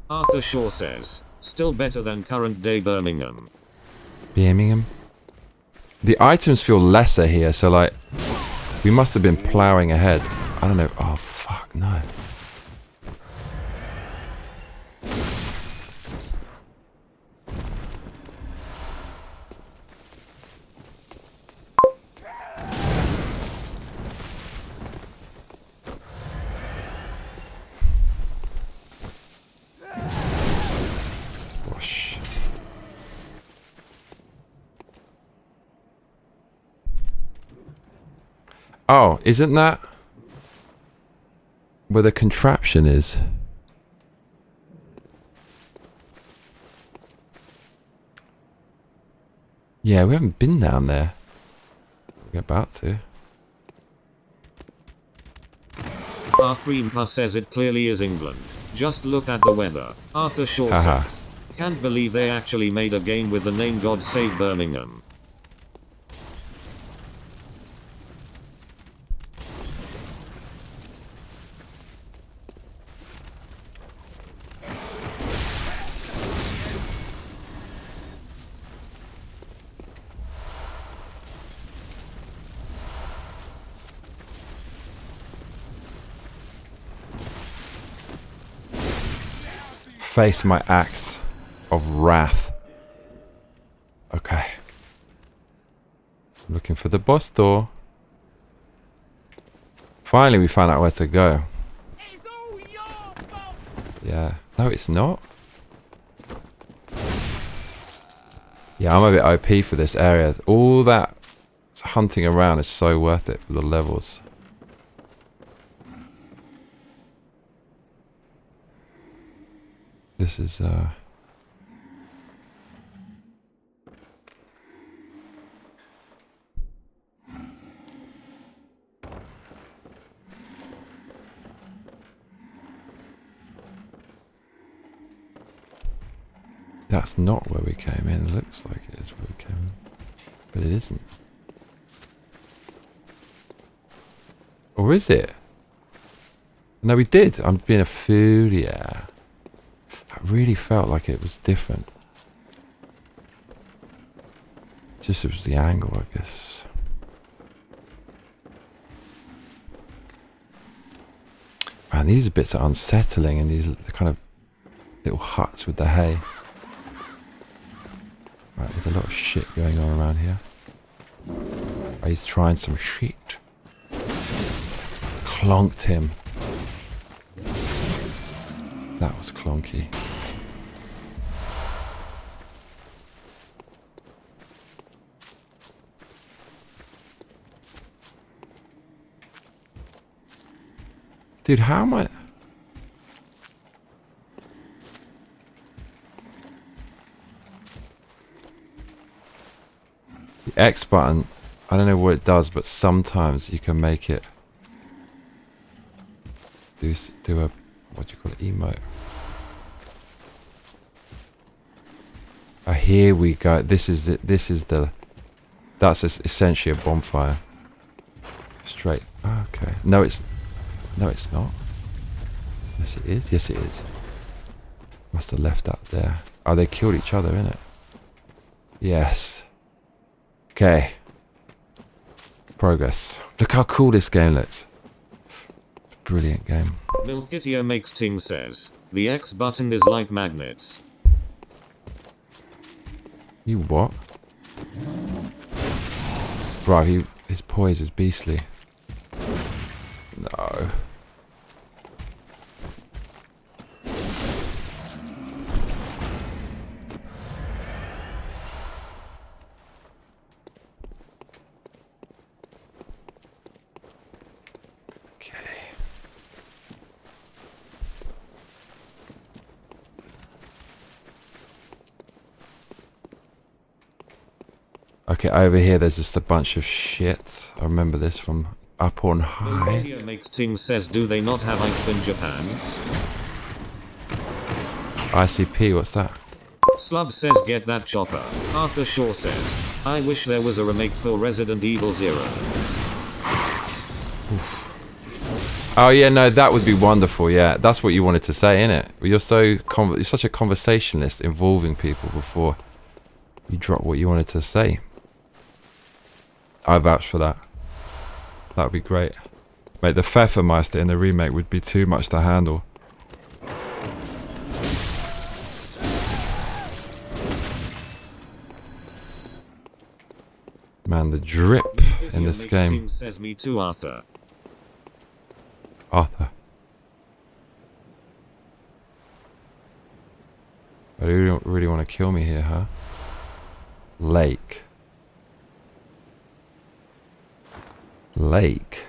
Arthur Shaw says, still better than current day Birmingham.
Birmingham? The items feel lesser here, so like, we must have been ploughing ahead. I don't know. Oh fuck, no. Whoosh. Oh, isn't that where the contraption is? Yeah, we haven't been down there. We're about to.
Arthreampa says it clearly is England. Just look at the weather. Arthur Shaw says, can't believe they actually made a game with the name God Save Birmingham.
Face my axe of wrath. Okay. I'm looking for the boss door. Finally we found out where to go. Yeah. No, it's not. Yeah, I'm a bit OP for this area. All that hunting around is so worth it for the levels. This is that's not where we came in. It looks like it is where we came in, but it isn't. Or is it? No, we did. I'm being a fool, yeah. I really felt like it was different. Just it was the angle, I guess. Man, these bits are unsettling, and these kind of little huts with the hay. Right, there's a lot of shit going on around here. Oh, he's trying some shit. Clonked him. That was clonky. Dude, how am I... The X button, I don't know what it does, but sometimes you can make it do a, what do you call it, emote. Oh, here we go. This is it. This is the... That's essentially a bonfire. Straight. Okay. No, it's not. Yes, it is. Yes, it is. Must have left that there. Oh, they killed each other, innit? Yes. Okay. Progress. Look how cool this game looks. Brilliant game.
Milkitio makes Ting says, the X button is like magnets.
You what? Bro, his poise is beastly. No. Okay, over here there's just a bunch of shit. I remember this from Up on High.
Milkitio makes Ting says, do they not have ice in Japan?
ICP, what's that?
Slub says, get that chopper. Arthur Shaw says, I wish there was a remake for Resident Evil 0.
Oof. Oh yeah, no, that would be wonderful. Yeah, that's what you wanted to say, innit? You're such a conversationalist, involving people before you drop what you wanted to say. I vouch for that. That would be great. Mate, the Pfeffermeister in the remake would be too much to handle. Man, the drip in this game.
Says me too, Arthur.
Arthur. Oh, you don't really want to kill me here, huh? Lake. Lake.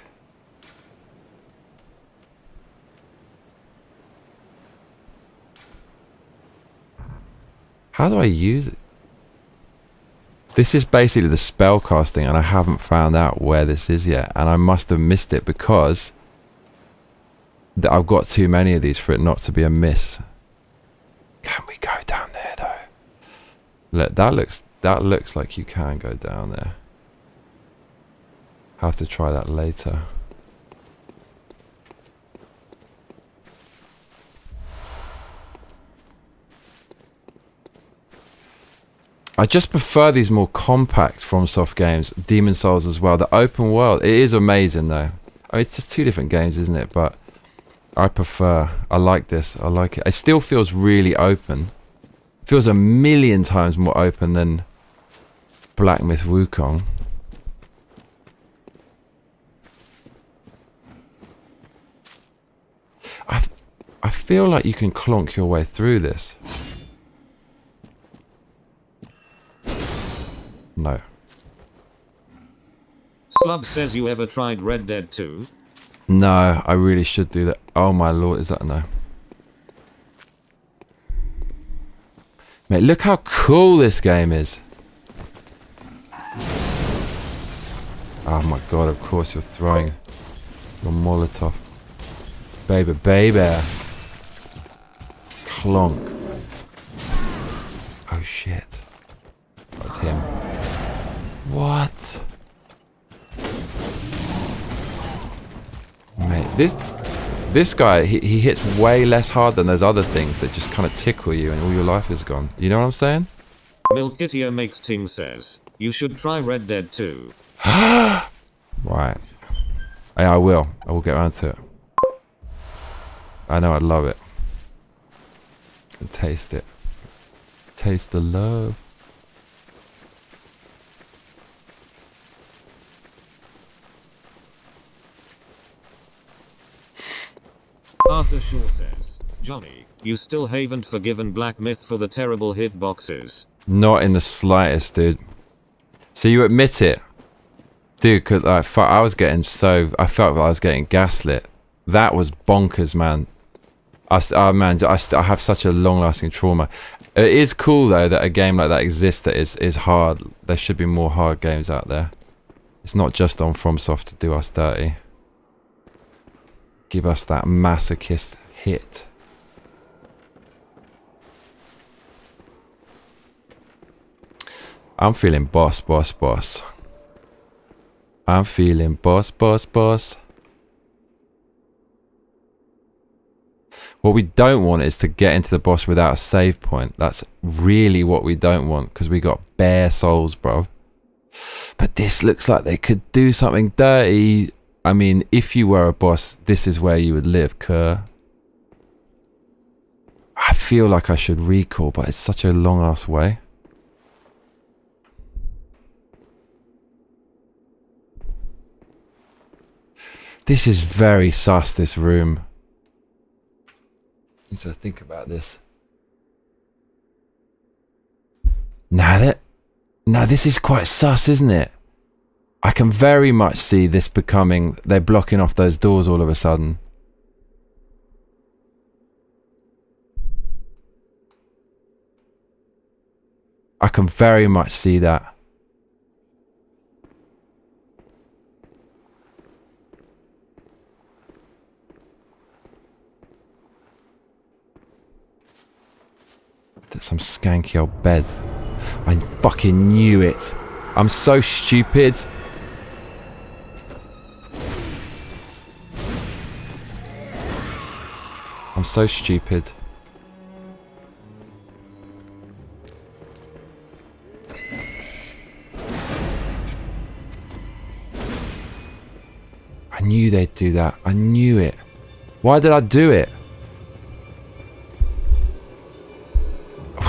How do I use it? This is basically the spell casting, and I haven't found out where this is yet, and I must have missed it because I've got too many of these for it not to be a miss. Can we go down there though? Look, that looks like you can go down there. Have to try that later. I just prefer these more compact FromSoft games. Demon Souls as well. The open world, it is amazing though. I mean, it's just two different games, isn't it? But I like this. I like it. It still feels really open. It feels a million times more open than Black Myth Wukong. I feel like you can clonk your way through this. No.
Slub says, you ever tried Red Dead 2?
No, I really should do that. Oh my lord, is that a no? Mate, look how cool this game is. Oh my god, of course you're throwing your Molotov. Baby. Clonk. Oh shit. That was him. What? Mate, this guy, he hits way less hard than those other things that just kind of tickle you and all your life is gone. You know what I'm saying?
Milkitio makes Ting says, you should try Red Dead 2.
Right. I will. I will get around to it. I know I'd love it. And taste it. Taste the love.
Arthur Shaw says, Johnny, you still haven't forgiven Black Myth for the terrible hitboxes.
Not in the slightest, dude. So you admit it? Dude, cause I was getting I felt like I was getting gaslit. That was bonkers, man. I have such a long-lasting trauma. It is cool though that a game like that exists that is hard. There should be more hard games out there. It's not just on FromSoft to do us dirty. Give us that masochist hit. I'm feeling boss. I'm feeling boss. What we don't want is to get into the boss without a save point. That's really what we don't want, because we got bare souls, bro. But this looks like they could do something dirty. I mean, if you were a boss, this is where you would live, Kerr. I feel like I should recall, but it's such a long-ass way. This is very sus, this room. I need to think about this. Now this is quite sus, isn't it? I can very much see this becoming... They're blocking off those doors all of a sudden. I can very much see that. That's some skanky old bed. I fucking knew it. I'm so stupid. I'm so stupid. I knew they'd do that. I knew it. Why did I do it?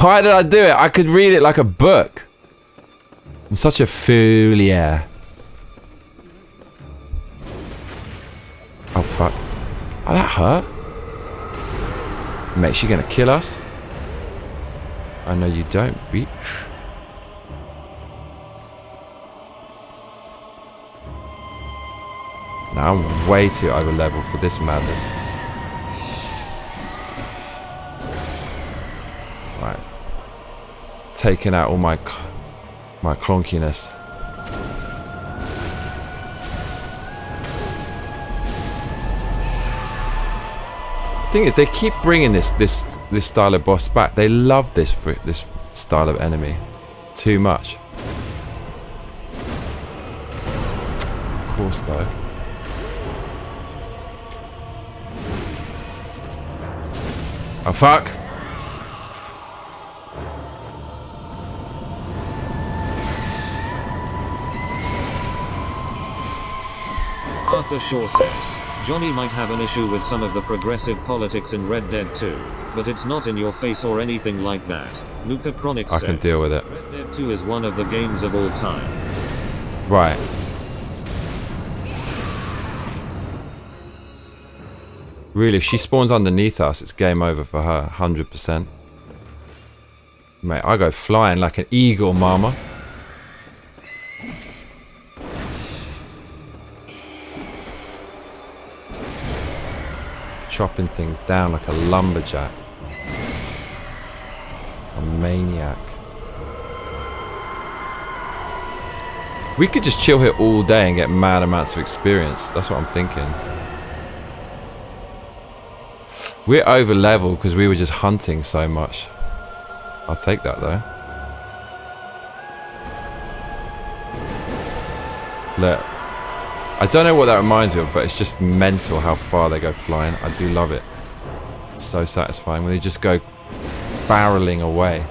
Why did I do it? I could read it like a book. I'm such a fool, yeah. Oh, fuck. Oh, that hurt. Mate, she gonna kill us? I know you don't, bitch. Now I'm way too over level for this madness. Right. Taking out all my clonkiness. The thing is, they keep bringing this style of boss back. They love this style of enemy too much. Of course, though. Oh fuck!
Arthur Shaw says, Johnny might have an issue with some of the progressive politics in Red Dead 2, but it's not in your face or anything like that. Nuka Chronic says,
I can deal with it.
Red Dead 2 is one of the games of all time.
Right. Really, if she spawns underneath us, it's game over for her, 100%. Mate, I go flying like an eagle, mama. Chopping things down like a lumberjack. A maniac. We could just chill here all day and get mad amounts of experience. That's what I'm thinking. We're over level because we were just hunting so much. I'll take that though. Look. I don't know what that reminds me of, but it's just mental how far they go flying. I do love it. It's so satisfying when they just go barreling away.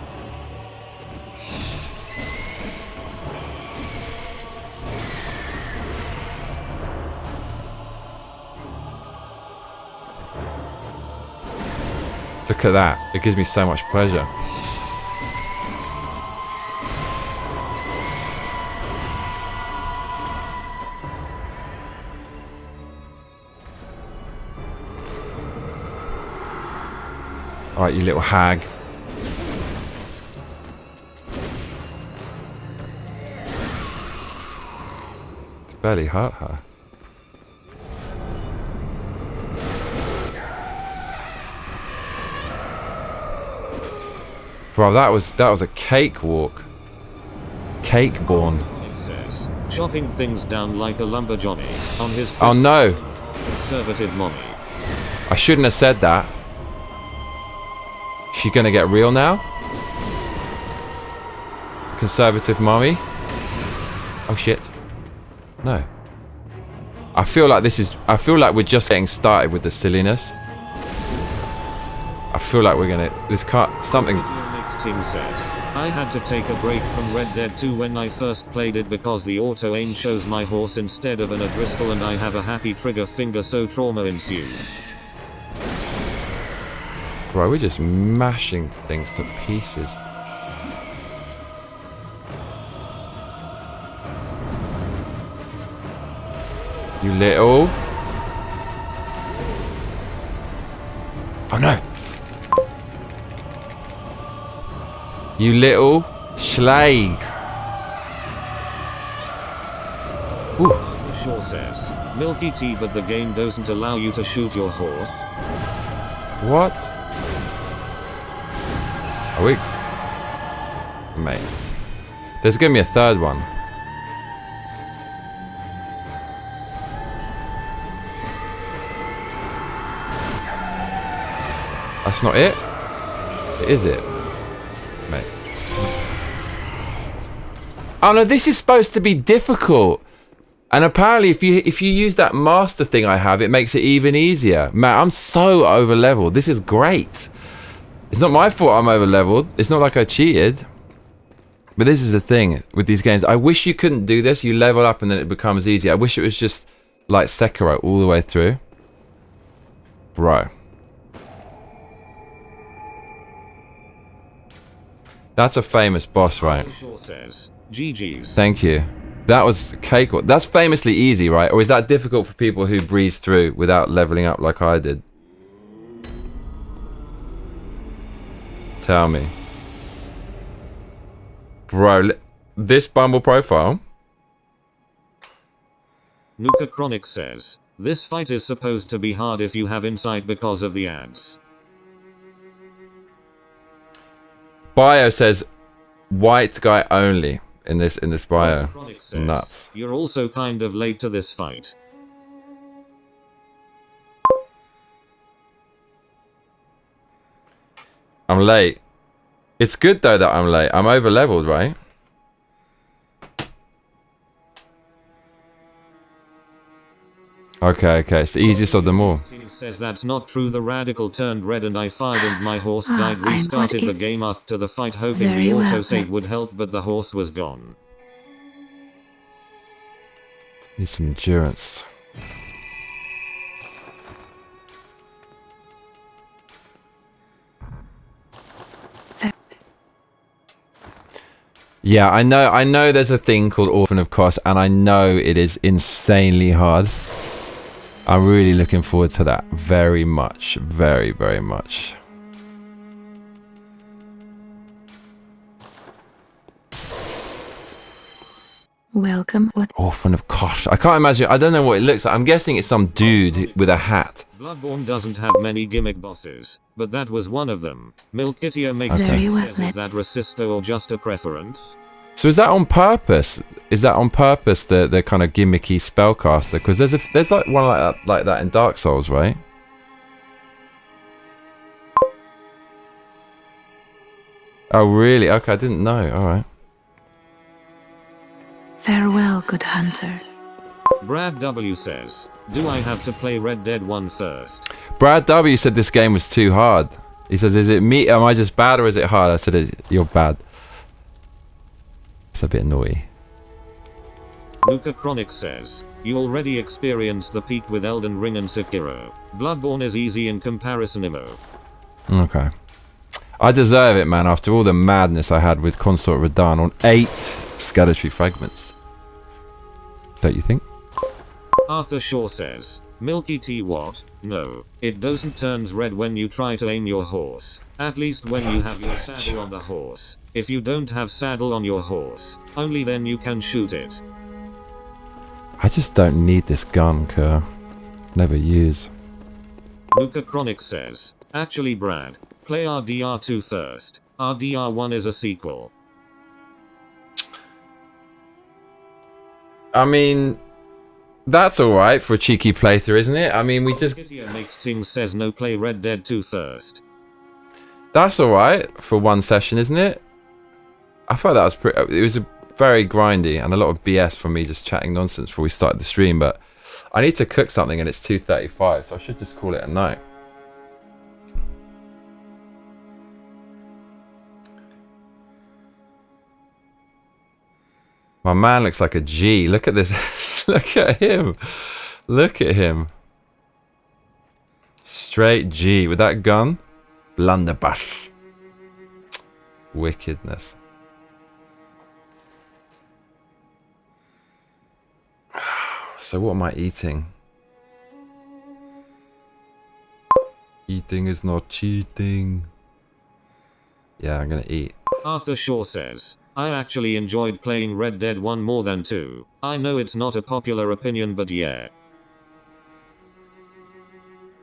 Look at that. It gives me so much pleasure. Alright, you little hag. It's barely hurt her. Bro, that was a cakewalk. Cakeborn.
It says, chopping things down like a lumber Johnny on his
Oh no.
conservative mommy.
I shouldn't have said that. She gonna get real now? Conservative mommy? Oh shit. No. I feel like we're just getting started with the silliness. I feel like we're gonna, something.
Next team says, I had to take a break from Red Dead 2 when I first played it because the auto aim shows my horse instead of an O'Driscoll and I have a happy trigger finger, so trauma ensued.
Bro, we're just mashing things to pieces. You little. Oh no. You little schlag. Ooh.
The Shore says, milky tea, but the game doesn't allow you to shoot your horse.
What? Are we? Mate. There's gonna be a third one. That's not it? Is it? Mate. Oh no, this is supposed to be difficult. And apparently if you use that master thing I have, it makes it even easier. Man, I'm so over leveled. This is great. It's not my fault I'm over leveled. It's not like I cheated. But this is the thing with these games. I wish you couldn't do this. You level up and then it becomes easy. I wish it was just like Sekiro all the way through. Bro. That's a famous boss, right?
Says, GG's.
Thank you. That was cake. That's famously easy, right? Or is that difficult for people who breeze through without leveling up like I did? Tell me. Bro, this Bumble profile.
Nuka Chronic says, this fight is supposed to be hard if you have insight because of the ads.
Bio says white guy only in this bio.
Says,
nuts.
You're also kind of late to this fight.
I'm late. It's good though that I'm late. I'm over leveled, right? Okay, it's the easiest of them all.
Says that's not true. The radical turned red and I fired and my horse died. Restarted the game after the fight hoping the autosave would help, but the horse was gone.
Need some endurance. Yeah, I know there's a thing called Orphan of Kos, and I know it is insanely hard. I'm really looking forward to that very much. Very, very much.
Welcome. What?
Orphan of Kos. I can't imagine. I don't know what it looks like. I'm guessing it's some dude with a hat.
Bloodborne doesn't have many gimmick bosses, but that was one of them. Milkitia makes
Very well.
Is that racist or just a preference?
So is that on purpose? Is that on purpose the kind of gimmicky spellcaster? Because there's like one like that in Dark Souls, right? Oh really? Okay, I didn't know. All right.
Farewell, good hunter.
Brad W says, do I have to play Red Dead 1 first?
Brad W said this game was too hard. He says, is it me? Am I just bad or is it hard? I said, you're bad. It's a bit naughty.
Nuka Chronic says, you already experienced the peak with Elden Ring and Sekiro. Bloodborne is easy in comparison, Imo.
Okay. I deserve it, man, after all the madness I had with Consort Radahn on 8 Scattertree Fragments. Don't you think?
Arthur Shaw says, Milky tea what? No, it doesn't turns red when you try to aim your horse. At least when you have your saddle on the horse. If you don't have saddle on your horse, only then you can shoot it.
I just don't need this gun, Kerr. Never use.
Nuka Chronic says, actually Brad, play RDR2 first. RDR1 is a sequel.
I mean, that's alright for a cheeky playthrough, isn't it? I mean, we just...
Makes things says no, play Red Dead 2 first.
That's alright for one session, isn't it? I thought that was pretty... It was a very grindy and a lot of BS from me just chatting nonsense before we started the stream, but I need to cook something and it's 2:35, so I should just call it a night. My man looks like a G. Look at this. Look at him. Look at him. Straight G with that gun. Blunderbuss. Wickedness. So what am I eating? Eating is not cheating. Yeah, I'm gonna eat.
Arthur Shaw says, I actually enjoyed playing Red Dead 1 more than 2. I know it's not a popular opinion, but yeah.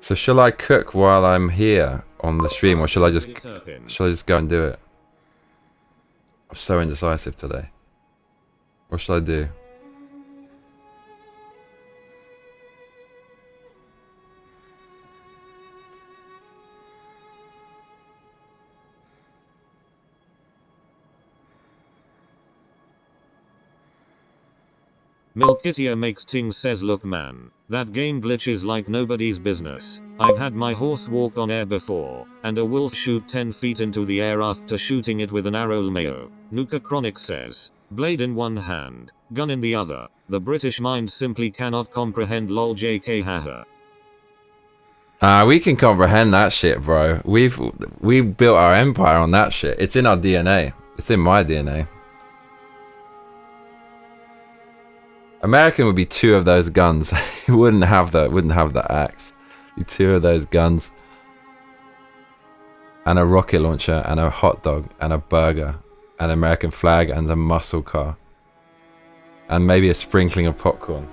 So shall I cook while I'm here on the stream, or shall I just go and do it? I'm so indecisive today. What shall I do?
Milkitia makes things says, look man, that game glitches like nobody's business. I've had my horse walk on air before, and a wolf shoot 10 feet into the air after shooting it with an arrow. Mayo. Nuka Chronic says, blade in one hand, gun in the other. The British mind simply cannot comprehend lol JK haha.
We can comprehend that shit, bro. We built our empire on that shit. It's in our DNA. It's in my DNA. American would be 2 of those guns. He wouldn't have the axe. Be 2 of those guns. And a rocket launcher and a hot dog and a burger. An American flag and a muscle car. And maybe a sprinkling of popcorn.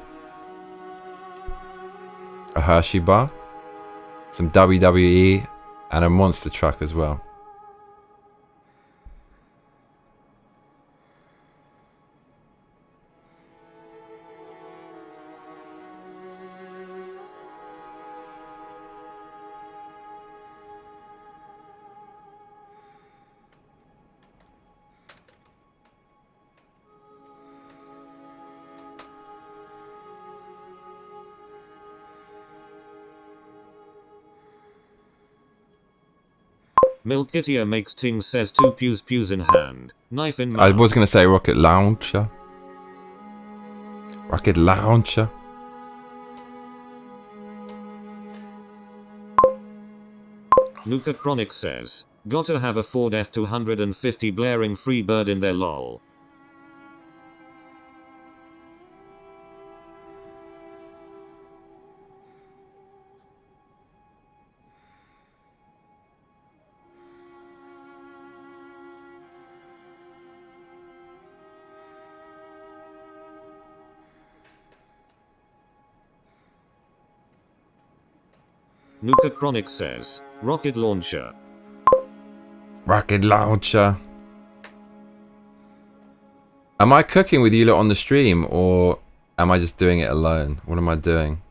A Hershey bar. Some WWE and a monster truck as well.
Milkitia makes things says 2 pews in hand, knife in mouth.
I was going to say rocket launcher. Rocket launcher.
Nuka Chronic says, gotta have a Ford F250 blaring Freebird in there lol. Nuka Chronic says, rocket launcher.
Rocket launcher. Am I cooking with you lot on the stream, or am I just doing it alone? What am I doing?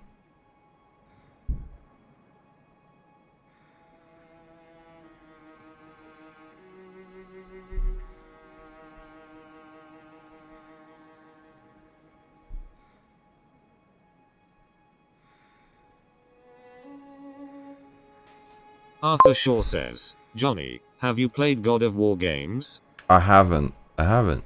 Arthur Shaw says, Johnny, have you played God of War games?
I haven't. It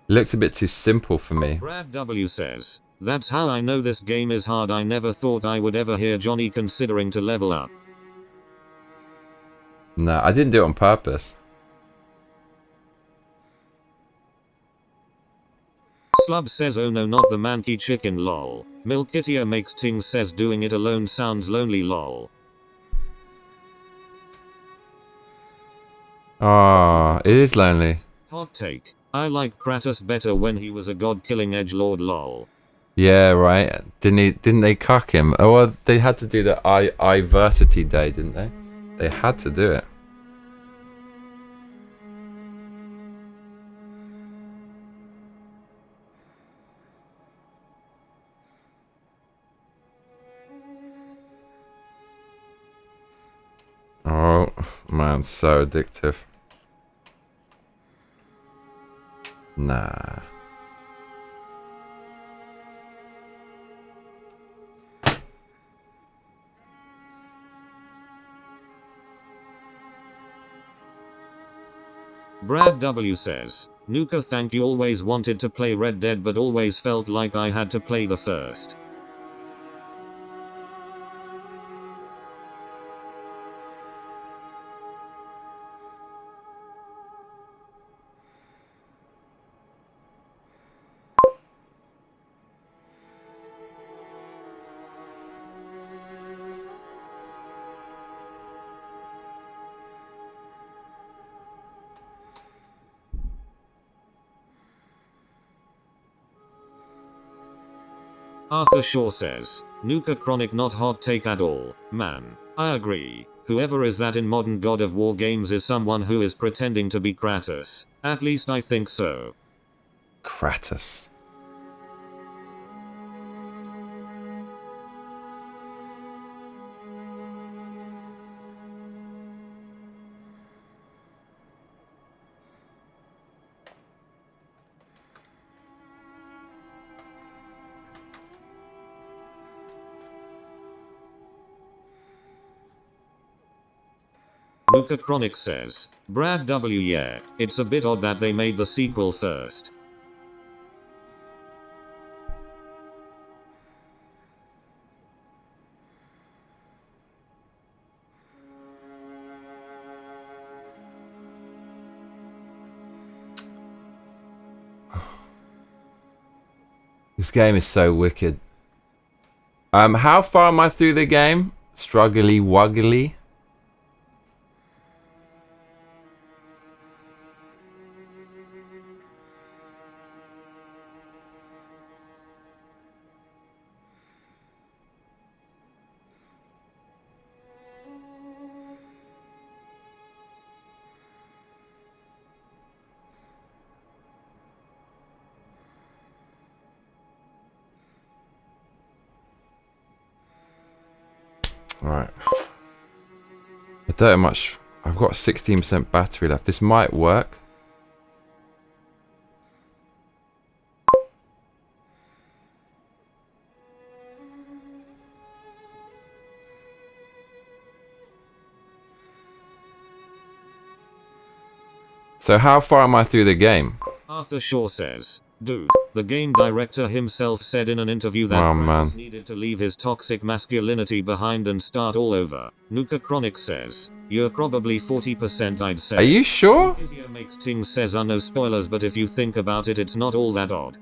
looks a bit too simple for me.
Brad W says, that's how I know this game is hard. I never thought I would ever hear Johnny considering to level up.
Nah, I didn't do it on purpose.
Slub says, oh no, not the manky chicken lol. Milkitia makes things says, doing it alone sounds lonely lol.
Ah, it is lonely.
Hot take. I like Kratos better when he was a god-killing edgelord lol.
Yeah, right. Didn't they cuck him? Oh, well, they had to do the Iversity Day, didn't they? They had to do it. Man, so addictive. Nah.
Brad W says, Nuka, thank you. Always wanted to play Red Dead but always felt like I had to play the first. Arthur Shaw says, Nuka Chronic, not hot take at all, man. I agree. Whoever is that in modern God of War games is someone who is pretending to be Kratos. At least I think so.
Kratos.
Nuka Chronic says, Brad W, yeah, it's a bit odd that they made the sequel first.
This game is so wicked. How far am I through the game? Struggly wuggly. Right. I don't have much. I've got 16% battery left. This might work. So how far am I through the game?
Arthur Shaw says, dude, the game director himself said in an interview that Kratos needed to leave his toxic masculinity behind and start all over. Nuka Chronic says, you're probably 40%, I'd say.
Are you sure?
Video makes things says are no spoilers, but if you think about it, it's not all that odd.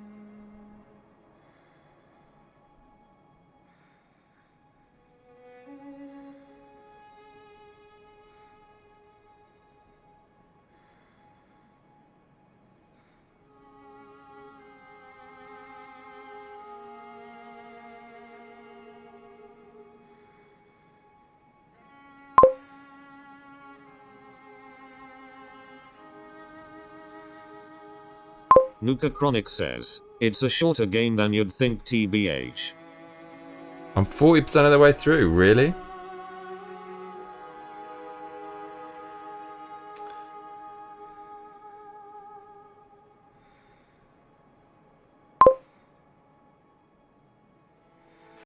Nuka Chronic says, it's a shorter game than you'd think, TBH.
I'm 40% of the way through, really?